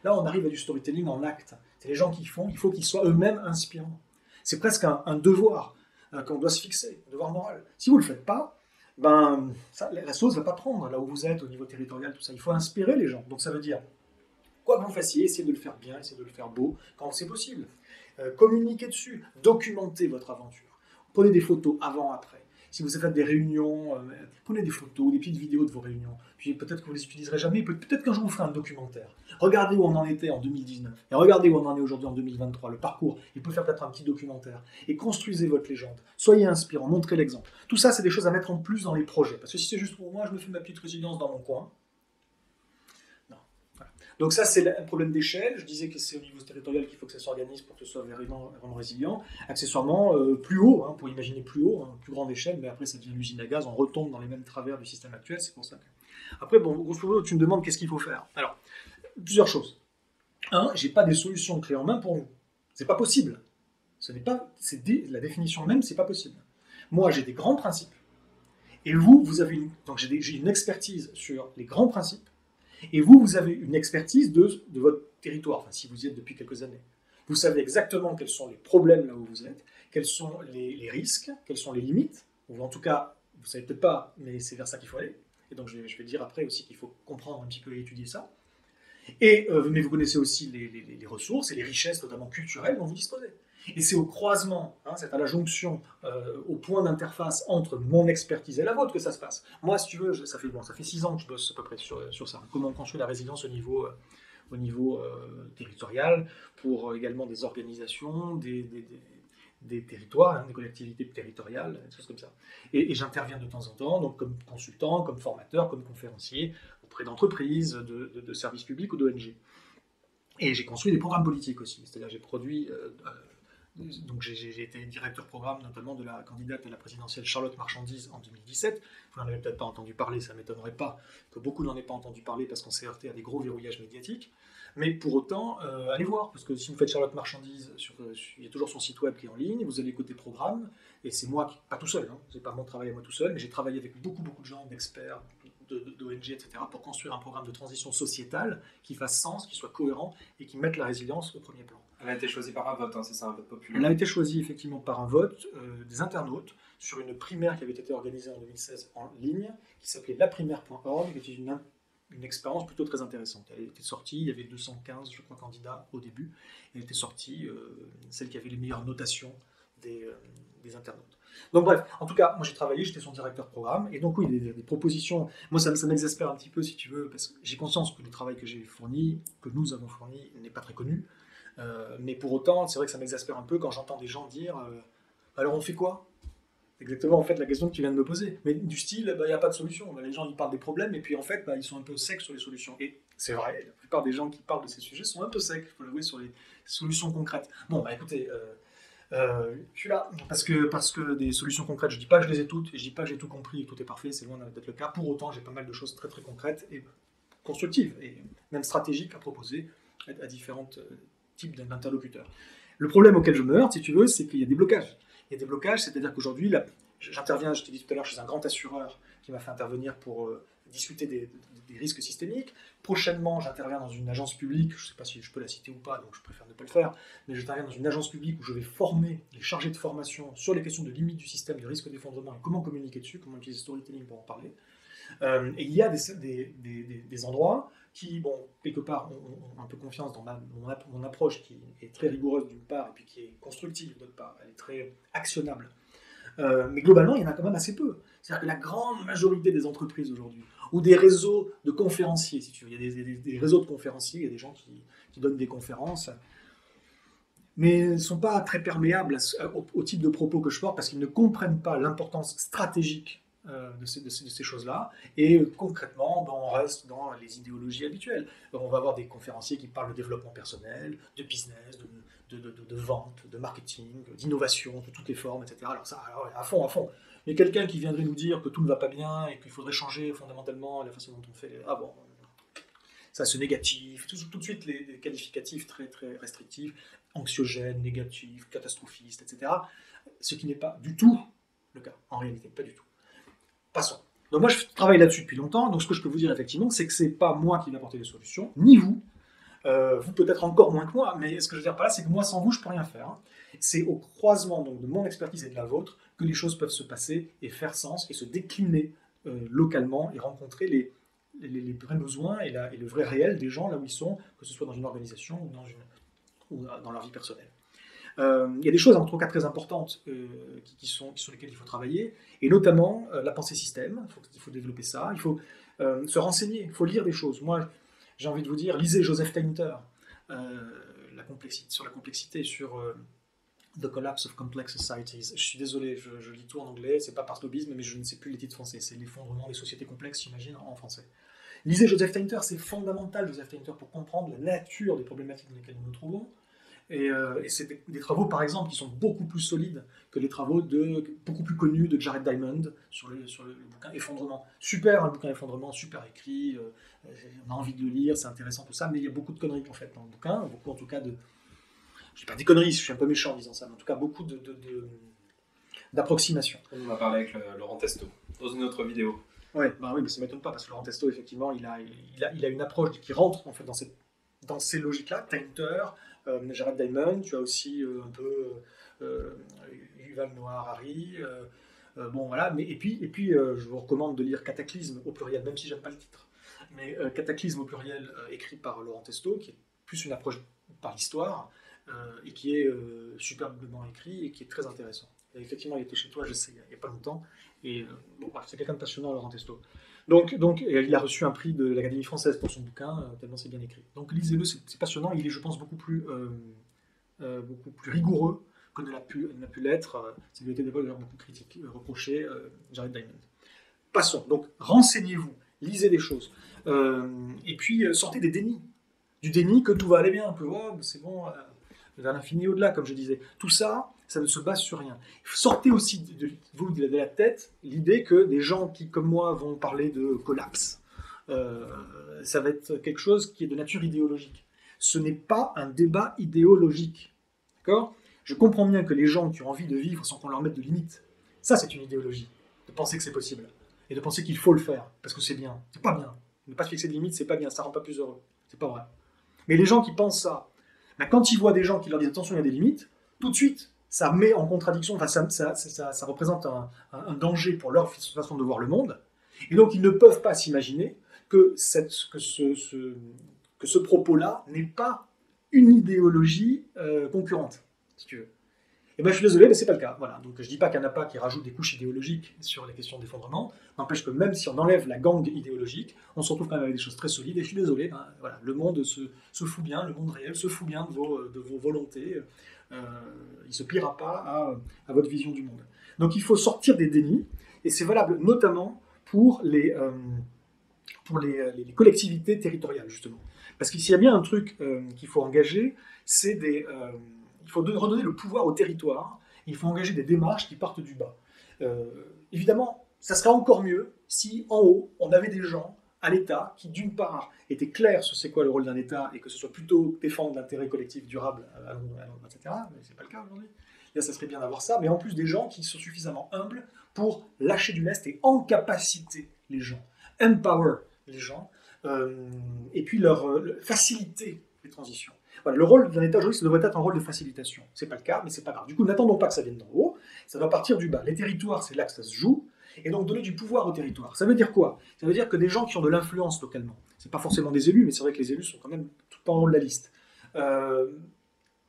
Là, on arrive à du storytelling en acte. C'est les gens qui font, il faut qu'ils soient eux-mêmes inspirants. C'est presque un devoir qu'on doit se fixer, un devoir moral. Si vous ne le faites pas, ben, la sauce ne va pas prendre là où vous êtes, au niveau territorial, tout ça. Il faut inspirer les gens. Donc ça veut dire, quoi que vous fassiez, essayez de le faire bien, essayez de le faire beau, quand c'est possible. Communiquez dessus, documentez votre aventure. Prenez des photos avant, après. Si vous faites des réunions, prenez des photos, des petites vidéos de vos réunions. Puis peut-être que vous ne les utiliserez jamais, peut-être qu'un jour vous ferez un documentaire. Regardez où on en était en 2019, et regardez où on en est aujourd'hui en 2023, le parcours. Il peut faire peut-être un petit documentaire. Et construisez votre légende. Soyez inspirant, montrez l'exemple. Tout ça, c'est des choses à mettre en plus dans les projets. Parce que si c'est juste pour moi, je me fais ma petite résidence dans mon coin. Donc ça, c'est un problème d'échelle. Je disais que c'est au niveau territorial qu'il faut que ça s'organise pour que ce soit vraiment résilient. Accessoirement, plus haut, pour imaginer plus haut, plus grande échelle, mais après ça devient l'usine à gaz, on retombe dans les mêmes travers du système actuel, c'est pour ça que... Après, bon, grosso modo, tu me demandes qu'est-ce qu'il faut faire. Alors, plusieurs choses. Un, j'ai pas des solutions clés en main pour vous. C'est pas possible. Ce n'est pas... la définition même, c'est pas possible. Moi, j'ai des grands principes. Et vous avez donc j'ai une expertise sur les grands principes. Et vous avez une expertise de votre territoire, enfin, si vous y êtes depuis quelques années. Vous savez exactement quels sont les problèmes là où vous êtes, quels sont les risques, quelles sont les limites, ou en tout cas, vous ne savez peut-être pas, mais c'est vers ça qu'il faut aller. Et donc, je vais dire après aussi qu'il faut comprendre un petit peu et étudier ça. Mais vous connaissez aussi les ressources et les richesses, notamment culturelles, dont vous disposez. Et c'est au croisement, c'est à la jonction, au point d'interface entre mon expertise et la vôtre que ça se passe. Moi, si tu veux, ça fait 6 ans que je bosse à peu près sur ça. Comment construire la résilience au niveau territorial, pour également des organisations, des territoires, des collectivités territoriales, des choses comme ça. Et j'interviens de temps en temps, donc comme consultant, comme formateur, comme conférencier, auprès d'entreprises, de services publics ou d'ONG. Et j'ai construit des programmes politiques aussi, c'est-à-dire j'ai produit... donc j'ai été directeur programme notamment de la candidate à la présidentielle Charlotte Marchandise en 2017. Vous n'en avez peut-être pas entendu parler, ça ne m'étonnerait pas que beaucoup n'en aient pas entendu parler parce qu'on s'est heurté à des gros verrouillages médiatiques. Mais pour autant, allez voir, parce que si vous faites Charlotte Marchandise, il y a toujours son site web qui est en ligne, vous allez côté programme, et c'est moi, pas tout seul, c'est pas mon travail à moi tout seul, mais j'ai travaillé avec beaucoup de gens, d'experts, d'ONG, etc., pour construire un programme de transition sociétale qui fasse sens, qui soit cohérent et qui mette la résilience au premier plan. Elle a été choisie par un vote, c'est ça, un vote populaire. Elle a été choisie effectivement par un vote des internautes sur une primaire qui avait été organisée en 2016 en ligne, qui s'appelait laprimaire.org, qui était une expérience plutôt très intéressante. Elle était sortie, il y avait 215, je crois, candidats au début. Elle était sortie, celle qui avait les meilleures notations des internautes. Donc bref, en tout cas, moi j'ai travaillé, j'étais son directeur de programme, et donc oui, des propositions, moi ça m'exaspère un petit peu si tu veux, parce que j'ai conscience que le travail que j'ai fourni, que nous avons fourni, n'est pas très connu, mais pour autant, c'est vrai que ça m'exaspère un peu quand j'entends des gens dire alors on fait quoi ? Exactement en fait la question que tu viens de me poser, mais du style, il n'y a pas de solution, les gens ils parlent des problèmes, et puis en fait ils sont un peu secs sur les solutions, et c'est vrai, la plupart des gens qui parlent de ces sujets sont un peu secs, il faut l'avouer, sur les solutions concrètes. Bon, écoutez... je suis là parce que des solutions concrètes, je ne dis pas que je les ai toutes, et je ne dis pas que j'ai tout compris et que tout est parfait, c'est loin d'être le cas. Pour autant, j'ai pas mal de choses très très concrètes et constructives, et même stratégiques à proposer à différents types d'interlocuteurs. Le problème auquel je me heurte, si tu veux, c'est qu'il y a des blocages. Il y a des blocages, c'est-à-dire qu'aujourd'hui, j'interviens, je t'ai dit tout à l'heure, chez un grand assureur qui m'a fait intervenir pour discuter des risques systémiques. Prochainement, j'interviens dans une agence publique, je ne sais pas si je peux la citer ou pas, donc je préfère ne pas le faire, mais j'interviens dans une agence publique où je vais former les chargés de formation sur les questions de limite du système, du risque d'effondrement et comment communiquer dessus, comment utiliser storytelling pour en parler. Et il y a des endroits qui, bon, quelque part, ont un peu confiance dans mon approche qui est très rigoureuse d'une part et puis qui est constructive d'autre part, elle est très actionnable. Mais globalement, il y en a quand même assez peu. C'est-à-dire que la grande majorité des entreprises aujourd'hui, ou des réseaux de conférenciers, si tu veux, il y a des réseaux de conférenciers, il y a des gens qui donnent des conférences, mais ne sont pas très perméables au type de propos que je porte parce qu'ils ne comprennent pas l'importance stratégique de ces choses-là. Et concrètement, on reste dans les idéologies habituelles. On va avoir des conférenciers qui parlent de développement personnel, de business, de vente, de marketing, d'innovation, de toutes les formes, etc. Alors ça, à fond, à fond. Mais quelqu'un qui viendrait nous dire que tout ne va pas bien et qu'il faudrait changer fondamentalement la façon dont on fait... Ah bon, ça c'est négatif, tout de suite les qualificatifs très, très restrictifs, anxiogène, négatif, catastrophiste, etc. Ce qui n'est pas du tout le cas, en réalité, pas du tout. Passons. Donc moi je travaille là-dessus depuis longtemps, donc ce que je peux vous dire effectivement, c'est que c'est pas moi qui vais apporter les solutions, ni vous. Vous peut-être encore moins que moi, mais ce que je veux dire par là, c'est que moi sans vous, je peux rien faire. Hein. C'est au croisement donc, de mon expertise et de la vôtre que les choses peuvent se passer et faire sens et se décliner localement et rencontrer les vrais besoins et le vrai réel des gens là où ils sont, que ce soit dans une organisation ou dans leur vie personnelle. Il y a des choses en tout cas très importantes sur lesquelles il faut travailler, et notamment la pensée système, il faut développer ça, il faut se renseigner, il faut lire des choses. Moi, j'ai envie de vous dire, lisez Joseph Tainter, sur la complexité, sur The Collapse of Complex Societies. Je suis désolé, je lis tout en anglais, c'est pas par snobisme, mais je ne sais plus les titres français, c'est l'effondrement des sociétés complexes, j'imagine, en français. Lisez Joseph Tainter, c'est fondamental, Joseph Tainter, pour comprendre la nature des problématiques dans lesquelles nous nous trouvons. Et c'est des travaux, par exemple, qui sont beaucoup plus solides que les travaux beaucoup plus connus de Jared Diamond sur le bouquin Effondrement. Super, un bouquin Effondrement, super écrit, on a envie de le lire, c'est intéressant, tout ça, mais il y a beaucoup de conneries en fait dans le bouquin, beaucoup en tout cas de... Je ne dis pas des conneries, je suis un peu méchant en disant ça, mais en tout cas beaucoup d'approximations. On en a parlé avec Laurent Testo dans une autre vidéo. Ouais, bah oui, mais ça ne m'étonne pas, parce que Laurent Testo, effectivement, il a une approche qui rentre en fait dans ces logiques-là, Tainter, Jared Diamond, tu as aussi un peu Yuval Noah Harari, bon voilà, et puis je vous recommande de lire Cataclysme au pluriel, même si j'aime pas le titre, mais Cataclysme au pluriel écrit par Laurent Testo, qui est plus une approche par l'histoire, et qui est superbement écrit et qui est très intéressant. Et effectivement, il était chez toi, je sais, il n'y a pas longtemps, et bon, c'est quelqu'un de passionnant, Laurent Testo. Donc, il a reçu un prix de l'Académie française pour son bouquin, tellement c'est bien écrit. Donc lisez-le, c'est passionnant, il est, je pense, beaucoup plus rigoureux que ne l'a pu l'être. Ça lui a été d'ailleurs beaucoup critiqué, reproché, Jared Diamond. Passons, donc renseignez-vous, lisez des choses, et puis sortez des dénis. Du déni que tout va aller bien, un peu, oh, c'est bon, vers l'infini et au-delà, comme je disais. Tout ça, ça ne se base sur rien. Sortez aussi de la tête l'idée que des gens qui, comme moi, vont parler de collapse, ça va être quelque chose qui est de nature idéologique. Ce n'est pas un débat idéologique. D'accord ? Je comprends bien que les gens qui ont envie de vivre sans qu'on leur mette de limites, ça c'est une idéologie, de penser que c'est possible, et de penser qu'il faut le faire, parce que c'est bien. C'est pas bien. Ne pas se fixer de limites, c'est pas bien, ça rend pas plus heureux. C'est pas vrai. Mais les gens qui pensent ça, ben quand ils voient des gens qui leur disent attention, il y a des limites, tout de suite, ça met en contradiction, enfin, ça représente un danger pour leur façon de voir le monde. Et donc, ils ne peuvent pas s'imaginer que ce propos-là n'est pas une idéologie concurrente, si tu veux. Et ben, je suis désolé, mais c'est pas le cas. Voilà. Donc, je dis pas qu'il n'y en a pas qui rajoutent des couches idéologiques sur les questions d'effondrement. N'empêche que même si on enlève la gangue idéologique, on se retrouve quand même avec des choses très solides. Et je suis désolé, ben, voilà, le monde se fout bien, le monde réel se fout bien de vos volontés. Il ne se pliera pas à votre vision du monde. Donc, il faut sortir des dénis, et c'est valable notamment pour les collectivités territoriales, justement. Parce qu'il y a bien un truc qu'il faut engager, c'est il faut redonner le pouvoir au territoire, il faut engager des démarches qui partent du bas. Évidemment, ça serait encore mieux si, en haut, on avait des gens à l'État qui, d'une part, étaient clairs sur c'est quoi le rôle d'un État et que ce soit plutôt défendre l'intérêt collectif durable, etc. Mais c'est pas le cas aujourd'hui. Là, ça serait bien d'avoir ça, mais en plus des gens qui sont suffisamment humbles pour lâcher du lest et en capacité les gens empower les gens, et puis leur faciliter les transitions. Voilà, le rôle d'un État aujourd'hui, ça devrait être un rôle de facilitation. C'est pas le cas, mais c'est pas grave. Du coup, n'attendons pas que ça vienne d'en haut, ça doit partir du bas. Les territoires, c'est là que ça se joue, et donc donner du pouvoir aux territoires. Ça veut dire quoi? Ça veut dire que des gens qui ont de l'influence localement, c'est pas forcément des élus, mais c'est vrai que les élus sont quand même tout en haut de la liste.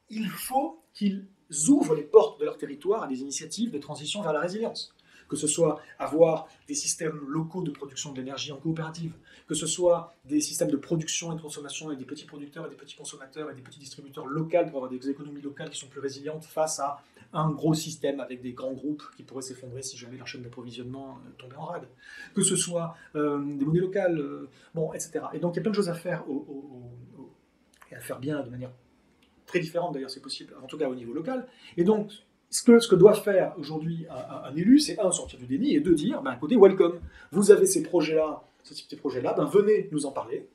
Il faut qu'ils ouvrent les portes de leur territoire à des initiatives de transition vers la résilience. Que ce soit avoir des systèmes locaux de production d'énergie en coopérative, que ce soit des systèmes de production et de consommation avec des petits producteurs et des petits consommateurs et des petits distributeurs locaux pour avoir des économies locales qui sont plus résilientes face à un gros système avec des grands groupes qui pourraient s'effondrer si jamais leur chaîne d'approvisionnement tombait en rade. Que ce soit des monnaies locales, bon, etc. Et donc il y a plein de choses à faire et à faire bien de manière très différente d'ailleurs, c'est possible, en tout cas au niveau local. Et donc, ce que doit faire aujourd'hui un élu, c'est un, sortir du déni, et deux, dire, ben, écoutez, welcome, vous avez ces projets-là, ce type de projets-là, ben, venez nous en parler,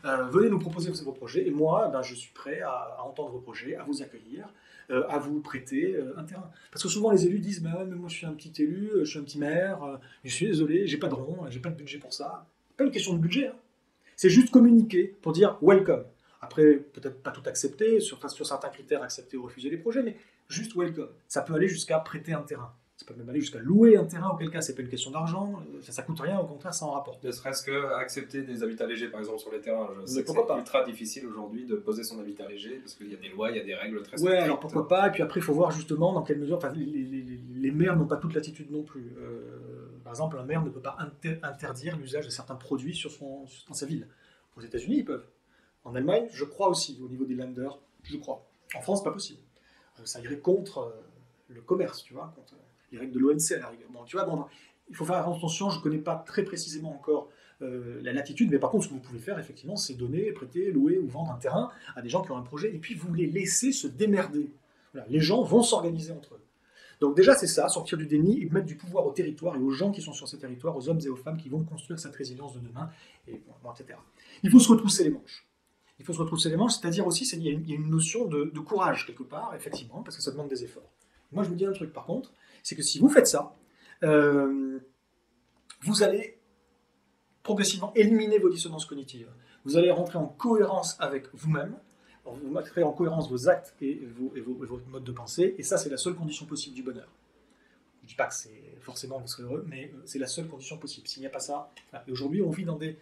venez nous proposer vos projets, et moi, ben, je suis prêt à entendre vos projets, à vous accueillir, à vous prêter un terrain. Parce que souvent les élus disent, ben, mais moi je suis un petit élu, je suis un petit maire, je suis désolé, j'ai pas de rond, j'ai pas de budget pour ça. Pas une question de budget, hein. C'est juste communiquer pour dire welcome. Après, peut-être pas tout accepter, sur certains critères, accepter ou refuser les projets, mais juste welcome. Ça peut aller jusqu'à prêter un terrain. Ça peut même aller jusqu'à louer un terrain, auquel cas c'est pas une question d'argent, ça coûte rien, au contraire ça en rapporte. Ne serait-ce qu'accepter des habitats légers par exemple sur les terrains. Je sais que c'est ultra difficile aujourd'hui de poser son habitat léger parce qu'il y a des lois, il y a des règles très strictes. Ouais, alors pourquoi pas, et puis après il faut voir justement dans quelle mesure, enfin, les maires n'ont pas toute l'attitude non plus. Par exemple, un maire ne peut pas interdire l'usage de certains produits dans sa ville. Aux États-Unis, ils peuvent. En Allemagne, je crois aussi, au niveau des Länder, je crois. En France, pas possible. Ça irait contre le commerce, tu vois, contre les règles de l'OMC à la rigueur. Bon, tu vois, bon, il faut faire attention, je ne connais pas très précisément encore la latitude, mais par contre, ce que vous pouvez faire, effectivement, c'est donner, prêter, louer ou vendre un terrain à des gens qui ont un projet, et puis vous les laissez se démerder. Voilà, les gens vont s'organiser entre eux. Donc déjà, c'est ça, sortir du déni et mettre du pouvoir au territoire et aux gens qui sont sur ces territoires, aux hommes et aux femmes qui vont construire cette résilience de demain, et bon, etc. Il faut se retrousser les manches. Il faut se retrousser les manches, c'est-à-dire aussi, il y a une notion de courage quelque part, effectivement, parce que ça demande des efforts. Moi, je me dis un truc par contre, c'est que si vous faites ça, vous allez progressivement éliminer vos dissonances cognitives. Vous allez rentrer en cohérence avec vous-même, vous mettrez en cohérence vos actes et votre mode de pensée, et ça, c'est la seule condition possible du bonheur. Je ne dis pas que c'est forcément vous serez heureux, mais c'est la seule condition possible. S'il n'y a pas ça, et aujourd'hui, on vit dans des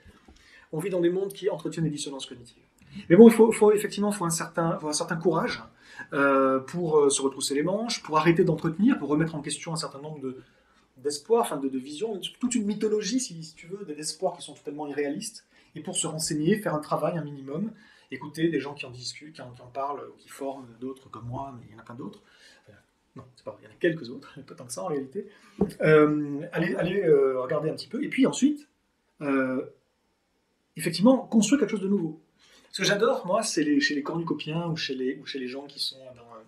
mondes qui entretiennent les dissonances cognitives. Mais bon, il faut effectivement un certain courage pour se retrousser les manches, pour arrêter d'entretenir, pour remettre en question un certain nombre d'espoirs, enfin de visions, toute une mythologie, si tu veux, d'espoirs qui sont totalement irréalistes, et pour se renseigner, faire un travail, un minimum, écouter des gens qui en discutent, qui en parlent, qui forment d'autres comme moi, mais il y en a plein d'autres. Non, c'est pas vrai, il y en a quelques autres, pas tant que ça en réalité. Allez regarder un petit peu, et puis ensuite, effectivement, construire quelque chose de nouveau. Ce que j'adore, moi, c'est chez les cornucopiens ou chez les gens qui sont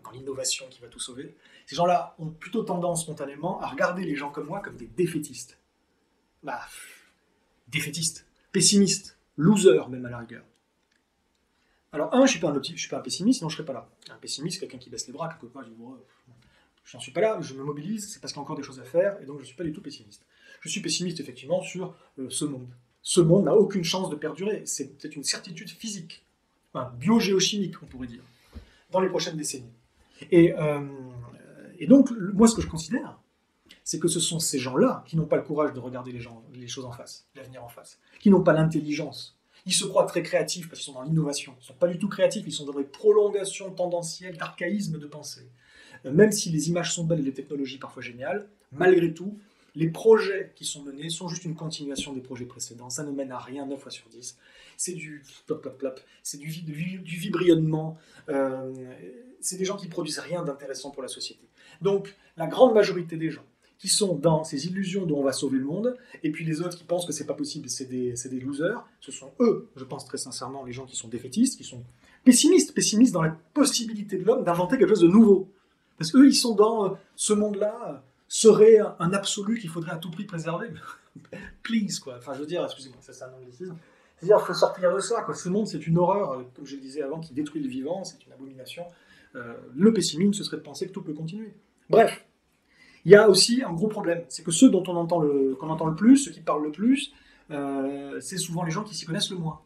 dans l'innovation qui va tout sauver. Ces gens-là ont plutôt tendance spontanément à regarder les gens comme moi comme des défaitistes. Bah, défaitistes, pessimistes, losers même à la rigueur. Alors, je suis pas un pessimiste, sinon je serais pas là. Un pessimiste, c'est quelqu'un qui baisse les bras, quelque part, je n'en suis pas là, je me mobilise, c'est parce qu'il y a encore des choses à faire, et donc je ne suis pas du tout pessimiste. Je suis pessimiste, effectivement, sur ce monde. Ce monde n'a aucune chance de perdurer. C'est peut-être une certitude physique, enfin, biogéochimique, on pourrait dire, dans les prochaines décennies. Et donc, moi, ce que je considère, c'est que ce sont ces gens-là qui n'ont pas le courage de regarder les choses en face, l'avenir en face, qui n'ont pas l'intelligence. Ils se croient très créatifs parce qu'ils sont dans l'innovation. Ils ne sont pas du tout créatifs, ils sont dans des prolongations tendancielles d'archaïsme de pensée. Même si les images sont belles et les technologies parfois géniales, malgré tout, les projets qui sont menés sont juste une continuation des projets précédents. Ça ne mène à rien 9 fois sur 10. C'est du plop, plop, plop. C'est du vibrionnement. C'est des gens qui produisent rien d'intéressant pour la société. Donc, la grande majorité des gens qui sont dans ces illusions dont on va sauver le monde, et puis les autres qui pensent que c'est pas possible, c'est des losers, ce sont eux, je pense très sincèrement, les gens qui sont défaitistes, qui sont pessimistes dans la possibilité de l'homme d'inventer quelque chose de nouveau. Parce qu'eux, ils sont dans ce monde-là, serait un absolu qu'il faudrait à tout prix préserver. Please, quoi. Enfin, je veux dire, excusez-moi, ça c'est un anglicisme. C'est-à-dire, il faut sortir de ça, quoi. Ce monde, c'est une horreur, comme je le disais avant, qui détruit le vivant, c'est une abomination. Le pessimisme, ce serait de penser que tout peut continuer. Bref, il y a aussi un gros problème, c'est que ceux dont qu'on entend le plus, ceux qui parlent le plus, c'est souvent les gens qui s'y connaissent le moins.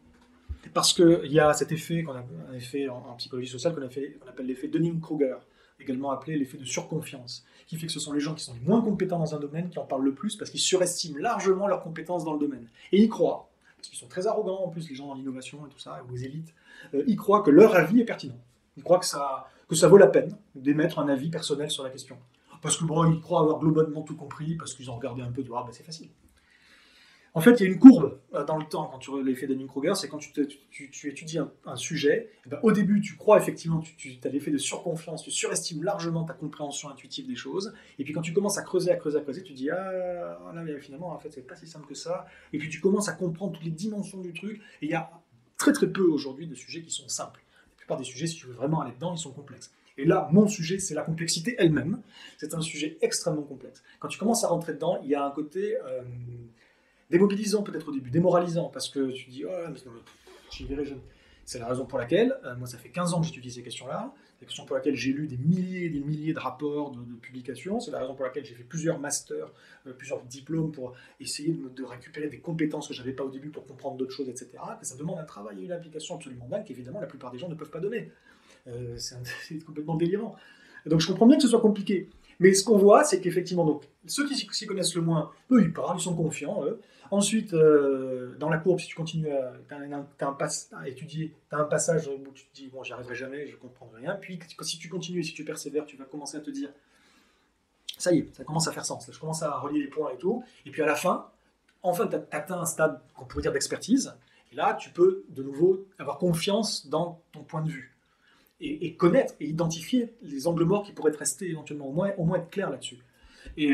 Parce qu'il y a cet effet qu'on a un effet en psychologie sociale qu'on appelle l'effet Dunning-Kruger, également appelé l'effet de surconfiance, qui fait que ce sont les gens qui sont les moins compétents dans un domaine qui en parlent le plus parce qu'ils surestiment largement leurs compétences dans le domaine. Et ils croient, parce qu'ils sont très arrogants en plus, les gens dans l'innovation et tout ça, ou les élites, ils croient que leur avis est pertinent. Ils croient que ça vaut la peine d'émettre un avis personnel sur la question. Parce que bon, ils croient avoir globalement tout compris, parce qu'ils ont regardé un peu, bah, c'est facile. En fait, il y a une courbe dans le temps quand tu vois l'effet Dunning-Kruger, c'est quand tu étudies un sujet, et ben, au début, tu crois effectivement, tu as l'effet de surconfiance, tu surestimes largement ta compréhension intuitive des choses, et puis quand tu commences à creuser, tu dis ah là, mais finalement, en fait, c'est pas si simple que ça, et puis tu commences à comprendre toutes les dimensions du truc, et il y a très très peu aujourd'hui de sujets qui sont simples. La plupart des sujets, si tu veux vraiment aller dedans, ils sont complexes. Et là, mon sujet, c'est la complexité elle-même. C'est un sujet extrêmement complexe. Quand tu commences à rentrer dedans, il y a un côté démobilisant peut-être au début, démoralisant, parce que tu dis, oh, mais j'y verrai jamais. C'est la raison pour laquelle, moi ça fait 15 ans que j'étudie ces questions-là, c'est la raison pour laquelle j'ai lu des milliers et des milliers de rapports, de publications, c'est la raison pour laquelle j'ai fait plusieurs masters, plusieurs diplômes pour essayer de récupérer des compétences que je n'avais pas au début pour comprendre d'autres choses, etc. Que ça demande un travail et une application absolument dingue qu'évidemment la plupart des gens ne peuvent pas donner. C'est complètement délirant. Donc je comprends bien que ce soit compliqué. Mais ce qu'on voit, c'est qu'effectivement, donc, ceux qui s'y connaissent le moins, eux, ils parlent, ils sont confiants. Eux. Ensuite, dans la courbe, si tu continues à étudier, tu as un passage où tu te dis, bon, j'y arriverai jamais, je ne comprendrai rien. Puis, si tu continues et si tu persévères, tu vas commencer à te dire, ça y est, ça commence à faire sens. Là, je commence à relier les points et tout. Et puis à la fin, enfin, tu as atteint un stade qu'on pourrait dire d'expertise. Et là, tu peux de nouveau avoir confiance dans ton point de vue. Et connaître et identifier les angles morts qui pourraient te rester éventuellement, au moins être clair là-dessus. Et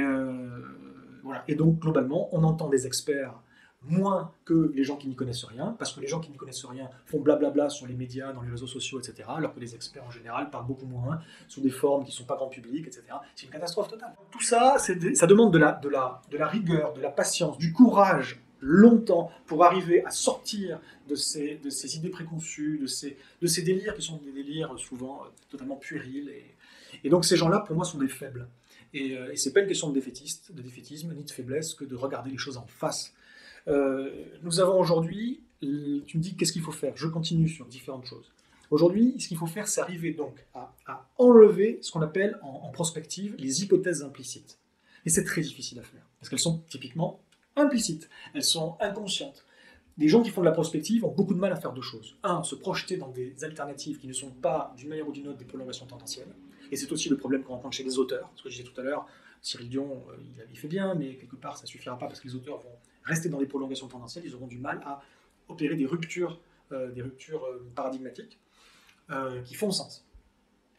voilà. Et donc, globalement, on entend des experts moins que les gens qui n'y connaissent rien, parce que les gens qui n'y connaissent rien font blablabla sur les médias, dans les réseaux sociaux, etc., alors que les experts en général parlent beaucoup moins, sous des formes qui ne sont pas grand public, etc. C'est une catastrophe totale. Tout ça, ça demande de la rigueur, de la patience, du courage, longtemps, pour arriver à sortir de ces idées préconçues, de ces délires qui sont des délires souvent totalement puérils. Et donc ces gens-là, pour moi, sont des faibles. Et c'est pas une question de défaitisme, ni de faiblesse, que de regarder les choses en face. Nous avons aujourd'hui, tu me dis qu'est-ce qu'il faut faire, je continue sur différentes choses. Aujourd'hui, ce qu'il faut faire, c'est arriver donc à enlever ce qu'on appelle en prospective les hypothèses implicites. Et c'est très difficile à faire, parce qu'elles sont typiquement implicites, elles sont inconscientes. Les gens qui font de la prospective ont beaucoup de mal à faire deux choses. Un, se projeter dans des alternatives qui ne sont pas, d'une manière ou d'une autre, des prolongations tendancielles. Et c'est aussi le problème qu'on rencontre chez les auteurs. Ce que je disais tout à l'heure, Cyril Dion, il fait bien, mais quelque part, ça ne suffira pas parce que les auteurs vont rester dans des prolongations tendancielles, ils auront du mal à opérer des ruptures paradigmatiques qui font sens.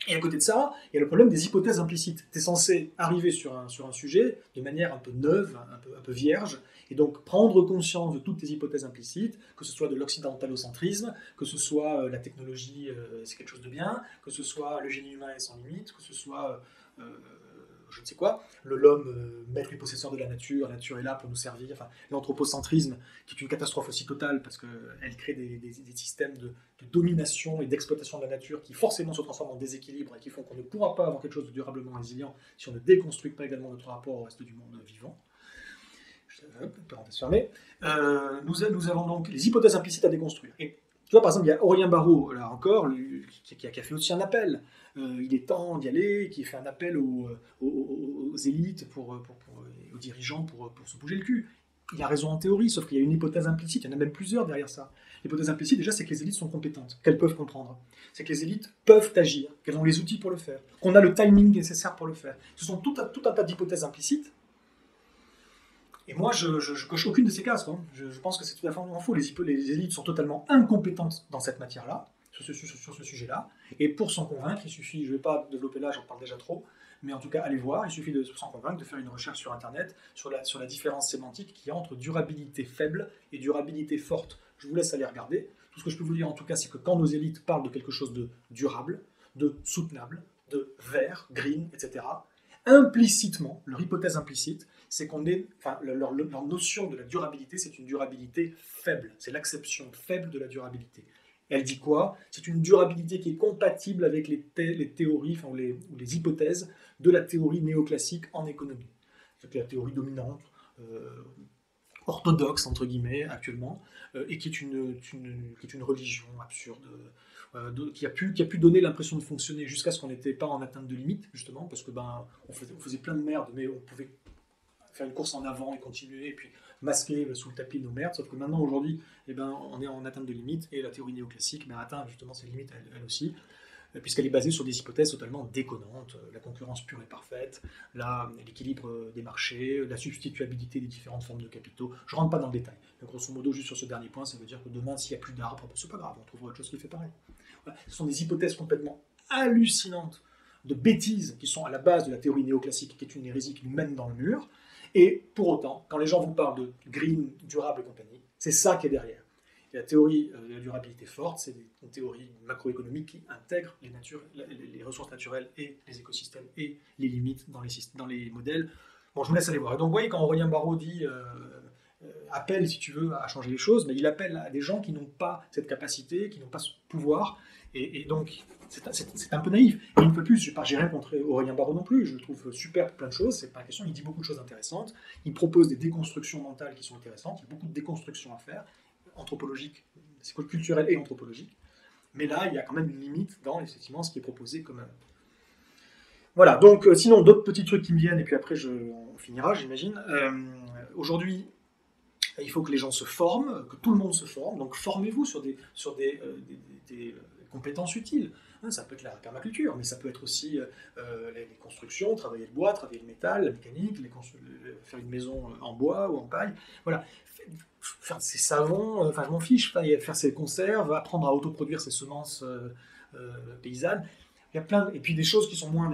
Et à côté de ça, il y a le problème des hypothèses implicites. Tu es censé arriver sur un sujet de manière un peu neuve, un peu vierge, et donc prendre conscience de toutes tes hypothèses implicites, que ce soit de l'occidentalocentrisme, que ce soit la technologie, c'est quelque chose de bien, que ce soit le génie humain est sans limite, que ce soit je ne sais quoi, l'homme maître et possesseur de la nature est là pour nous servir, enfin, l'anthropocentrisme, qui est une catastrophe aussi totale, parce qu'elle crée des systèmes de domination et d'exploitation de la nature qui forcément se transforment en déséquilibre et qui font qu'on ne pourra pas avoir quelque chose de durablement résilient si on ne déconstruit pas également notre rapport au reste du monde vivant. Parenthèse fermée. Nous avons donc les hypothèses implicites à déconstruire. Et tu vois, par exemple, il y a Aurélien Barraud, là encore, qui a fait aussi un appel. Il est temps d'y aller, qui fait un appel aux élites, aux dirigeants pour se bouger le cul. Il a raison en théorie, sauf qu'il y a une hypothèse implicite, il y en a même plusieurs derrière ça. L'hypothèse implicite, déjà, c'est que les élites sont compétentes, qu'elles peuvent comprendre. C'est que les élites peuvent agir, qu'elles ont les outils pour le faire, qu'on a le timing nécessaire pour le faire. Ce sont tout un tas d'hypothèses implicites. Et moi, je coche aucune de ces cases. Je pense que c'est tout à fait faux. Les élites sont totalement incompétentes dans cette matière-là, sur ce sujet-là. Et pour s'en convaincre, il suffit, je ne vais pas développer là, j'en parle déjà trop, mais en tout cas, allez voir, il suffit de s'en convaincre, de faire une recherche sur Internet sur la différence sémantique qu'il y a entre durabilité faible et durabilité forte. Je vous laisse aller regarder. Tout ce que je peux vous dire en tout cas, c'est que quand nos élites parlent de quelque chose de durable, de soutenable, de vert, green, etc., implicitement, leur hypothèse implicite, c'est leur notion de la durabilité, c'est une durabilité faible. C'est l'acception faible de la durabilité. Elle dit quoi? C'est une durabilité qui est compatible avec les théories, ou les hypothèses de la théorie néoclassique en économie. C'est la théorie dominante, orthodoxe, entre guillemets, actuellement, et qui est une religion absurde, qui a pu donner l'impression de fonctionner jusqu'à ce qu'on n'était pas en atteinte de limite, justement, parce que on faisait plein de merde, mais on pouvait faire une course en avant et continuer, et puis masquer sous le tapis nos merdes, sauf que maintenant, aujourd'hui, on est en atteinte de limites, et la théorie néoclassique atteint justement ses limites, elle aussi, puisqu'elle est basée sur des hypothèses totalement déconnantes, la concurrence pure et parfaite, l'équilibre des marchés, la substituabilité des différentes formes de capitaux. Je ne rentre pas dans le détail. Mais grosso modo, juste sur ce dernier point, ça veut dire que demain, s'il n'y a plus d'arbres, c'est pas grave, on trouvera autre chose qui fait pareil. Voilà. Ce sont des hypothèses complètement hallucinantes, de bêtises, qui sont à la base de la théorie néoclassique, qui est une hérésie qui nous mène dans le mur. Et pour autant, quand les gens vous parlent de green, durable et compagnie, c'est ça qui est derrière. Et la théorie de la durabilité forte, c'est une théorie macroéconomique qui intègre les ressources naturelles et les écosystèmes et les limites dans les modèles. Bon, je vous laisse aller voir. Et donc, vous voyez, quand Aurélien Barraud dit appelle, si tu veux, à changer les choses, mais il appelle à des gens qui n'ont pas cette capacité, qui n'ont pas ce pouvoir. Et donc, c'est un peu naïf. Et une fois de plus, j'ai rien contre Aurélien Barraud non plus. Je le trouve super pour plein de choses. C'est pas la question. Il dit beaucoup de choses intéressantes. Il propose des déconstructions mentales qui sont intéressantes. Il y a beaucoup de déconstructions à faire, anthropologique, culturel et anthropologique. Mais là, il y a quand même une limite dans effectivement ce qui est proposé comme. Voilà. Donc, sinon, d'autres petits trucs qui me viennent, et puis après, on finira, j'imagine. Aujourd'hui, il faut que les gens se forment, que tout le monde se forme. Donc, formez-vous sur des compétences utiles. Ça peut être la permaculture, mais ça peut être aussi les constructions, travailler le bois, travailler le métal, la mécanique, faire une maison en bois ou en paille. Voilà. Faire ses savons, je m'en fiche, faire ses conserves, apprendre à autoproduire ses semences paysannes. Il y a plein, et puis des choses qui sont moins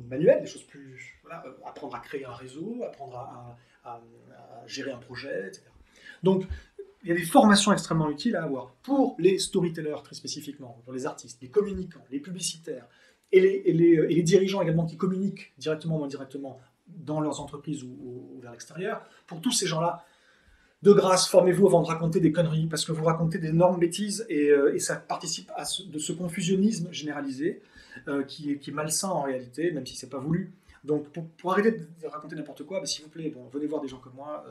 manuelles, des choses plus, apprendre à créer un réseau, apprendre à gérer un projet, etc. Donc, il y a des formations extrêmement utiles à avoir pour les storytellers très spécifiquement, pour les artistes, les communicants, les publicitaires, et les dirigeants également qui communiquent directement ou indirectement dans leurs entreprises ou vers l'extérieur. Pour tous ces gens-là, de grâce, formez-vous avant de raconter des conneries, parce que vous racontez d'énormes bêtises et ça participe de ce confusionnisme généralisé qui est malsain en réalité, même si c'est pas voulu. Donc pour arrêter de raconter n'importe quoi, s'il vous plaît, venez voir des gens comme moi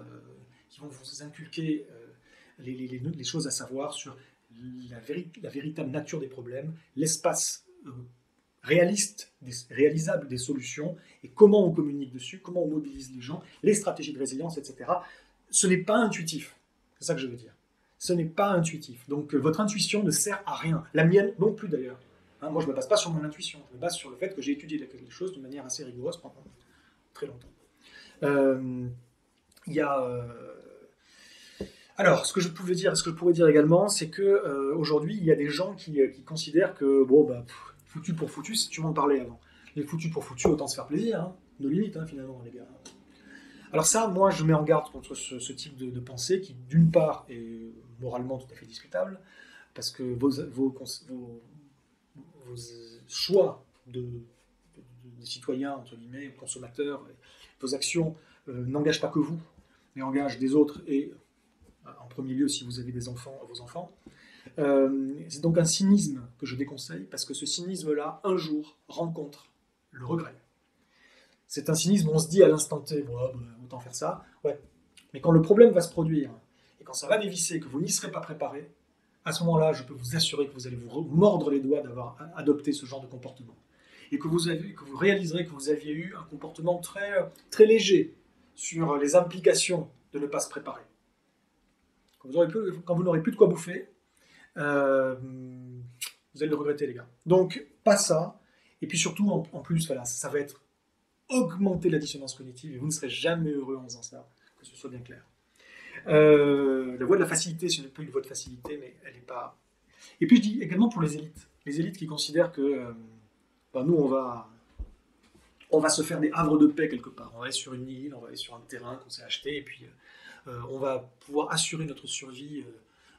qui vont vous inculquer les choses à savoir sur la véritable nature des problèmes, l'espace réalisable des solutions et comment on communique dessus, comment on mobilise les gens, les stratégies de résilience, etc. Ce n'est pas intuitif. C'est ça que je veux dire. Ce n'est pas intuitif. Donc votre intuition ne sert à rien. La mienne non plus d'ailleurs. Moi je ne me base pas sur mon intuition. Je me base sur le fait que j'ai étudié quelque chose de manière assez rigoureuse pendant très longtemps. Alors, ce que je pourrais dire également, c'est que aujourd'hui, il y a des gens qui considèrent que foutu pour foutu, si tu m'en parlais avant. Les foutus pour foutus, autant se faire plaisir, hein. Nos limites, finalement, les gars. Alors ça, moi, je mets en garde contre ce type de pensée qui, d'une part, est moralement tout à fait discutable, parce que vos choix de citoyens, entre guillemets, consommateurs, vos actions n'engagent pas que vous, mais engagent des autres et, en premier lieu, si vous avez des enfants, vos enfants. C'est donc un cynisme que je déconseille, parce que ce cynisme-là, un jour, rencontre le regret. C'est un cynisme où on se dit à l'instant T, autant faire ça. Ouais. Mais quand le problème va se produire, et quand ça va dévisser, que vous n'y serez pas préparé, à ce moment-là, je peux vous assurer que vous allez vous mordre les doigts d'avoir adopté ce genre de comportement. Et que vous réaliserez que vous aviez eu un comportement très, très léger sur les implications de ne pas se préparer. Quand vous n'aurez plus de quoi bouffer, vous allez le regretter, les gars. Donc, pas ça. Et puis surtout, en plus, ça va être augmenter la dissonance cognitive et vous ne serez jamais heureux en faisant ça, que ce soit bien clair. La voie de la facilité, ce n'est pas une voie de facilité, mais elle n'est pas... Et puis je dis également pour les élites qui considèrent que nous, on va se faire des havres de paix quelque part. On va aller sur une île, on va aller sur un terrain qu'on s'est acheté, et puis on va pouvoir assurer notre survie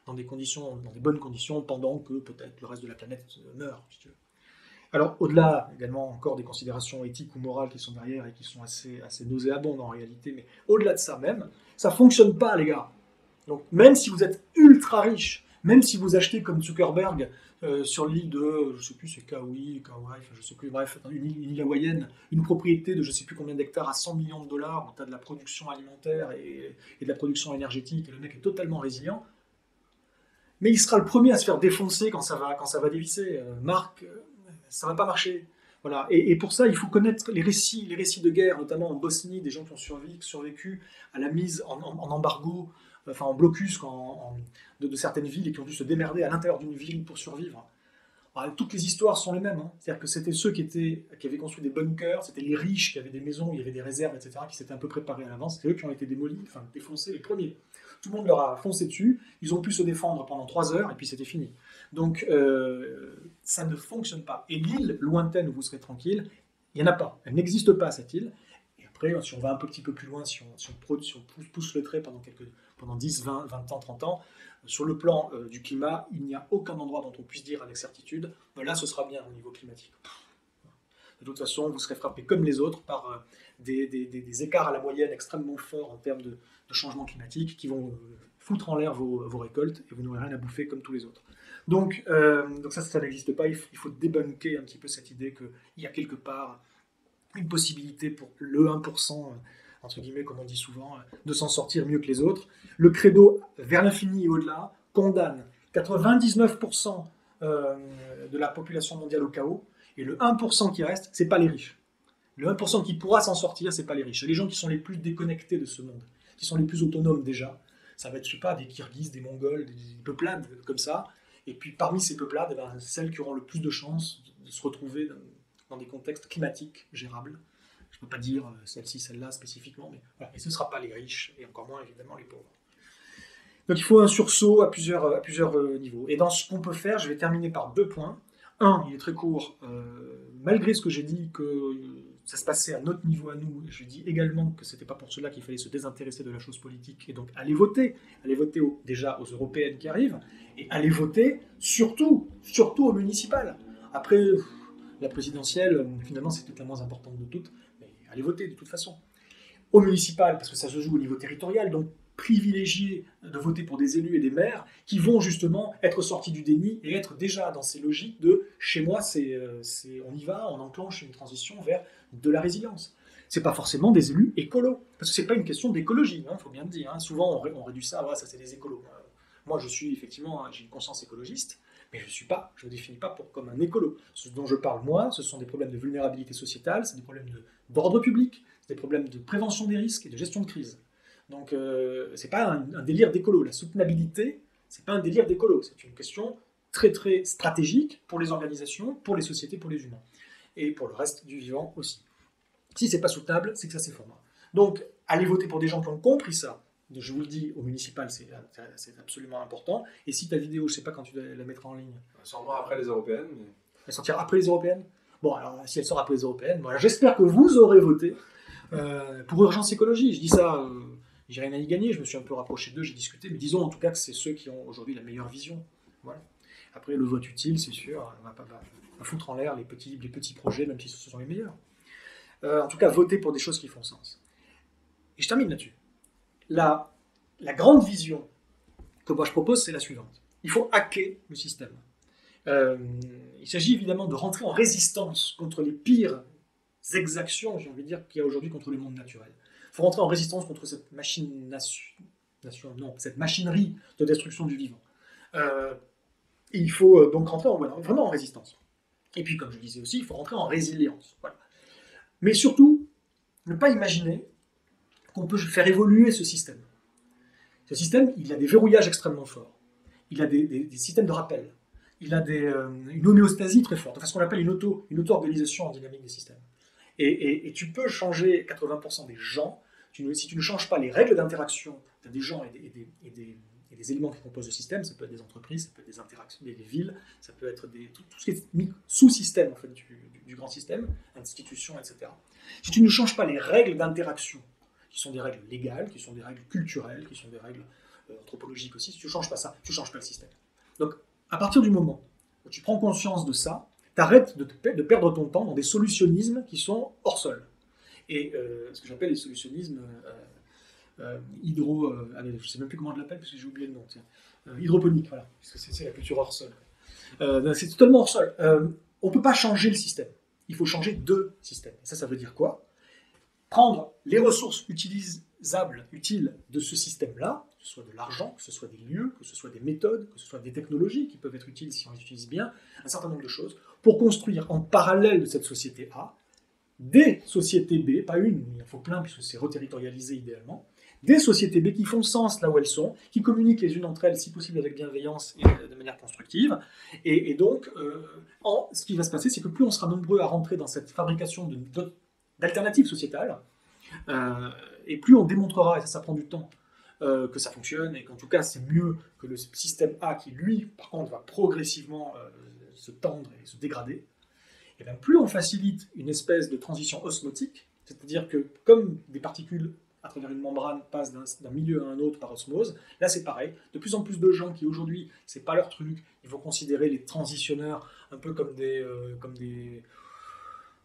dans des bonnes conditions, pendant que peut-être le reste de la planète meurt, si tu veux. Alors, au-delà, également, encore des considérations éthiques ou morales qui sont derrière et qui sont assez nauséabondes en réalité, mais au-delà de ça même, ça ne fonctionne pas, les gars. Donc, même si vous êtes ultra riche, Même si vous achetez comme Zuckerberg sur l'île de, je sais plus, c'est Kauai, enfin, je sais plus, bref, une île hawaïenne, une propriété de je sais plus combien d'hectares à 100 millions de dollars, où tu as de la production alimentaire et de la production énergétique, et le mec est totalement résilient, mais il sera le premier à se faire défoncer quand ça va dévisser. Marc, ça va pas marcher. Voilà. Et pour ça, il faut connaître les récits de guerre, notamment en Bosnie, des gens qui ont survécu à la mise en embargo, enfin en blocus de certaines villes et qui ont dû se démerder à l'intérieur d'une ville pour survivre. Alors, toutes les histoires sont les mêmes. Hein. C'est-à-dire que c'était ceux qui avaient construit des bunkers, c'était les riches qui avaient des maisons où il y avait des réserves, etc., qui s'étaient un peu préparés à l'avance. C'est eux qui ont été démolis, enfin défoncés les premiers. Tout le monde leur a foncé dessus, ils ont pu se défendre pendant 3 heures et puis c'était fini. Donc ça ne fonctionne pas. Et l'île lointaine où vous serez tranquille, il n'y en a pas. Elle n'existe pas, cette île. Et après, si on va un petit peu plus loin, si on pousse le trait pendant 10, 20 ans, 30 ans, sur le plan du climat, il n'y a aucun endroit dont on puisse dire avec certitude, là ce sera bien au niveau climatique. De toute façon, vous serez frappé comme les autres par des écarts à la moyenne extrêmement forts en termes de changement climatique qui vont foutre en l'air vos récoltes et vous n'aurez rien à bouffer comme tous les autres. Donc ça n'existe pas. Il faut débunker un petit peu cette idée qu'il y a quelque part une possibilité pour le 1%, entre guillemets, comme on dit souvent, de s'en sortir mieux que les autres. Le credo vers l'infini et au-delà condamne 99% de la population mondiale au chaos, et le 1% qui reste, c'est pas les riches. Le 1% qui pourra s'en sortir, c'est pas les riches. C'est les gens qui sont les plus déconnectés de ce monde, qui sont les plus autonomes déjà. Ça va être, je sais pas, des Kirghizes, des Mongols, des peuplades comme ça. Et puis parmi ces peuplades, celles qui auront le plus de chances de se retrouver dans des contextes climatiques gérables. Je ne peux pas dire celle-ci, celle-là spécifiquement, mais voilà. Et ce ne sera pas les riches, et encore moins évidemment les pauvres. Donc il faut un sursaut à plusieurs niveaux. Et dans ce qu'on peut faire, je vais terminer par 2 points. Un, il est très court, malgré ce que j'ai dit que ça se passait à notre niveau à nous, je dis également que c'était pas pour cela qu'il fallait se désintéresser de la chose politique et donc aller voter déjà aux européennes qui arrivent, et aller voter surtout aux municipales. Après, la présidentielle, finalement, c'est peut-être la moins importante de toutes, mais allez voter de toute façon. Aux municipales, parce que ça se joue au niveau territorial, donc privilégier de voter pour des élus et des maires qui vont justement être sortis du déni et être déjà dans ces logiques de chez moi, on y va, on enclenche une transition vers de la résilience. C'est pas forcément des élus écolos, parce que c'est pas une question d'écologie, il faut bien le dire. Hein. Souvent on réduit ça, ça c'est des écolos. Moi je suis effectivement, j'ai une conscience écologiste, mais je ne me définis pas comme un écolo. Ce dont je parle moi, ce sont des problèmes de vulnérabilité sociétale, c'est des problèmes d'ordre public, c'est des problèmes de prévention des risques et de gestion de crise. Donc, c'est pas un délire d'écolo. La soutenabilité, c'est pas un délire d'écolo. C'est une question très très stratégique pour les organisations, pour les sociétés, pour les humains. Et pour le reste du vivant aussi. Si c'est pas soutenable, c'est que ça s'effondre. Donc, allez voter pour des gens qui ont compris ça. Je vous le dis, au municipal, c'est absolument important. Et si ta vidéo, je sais pas quand tu la mettras en ligne. Sûrement après les européennes. Mais... Elle sortira après les européennes. Bon, alors si elle sort après les européennes, voilà, j'espère que vous aurez voté pour Urgence Écologie. Je dis ça... j'ai rien à y gagner, je me suis un peu rapproché d'eux, j'ai discuté, mais disons en tout cas que c'est ceux qui ont aujourd'hui la meilleure vision. Voilà. Après, le vote utile, c'est sûr, on va foutre en l'air les petits projets, même si ce sont les meilleurs. En tout cas, voter pour des choses qui font sens. Et je termine là-dessus. La grande vision que moi je propose, c'est la suivante. Il faut hacker le système. Il s'agit évidemment de rentrer en résistance contre les pires exactions, j'ai envie de dire, qu'il y a aujourd'hui contre le monde naturel. Il faut rentrer en résistance contre cette cette machinerie de destruction du vivant. Et il faut donc rentrer vraiment en résistance. Et puis, comme je disais aussi, il faut rentrer en résilience. Voilà. Mais surtout, ne pas imaginer qu'on peut faire évoluer ce système. Ce système, il a des verrouillages extrêmement forts. Il a des systèmes de rappel. Il a une homéostasie très forte. Enfin, ce qu'on appelle une auto-organisation en dynamique des systèmes. Et tu peux changer 80% des gens. Si tu ne changes pas les règles d'interaction des gens et des éléments qui composent le système, ça peut être des entreprises, ça peut être des interactions, des villes, ça peut être tout ce qui est sous-système en fait, du grand système, institutions, etc. Si tu ne changes pas les règles d'interaction, qui sont des règles légales, qui sont des règles culturelles, qui sont des règles anthropologiques aussi, si tu ne changes pas ça, tu ne changes pas le système. Donc, à partir du moment où tu prends conscience de ça, tu arrêtes de perdre ton temps dans des solutionnismes qui sont hors sol. Et ce que j'appelle les solutionnismes allez, je ne sais même plus comment je l'appelle parce que j'ai oublié le nom. Hydroponique, voilà, parce que c'est la culture hors sol. C'est totalement hors sol. On ne peut pas changer le système. Il faut changer de système. Et ça veut dire quoi? Prendre les ressources utilisables, utiles de ce système-là, que ce soit de l'argent, que ce soit des lieux, que ce soit des méthodes, que ce soit des technologies qui peuvent être utiles si on les utilise bien, un certain nombre de choses, pour construire en parallèle de cette société A, des sociétés B, pas une, il en faut plein puisque c'est reterritorialisé idéalement, des sociétés B qui font sens là où elles sont, qui communiquent les unes entre elles, si possible avec bienveillance et de manière constructive. Et donc, ce qui va se passer, c'est que plus on sera nombreux à rentrer dans cette fabrication d'alternatives sociétales, et plus on démontrera, et ça prend du temps, que ça fonctionne, et qu'en tout cas c'est mieux que le système A qui, lui, par contre, va progressivement se tendre et se dégrader, et bien plus on facilite une espèce de transition osmotique, c'est-à-dire que comme des particules à travers une membrane passent d'un milieu à un autre par osmose, là c'est pareil, de plus en plus de gens qui aujourd'hui, c'est pas leur truc, ils vont considérer les transitionneurs un peu comme des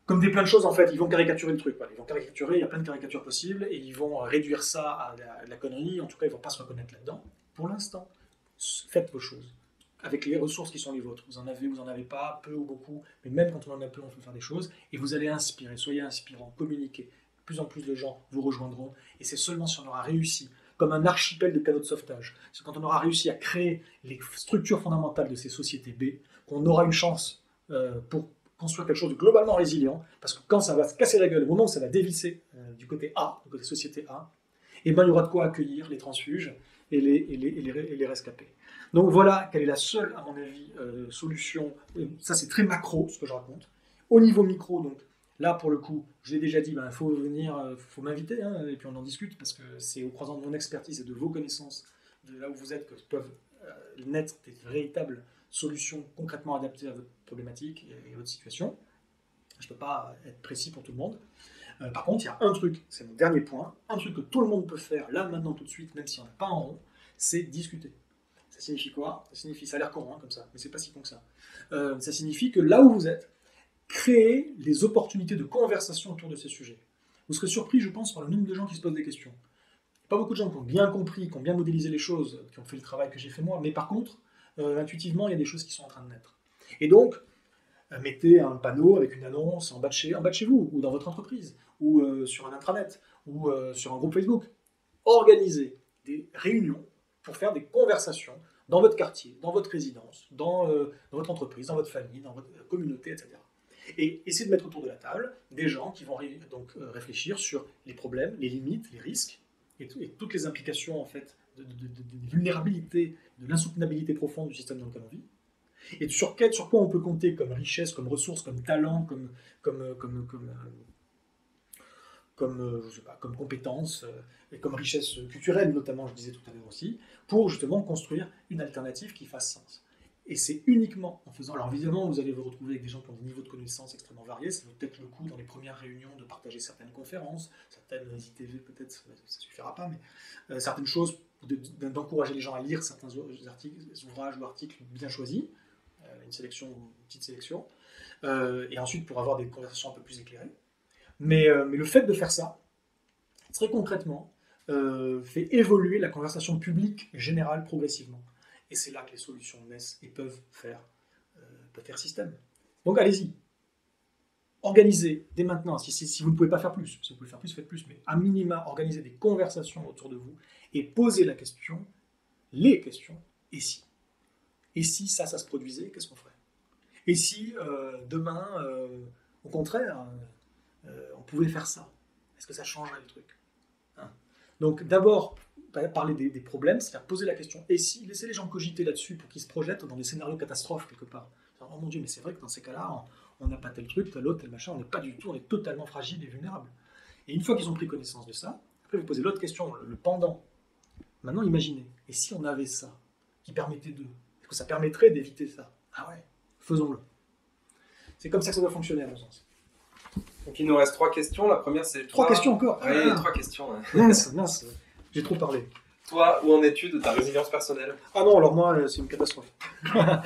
plein de choses en fait, ils vont caricaturer le truc, ils vont caricaturer, il y a plein de caricatures possibles, et ils vont réduire ça à de la connerie, en tout cas ils ne vont pas se reconnaître là-dedans. Pour l'instant, faites vos choses, avec les ressources qui sont les vôtres, vous en avez pas, peu ou beaucoup, mais même quand on en a peu, on peut faire des choses, et vous allez inspirer, soyez inspirants, communiquez, de plus en plus de gens vous rejoindront, et c'est seulement si on aura réussi, comme un archipel de canaux de sauvetage, c'est quand on aura réussi à créer les structures fondamentales de ces sociétés B, qu'on aura une chance pour construire quelque chose de globalement résilient, parce que quand ça va se casser la gueule, au moment où ça va dévisser du côté A, du côté société A, et ben il y aura de quoi accueillir les transfuges et les rescapés. Donc voilà quelle est la seule, à mon avis, solution. Ça c'est très macro ce que je raconte. Au niveau micro, donc là pour le coup, je l'ai déjà dit, il faut venir, faut m'inviter, et puis on en discute, parce que c'est au croisant de mon expertise et de vos connaissances, de là où vous êtes, que peuvent naître des véritables solutions concrètement adaptées à votre problématique et à votre situation. Je ne peux pas être précis pour tout le monde. Par contre, il y a un truc, c'est mon dernier point, un truc que tout le monde peut faire là, maintenant, tout de suite, même si on n'a pas en rond, c'est discuter. Ça signifie quoi? Ça a l'air courant comme ça, mais c'est pas si con que ça. Ça signifie que là où vous êtes, créez les opportunités de conversation autour de ces sujets. Vous serez surpris, je pense, par le nombre de gens qui se posent des questions. Il n'y a pas beaucoup de gens qui ont bien compris, qui ont bien modélisé les choses, qui ont fait le travail que j'ai fait moi, mais par contre, intuitivement, il y a des choses qui sont en train de naître. Et donc, mettez un panneau avec une annonce en bas de chez vous, ou dans votre entreprise, ou sur un intranet, ou sur un groupe Facebook. Organisez des réunions pour faire des conversations dans votre quartier, dans votre résidence, dans votre entreprise, dans votre famille, dans votre communauté, etc. Et essayez de mettre autour de la table des gens qui vont donc réfléchir sur les problèmes, les limites, les risques, et toutes les implications en fait de vulnérabilité, de l'insoutenabilité profonde du système dans lequel on vit, et sur quoi on peut compter comme richesse, comme ressources, comme talent, comme compétences, et comme richesse culturelle notamment, je disais tout à l'heure aussi, pour justement construire une alternative qui fasse sens. Et c'est uniquement en faisant... Alors évidemment, vous allez vous retrouver avec des gens qui ont des niveaux de connaissances extrêmement variés, ça vaut peut-être le coup dans les premières réunions de partager certaines conférences, certaines ITV peut-être, ça ne suffira pas, mais certaines choses, d'encourager les gens à lire certains ouvrages ou articles bien choisis, une petite sélection, et ensuite pour avoir des conversations un peu plus éclairées. Mais le fait de faire ça, très concrètement, fait évoluer la conversation publique générale progressivement. Et c'est là que les solutions naissent et peuvent faire système. Donc allez-y. Organisez dès maintenant, si vous ne pouvez pas faire plus, si vous pouvez faire plus, faites plus, mais à minima, organisez des conversations autour de vous et posez les questions, et si? Et si ça se produisait, qu'est-ce qu'on ferait? Et si demain, au contraire, on pouvait faire ça? Est-ce que ça changerait le truc? Donc d'abord, parler des problèmes, c'est-à-dire poser la question. Et si, laissez les gens cogiter là-dessus pour qu'ils se projettent dans des scénarios catastrophes quelque part. Oh mon Dieu, mais c'est vrai que dans ces cas-là, on n'a pas tel truc, tel autre, tel machin, on n'est pas du tout, on est totalement fragile et vulnérable. Et une fois qu'ils ont pris connaissance de ça, après vous posez l'autre question, le pendant. Maintenant, imaginez, et si on avait ça, qui permettait de... Est-ce que ça permettrait d'éviter ça? Ah ouais, faisons-le. C'est comme ça que ça doit fonctionner à mon sens. Donc il nous reste 3 questions. La première c'est... 3 questions encore? Oui, 3 questions. Mince, j'ai trop parlé. Toi, où en es-tu de ta résilience personnelle? Ah non, alors moi, c'est une catastrophe.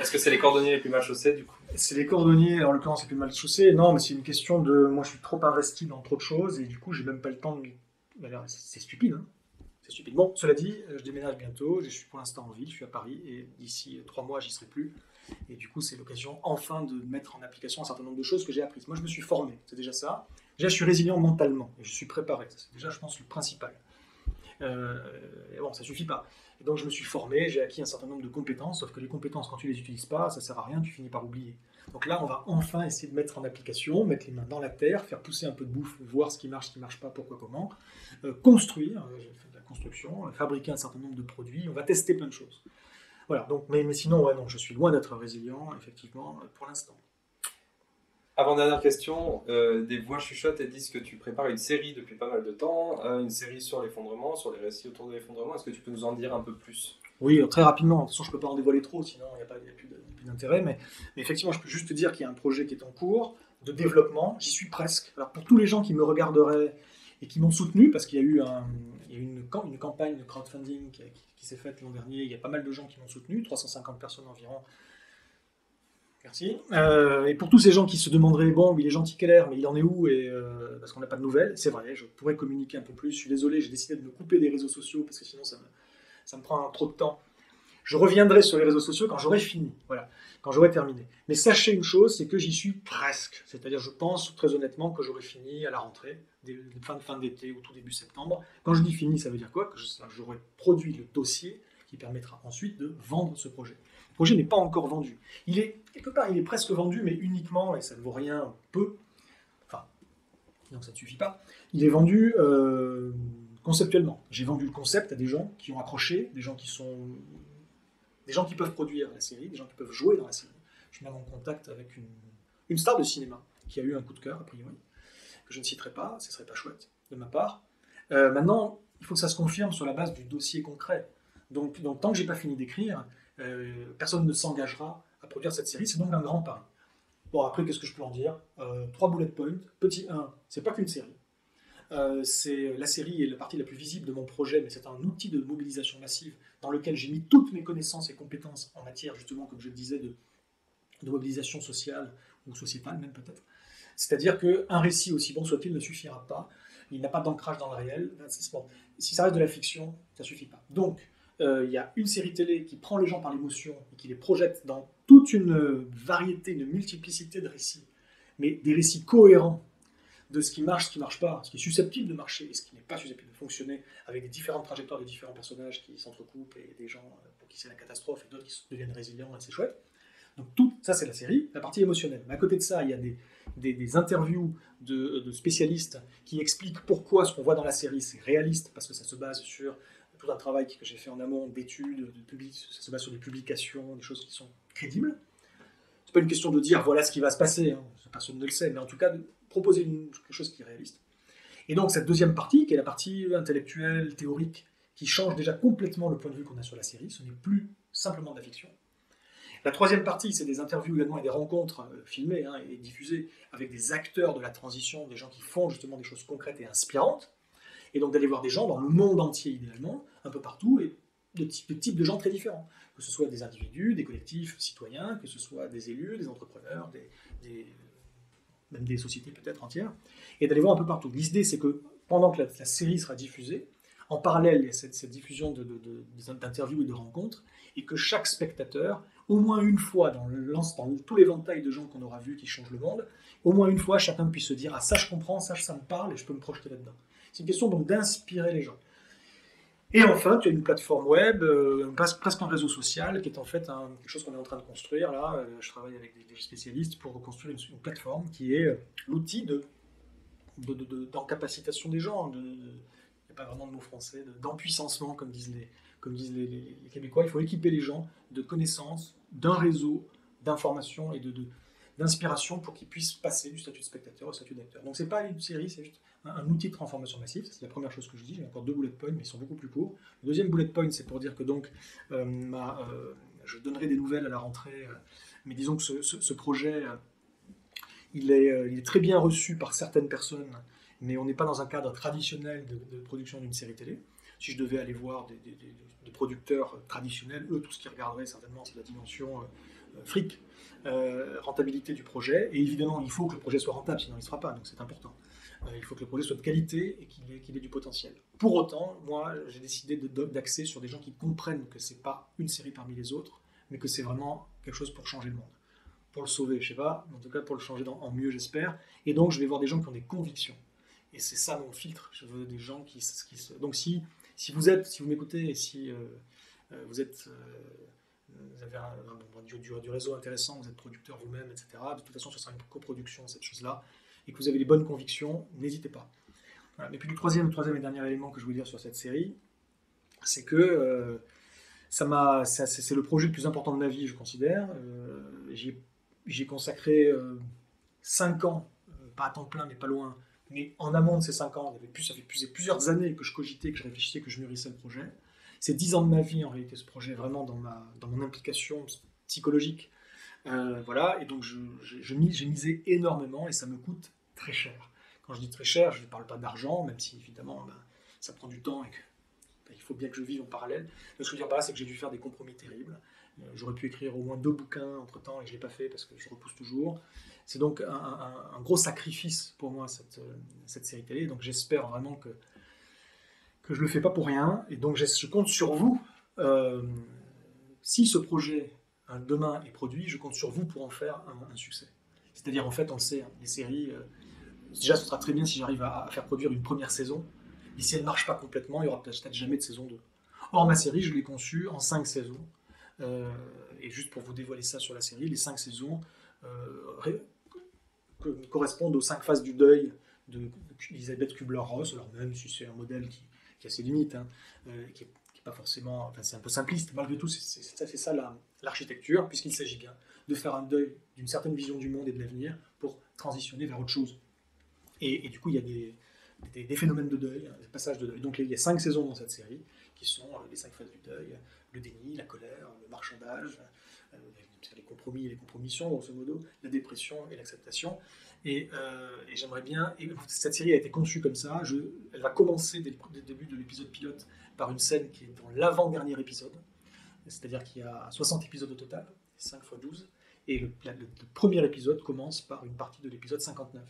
Est-ce que c'est les cordonniers les plus mal chaussés, du coup? C'est les cordonniers, en l'occurrence, les plus mal chaussés. Non, mais c'est une question de... Moi, je suis trop investi dans trop de choses, et du coup, j'ai même pas le temps de... C'est stupide, hein. C'est stupide. Bon, cela dit, je déménage bientôt, je suis pour l'instant en ville, je suis à Paris, et d'ici 3 mois, j'y serai plus. Et du coup, c'est l'occasion enfin de mettre en application un certain nombre de choses que j'ai apprises. Moi, je me suis formé, c'est déjà ça. Déjà, je suis résilient mentalement, et je suis préparé. C'est déjà, je pense, le principal. Et bon, ça suffit pas. Et donc, je me suis formé, j'ai acquis un certain nombre de compétences, sauf que les compétences, quand tu les utilises pas, ça sert à rien, tu finis par oublier. Donc là, on va enfin essayer de mettre en application, mettre les mains dans la terre, faire pousser un peu de bouffe, voir ce qui marche pas, pourquoi, comment, construire, j'ai fait de la construction, fabriquer un certain nombre de produits, on va tester plein de choses. Voilà, donc, mais sinon, ouais, non, je suis loin d'être résilient, effectivement, pour l'instant. Avant-dernière question, des voix chuchotent et disent que tu prépares une série depuis pas mal de temps, une série sur l'effondrement, sur les récits autour de l'effondrement. Est-ce que tu peux nous en dire un peu plus? Oui, très rapidement. De toute façon, je ne peux pas en dévoiler trop, sinon il n'y a plus d'intérêt. Mais effectivement, je peux juste te dire qu'il y a un projet qui est en cours de développement. J'y suis presque. Alors, pour tous les gens qui me regarderaient et qui m'ont soutenu, parce qu'il y a eu une campagne de crowdfunding qui s'est faite l'an dernier, il y a pas mal de gens qui m'ont soutenu, 350 personnes environ. Merci. Et pour tous ces gens qui se demanderaient, bon, il est gentil Keller, mais il en est où parce qu'on n'a pas de nouvelles, c'est vrai, je pourrais communiquer un peu plus. Je suis désolé, j'ai décidé de me couper des réseaux sociaux parce que sinon ça me prend trop de temps. Je reviendrai sur les réseaux sociaux quand j'aurai fini, voilà, quand j'aurai terminé. Mais sachez une chose, c'est que j'y suis presque. C'est-à-dire, je pense très honnêtement que j'aurai fini à la rentrée, fin d'été ou tout début septembre. Quand je dis fini, ça veut dire quoi? Que j'aurai produit le dossier qui permettra ensuite de vendre ce projet. Le projet n'est pas encore vendu. Quelque part, il est presque vendu, mais uniquement, et ça ne vaut rien, peu, enfin, donc ça ne suffit pas, il est vendu conceptuellement. J'ai vendu le concept à des gens qui ont accroché, des gens qui peuvent produire la série, des gens qui peuvent jouer dans la série. Je suis même en contact avec une star de cinéma qui a eu un coup de cœur, a priori, que je ne citerai pas, ce ne serait pas chouette de ma part. Maintenant, il faut que ça se confirme sur la base du dossier concret. Donc tant que je n'ai pas fini d'écrire, personne ne s'engagera à produire cette série, c'est donc un grand pari. Bon, après, qu'est-ce que je peux en dire 3 bullet points. Petit 1, c'est pas qu'une série. La série est la partie la plus visible de mon projet, mais c'est un outil de mobilisation massive dans lequel j'ai mis toutes mes connaissances et compétences en matière, justement, comme je le disais, de mobilisation sociale ou sociétale même peut-être. C'est-à-dire qu'un récit, aussi bon soit-il, ne suffira pas. Il n'a pas d'ancrage dans le réel. Bon. Si ça reste de la fiction, ça ne suffit pas. Donc, il y a une série télé qui prend les gens par l'émotion et qui les projette dans toute une variété, une multiplicité de récits, mais des récits cohérents de ce qui marche, ce qui ne marche pas, ce qui est susceptible de marcher et ce qui n'est pas susceptible de fonctionner, avec des différentes trajectoires de différents personnages qui s'entrecoupent et des gens pour qui c'est la catastrophe et d'autres qui deviennent résilients et c'est chouette. Donc tout ça, c'est la série, la partie émotionnelle. Mais à côté de ça, il y a des interviews de spécialistes qui expliquent pourquoi ce qu'on voit dans la série, c'est réaliste, parce que ça se base sur tout un travail que j'ai fait en amont, d'études, ça se base sur des publications, des choses qui sont crédibles. C'est pas une question de dire voilà ce qui va se passer, hein, personne ne le sait, mais en tout cas de proposer quelque chose qui est réaliste. Et donc cette deuxième partie, qui est la partie intellectuelle, théorique, qui change déjà complètement le point de vue qu'on a sur la série, ce n'est plus simplement de la fiction. La troisième partie, c'est des interviews également et des rencontres filmées et diffusées avec des acteurs de la transition, des gens qui font justement des choses concrètes et inspirantes, et donc d'aller voir des gens dans le monde entier idéalement, un peu partout, et de types de gens très différents, que ce soit des individus, des collectifs citoyens, que ce soit des élus, des entrepreneurs, même des sociétés peut-être entières, et d'aller voir un peu partout. L'idée, c'est que pendant que la série sera diffusée, en parallèle, il y a cette diffusion d'interviews et de rencontres, et que chaque spectateur, au moins une fois dans tout l'éventail de gens qu'on aura vus qui changent le monde, au moins une fois, chacun puisse se dire « Ah, ça je comprends, ça me parle, et je peux me projeter là-dedans ». C'est une question donc d'inspirer les gens. Et enfin, tu as une plateforme web, presque un réseau social, qui est en fait quelque chose qu'on est en train de construire. Là, je travaille avec des spécialistes pour reconstruire une plateforme qui est l'outil d'encapacitation des gens. Il n'y a pas vraiment de mot français, d'empuissancement, comme disent les Québécois. Il faut équiper les gens de connaissances, d'un réseau, d'informations et d'inspiration pour qu'ils puissent passer du statut de spectateur au statut d'acteur. Donc c'est pas une série, c'est juste un outil de transformation massive. C'est la première chose que je dis. J'ai encore 2 bullet points, mais ils sont beaucoup plus courts. Le deuxième bullet point, c'est pour dire que donc je donnerai des nouvelles à la rentrée, mais disons que ce projet, il est très bien reçu par certaines personnes, mais on n'est pas dans un cadre traditionnel de production d'une série télé. Si je devais aller voir des producteurs traditionnels, eux, tout ce qu'ils regarderaient certainement, c'est la dimension fric, rentabilité du projet. Et évidemment, il faut que le projet soit rentable, sinon il ne sera pas, donc c'est important. Il faut que le projet soit de qualité et qu'il ait du potentiel. Pour autant, moi, j'ai décidé d'axer sur des gens qui comprennent que c'est pas une série parmi les autres, mais que c'est vraiment quelque chose pour changer le monde. Pour le sauver, je sais pas, mais en tout cas pour le changer en mieux, j'espère. Et donc, je vais voir des gens qui ont des convictions. Et c'est ça mon filtre. Je veux des gens qui se... Donc, si vous m'écoutez et si vous êtes... vous avez du réseau intéressant, vous êtes producteur vous-même, etc. De toute façon, ce sera une coproduction, cette chose-là. Et que vous avez les bonnes convictions, n'hésitez pas. Voilà. Et puis le troisième et dernier élément que je voulais dire sur cette série, c'est que c'est le projet le plus important de ma vie, je considère. J'y ai consacré 5 ans, pas à temps plein, mais pas loin. Mais en amont de ces 5 ans, ça fait plusieurs années que je cogitais, que je réfléchissais, que je mûrissais le projet. C'est 10 ans de ma vie, en réalité, ce projet, vraiment dans mon implication psychologique. Voilà, et donc j'ai misé énormément et ça me coûte très cher. Quand je dis très cher, je ne parle pas d'argent, même si évidemment ça prend du temps et il faut bien que je vive en parallèle. Ce que je veux dire par là, c'est que j'ai dû faire des compromis terribles. J'aurais pu écrire au moins 2 bouquins entre-temps et je ne l'ai pas fait parce que je repousse toujours. C'est donc un gros sacrifice pour moi, cette série télé. Donc j'espère vraiment que je ne le fais pas pour rien. Et donc je compte sur vous. Si ce projet demain est produit, je compte sur vous pour en faire un succès. C'est-à-dire, en fait, on le sait, hein, les séries, déjà, ce sera très bien si j'arrive à faire produire une première saison. Et si elle ne marche pas complètement, il n'y aura peut-être jamais de saison 2. Or, ma série, je l'ai conçue en 5 saisons. Et juste pour vous dévoiler ça sur la série, les 5 saisons correspondent aux 5 phases du deuil d'Elisabeth Kubler-Ross, alors même si c'est un modèle qui a ses limites, hein, qui est pas forcément, enfin c'est un peu simpliste, malgré tout c'est ça l'architecture, puisqu'il s'agit bien de faire un deuil d'une certaine vision du monde et de l'avenir pour transitionner vers autre chose. Et du coup il y a des phénomènes de deuil, des passages de deuil. Donc il y a 5 saisons dans cette série qui sont les 5 phases du deuil: le déni, la colère, le marchandage, les compromis et les compromissions grosso modo, la dépression et l'acceptation. Et j'aimerais bien, et cette série a été conçue comme ça, elle va commencer dès le début de l'épisode pilote par une scène qui est dans l'avant-dernier épisode, c'est-à-dire qu'il y a 60 épisodes au total, 5 x 12, et le premier épisode commence par une partie de l'épisode 59.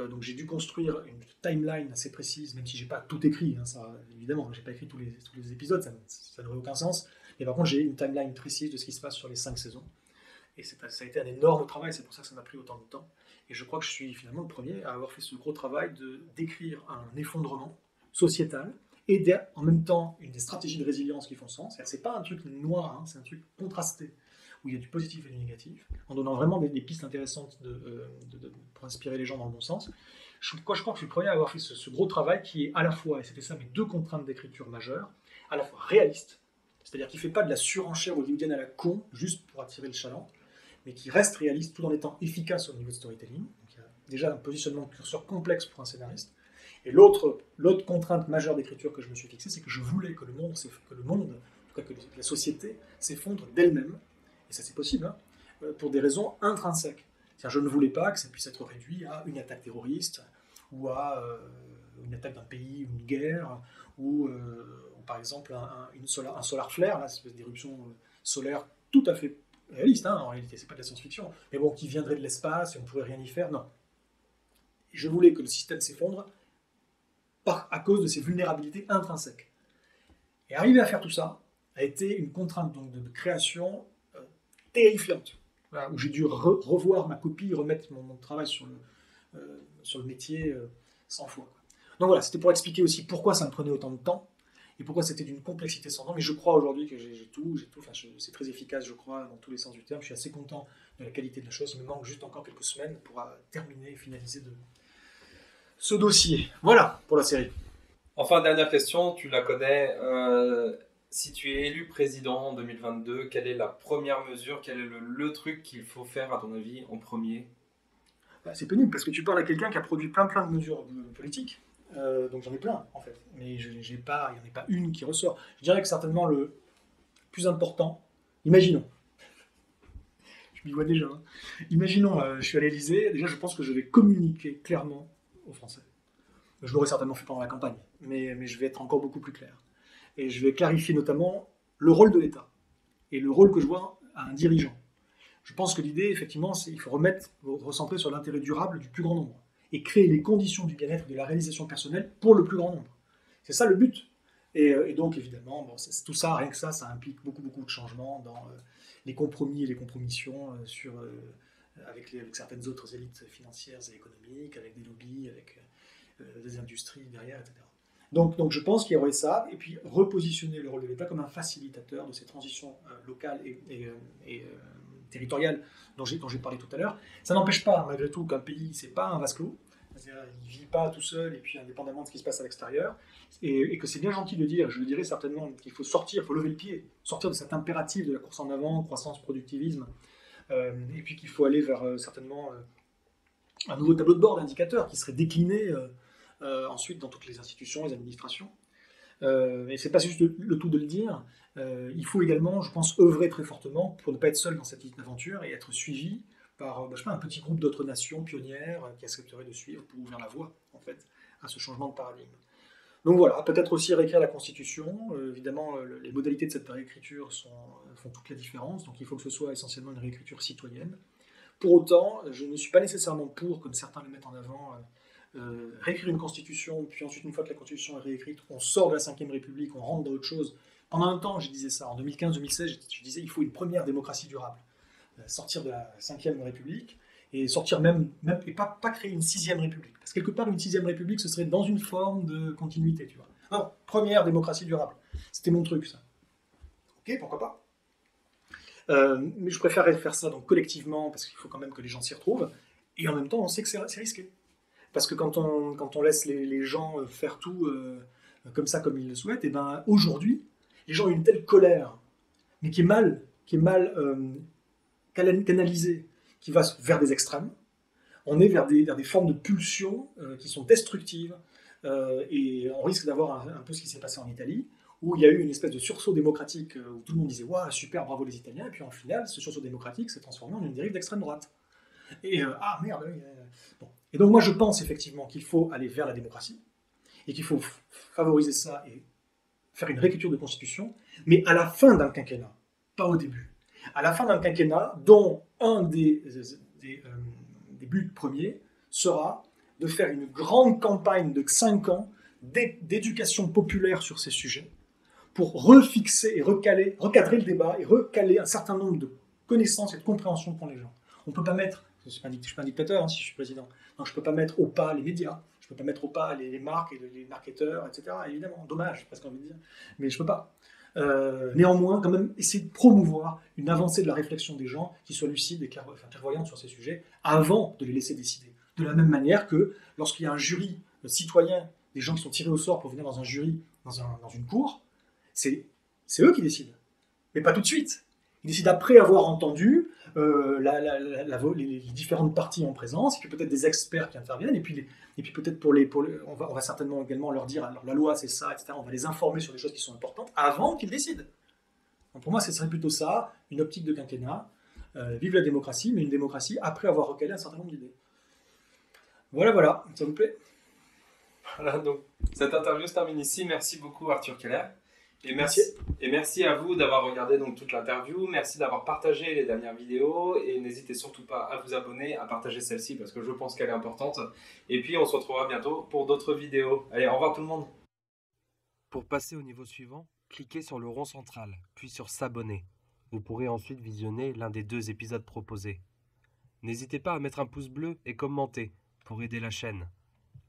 Donc j'ai dû construire une timeline assez précise, même si j'ai pas tout écrit, hein, ça, évidemment, j'ai pas écrit tous les épisodes, ça n'aurait aucun sens, mais par contre j'ai une timeline précise de ce qui se passe sur les 5 saisons, et ça a été un énorme travail, c'est pour ça que ça m'a pris autant de temps. Et je crois que je suis finalement le premier à avoir fait ce gros travail d'écrire un effondrement sociétal et en même temps une des stratégies de résilience qui font sens. C'est pas un truc noir, hein, c'est un truc contrasté, où il y a du positif et du négatif, en donnant vraiment des pistes intéressantes pour inspirer les gens dans le bon sens. Je crois que je suis le premier à avoir fait ce gros travail qui est à la fois, et c'était ça mes 2 contraintes d'écriture majeures, à la fois réaliste, c'est-à-dire qui ne fait pas de la surenchère hollywoodienne à la con, juste pour attirer le chaland, mais qui reste réaliste tout en étant efficace au niveau de storytelling. Donc il y a déjà un positionnement de curseur complexe pour un scénariste. Et l'autre contrainte majeure d'écriture que je me suis fixée, c'est que je voulais que le monde, en tout cas que la société, s'effondre d'elle-même, et ça c'est possible, hein, pour des raisons intrinsèques. C'est-à-dire, je ne voulais pas que ça puisse être réduit à une attaque terroriste, ou à une attaque d'un pays, ou une guerre, ou par exemple un solar flare, là, cette espèce d'éruption solaire tout à fait réaliste, hein, en réalité, c'est pas de la science-fiction, mais bon, qui viendrait de l'espace et on ne pourrait rien y faire, non. Je voulais que le système s'effondre à cause de ses vulnérabilités intrinsèques. Et arriver à faire tout ça a été une contrainte donc, de création terrifiante, voilà, où j'ai dû revoir ma copie, remettre mon travail sur le métier 100 fois. Donc voilà, c'était pour expliquer aussi pourquoi ça me prenait autant de temps, et pourquoi c'était d'une complexité sans nom, mais je crois aujourd'hui que j'ai tout, enfin, c'est très efficace, je crois, dans tous les sens du terme. Je suis assez content de la qualité de la chose. Il me manque juste encore quelques semaines pour terminer et finaliser ce dossier. Voilà pour la série. Enfin, dernière question, tu la connais. Si tu es élu président en 2022, quelle est la première mesure, quel est le truc qu'il faut faire, à ton avis, en premier ? C'est pénible, parce que tu parles à quelqu'un qui a produit plein de mesures politiques. Donc j'en ai plein en fait, mais il n'y en a pas une qui ressort. Je dirais que certainement le plus important, imaginons, je m'y vois déjà, hein. Imaginons, je suis à l'Élysée, déjà je pense que je vais communiquer clairement aux Français. Je l'aurais certainement fait pendant la campagne, mais je vais être encore beaucoup plus clair. Et je vais clarifier notamment le rôle de l'État et le rôle que je vois à un dirigeant. Je pense que l'idée, effectivement, c'est qu'il faut recentrer sur l'intérêt durable du plus grand nombre. et créer les conditions du bien-être et de la réalisation personnelle pour le plus grand nombre. C'est ça le but. Et donc, évidemment, bon, tout ça, rien que ça implique beaucoup, beaucoup de changements dans les compromis et les compromissions avec certaines autres élites financières et économiques, avec des lobbies, avec des industries derrière, etc. Donc je pense qu'il y aurait ça, et puis repositionner le rôle de l'État comme un facilitateur de ces transitions locales et territoriales dont j'ai parlé tout à l'heure. Ça n'empêche pas, malgré tout, qu'un pays, c'est pas un vase clos. Il ne vit pas tout seul, et puis indépendamment de ce qui se passe à l'extérieur, et que c'est bien gentil de dire, je le dirais certainement, qu'il faut sortir, il faut lever le pied, sortir de cet impératif de la course en avant, croissance, productivisme, et puis qu'il faut aller vers certainement un nouveau tableau de bord d'indicateurs qui serait décliné ensuite dans toutes les institutions, les administrations. Et c'est pas juste le tout de le dire, il faut également, je pense, œuvrer très fortement pour ne pas être seul dans cette aventure et être suivi par je sais pas, un petit groupe d'autres nations pionnières qui accepteraient de suivre pour ouvrir la voie, en fait, à ce changement de paradigme. Donc voilà, peut-être aussi réécrire la Constitution. Évidemment, les modalités de cette réécriture font toute la différence, donc il faut que ce soit essentiellement une réécriture citoyenne. Pour autant, je ne suis pas nécessairement pour, comme certains le mettent en avant, réécrire une Constitution, puis ensuite, une fois que la Constitution est réécrite, on sort de la Ve République, on rentre dans autre chose. Pendant un temps, je disais ça. En 2015-2016, je disais il faut une première démocratie durable. Sortir de la Ve République et sortir même et pas créer une 6e République. Parce que quelque part, une 6e République, ce serait dans une forme de continuité, tu vois. Non, première démocratie durable. C'était mon truc, ça. Ok, pourquoi pas. Mais je préférerais faire ça donc collectivement, parce qu'il faut quand même que les gens s'y retrouvent. Et en même temps, on sait que c'est risqué. Parce que quand on laisse les gens faire tout comme ça, comme ils le souhaitent, et ben aujourd'hui, les gens ont une telle colère, mais qui est mal canalisée, qui va vers des extrêmes. On est vers des formes de pulsions qui sont destructives, et on risque d'avoir un peu ce qui s'est passé en Italie, où il y a eu une espèce de sursaut démocratique, où tout le monde disait « Waouh, super, bravo les Italiens », et puis en final, ce sursaut démocratique s'est transformé en une dérive d'extrême droite. Et ah merde, oui, bon. Et donc moi je pense effectivement qu'il faut aller vers la démocratie, et qu'il faut favoriser ça et faire une réécriture de constitution, mais à la fin d'un quinquennat, pas au début. À la fin d'un quinquennat, dont un des buts premiers sera de faire une grande campagne de 5 ans d'éducation populaire sur ces sujets, pour refixer et recadrer le débat et recaler un certain nombre de connaissances et de compréhension pour les gens. On ne peut pas mettre, je ne suis pas un dictateur si je suis président, donc je ne peux pas mettre au pas les médias, je ne peux pas mettre au pas les marques et les marketeurs, etc. Évidemment, dommage, j'ai presque envie de dire, mais je ne peux pas. Néanmoins, quand même, essayer de promouvoir une avancée de la réflexion des gens qui soient lucides et clairvoyantes sur ces sujets avant de les laisser décider. De la même manière que lorsqu'il y a un jury citoyen, des gens qui sont tirés au sort pour venir dans un jury, dans une cour, c'est eux qui décident, mais pas tout de suite. Ils décident après avoir entendu les différentes parties en présence, et puis peut-être des experts qui interviennent, et puis peut-être on va certainement également leur dire alors la loi c'est ça, etc. On va les informer sur des choses qui sont importantes avant qu'ils décident. Donc pour moi, ce serait plutôt ça, une optique de quinquennat. Vive la démocratie, mais une démocratie après avoir recalé un certain nombre d'idées. Voilà, ça vous plaît? Voilà, donc cette interview se termine ici. Merci beaucoup Arthur Keller. Et merci à vous d'avoir regardé donc toute l'interview. Merci d'avoir partagé les dernières vidéos. Et n'hésitez surtout pas à vous abonner, à partager celle-ci parce que je pense qu'elle est importante. Et puis on se retrouvera bientôt pour d'autres vidéos. Allez, au revoir tout le monde. Pour passer au niveau suivant, cliquez sur le rond central, puis sur s'abonner. Vous pourrez ensuite visionner l'un des 2 épisodes proposés. N'hésitez pas à mettre un pouce bleu et commenter pour aider la chaîne.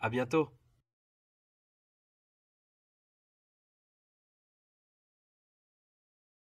À bientôt!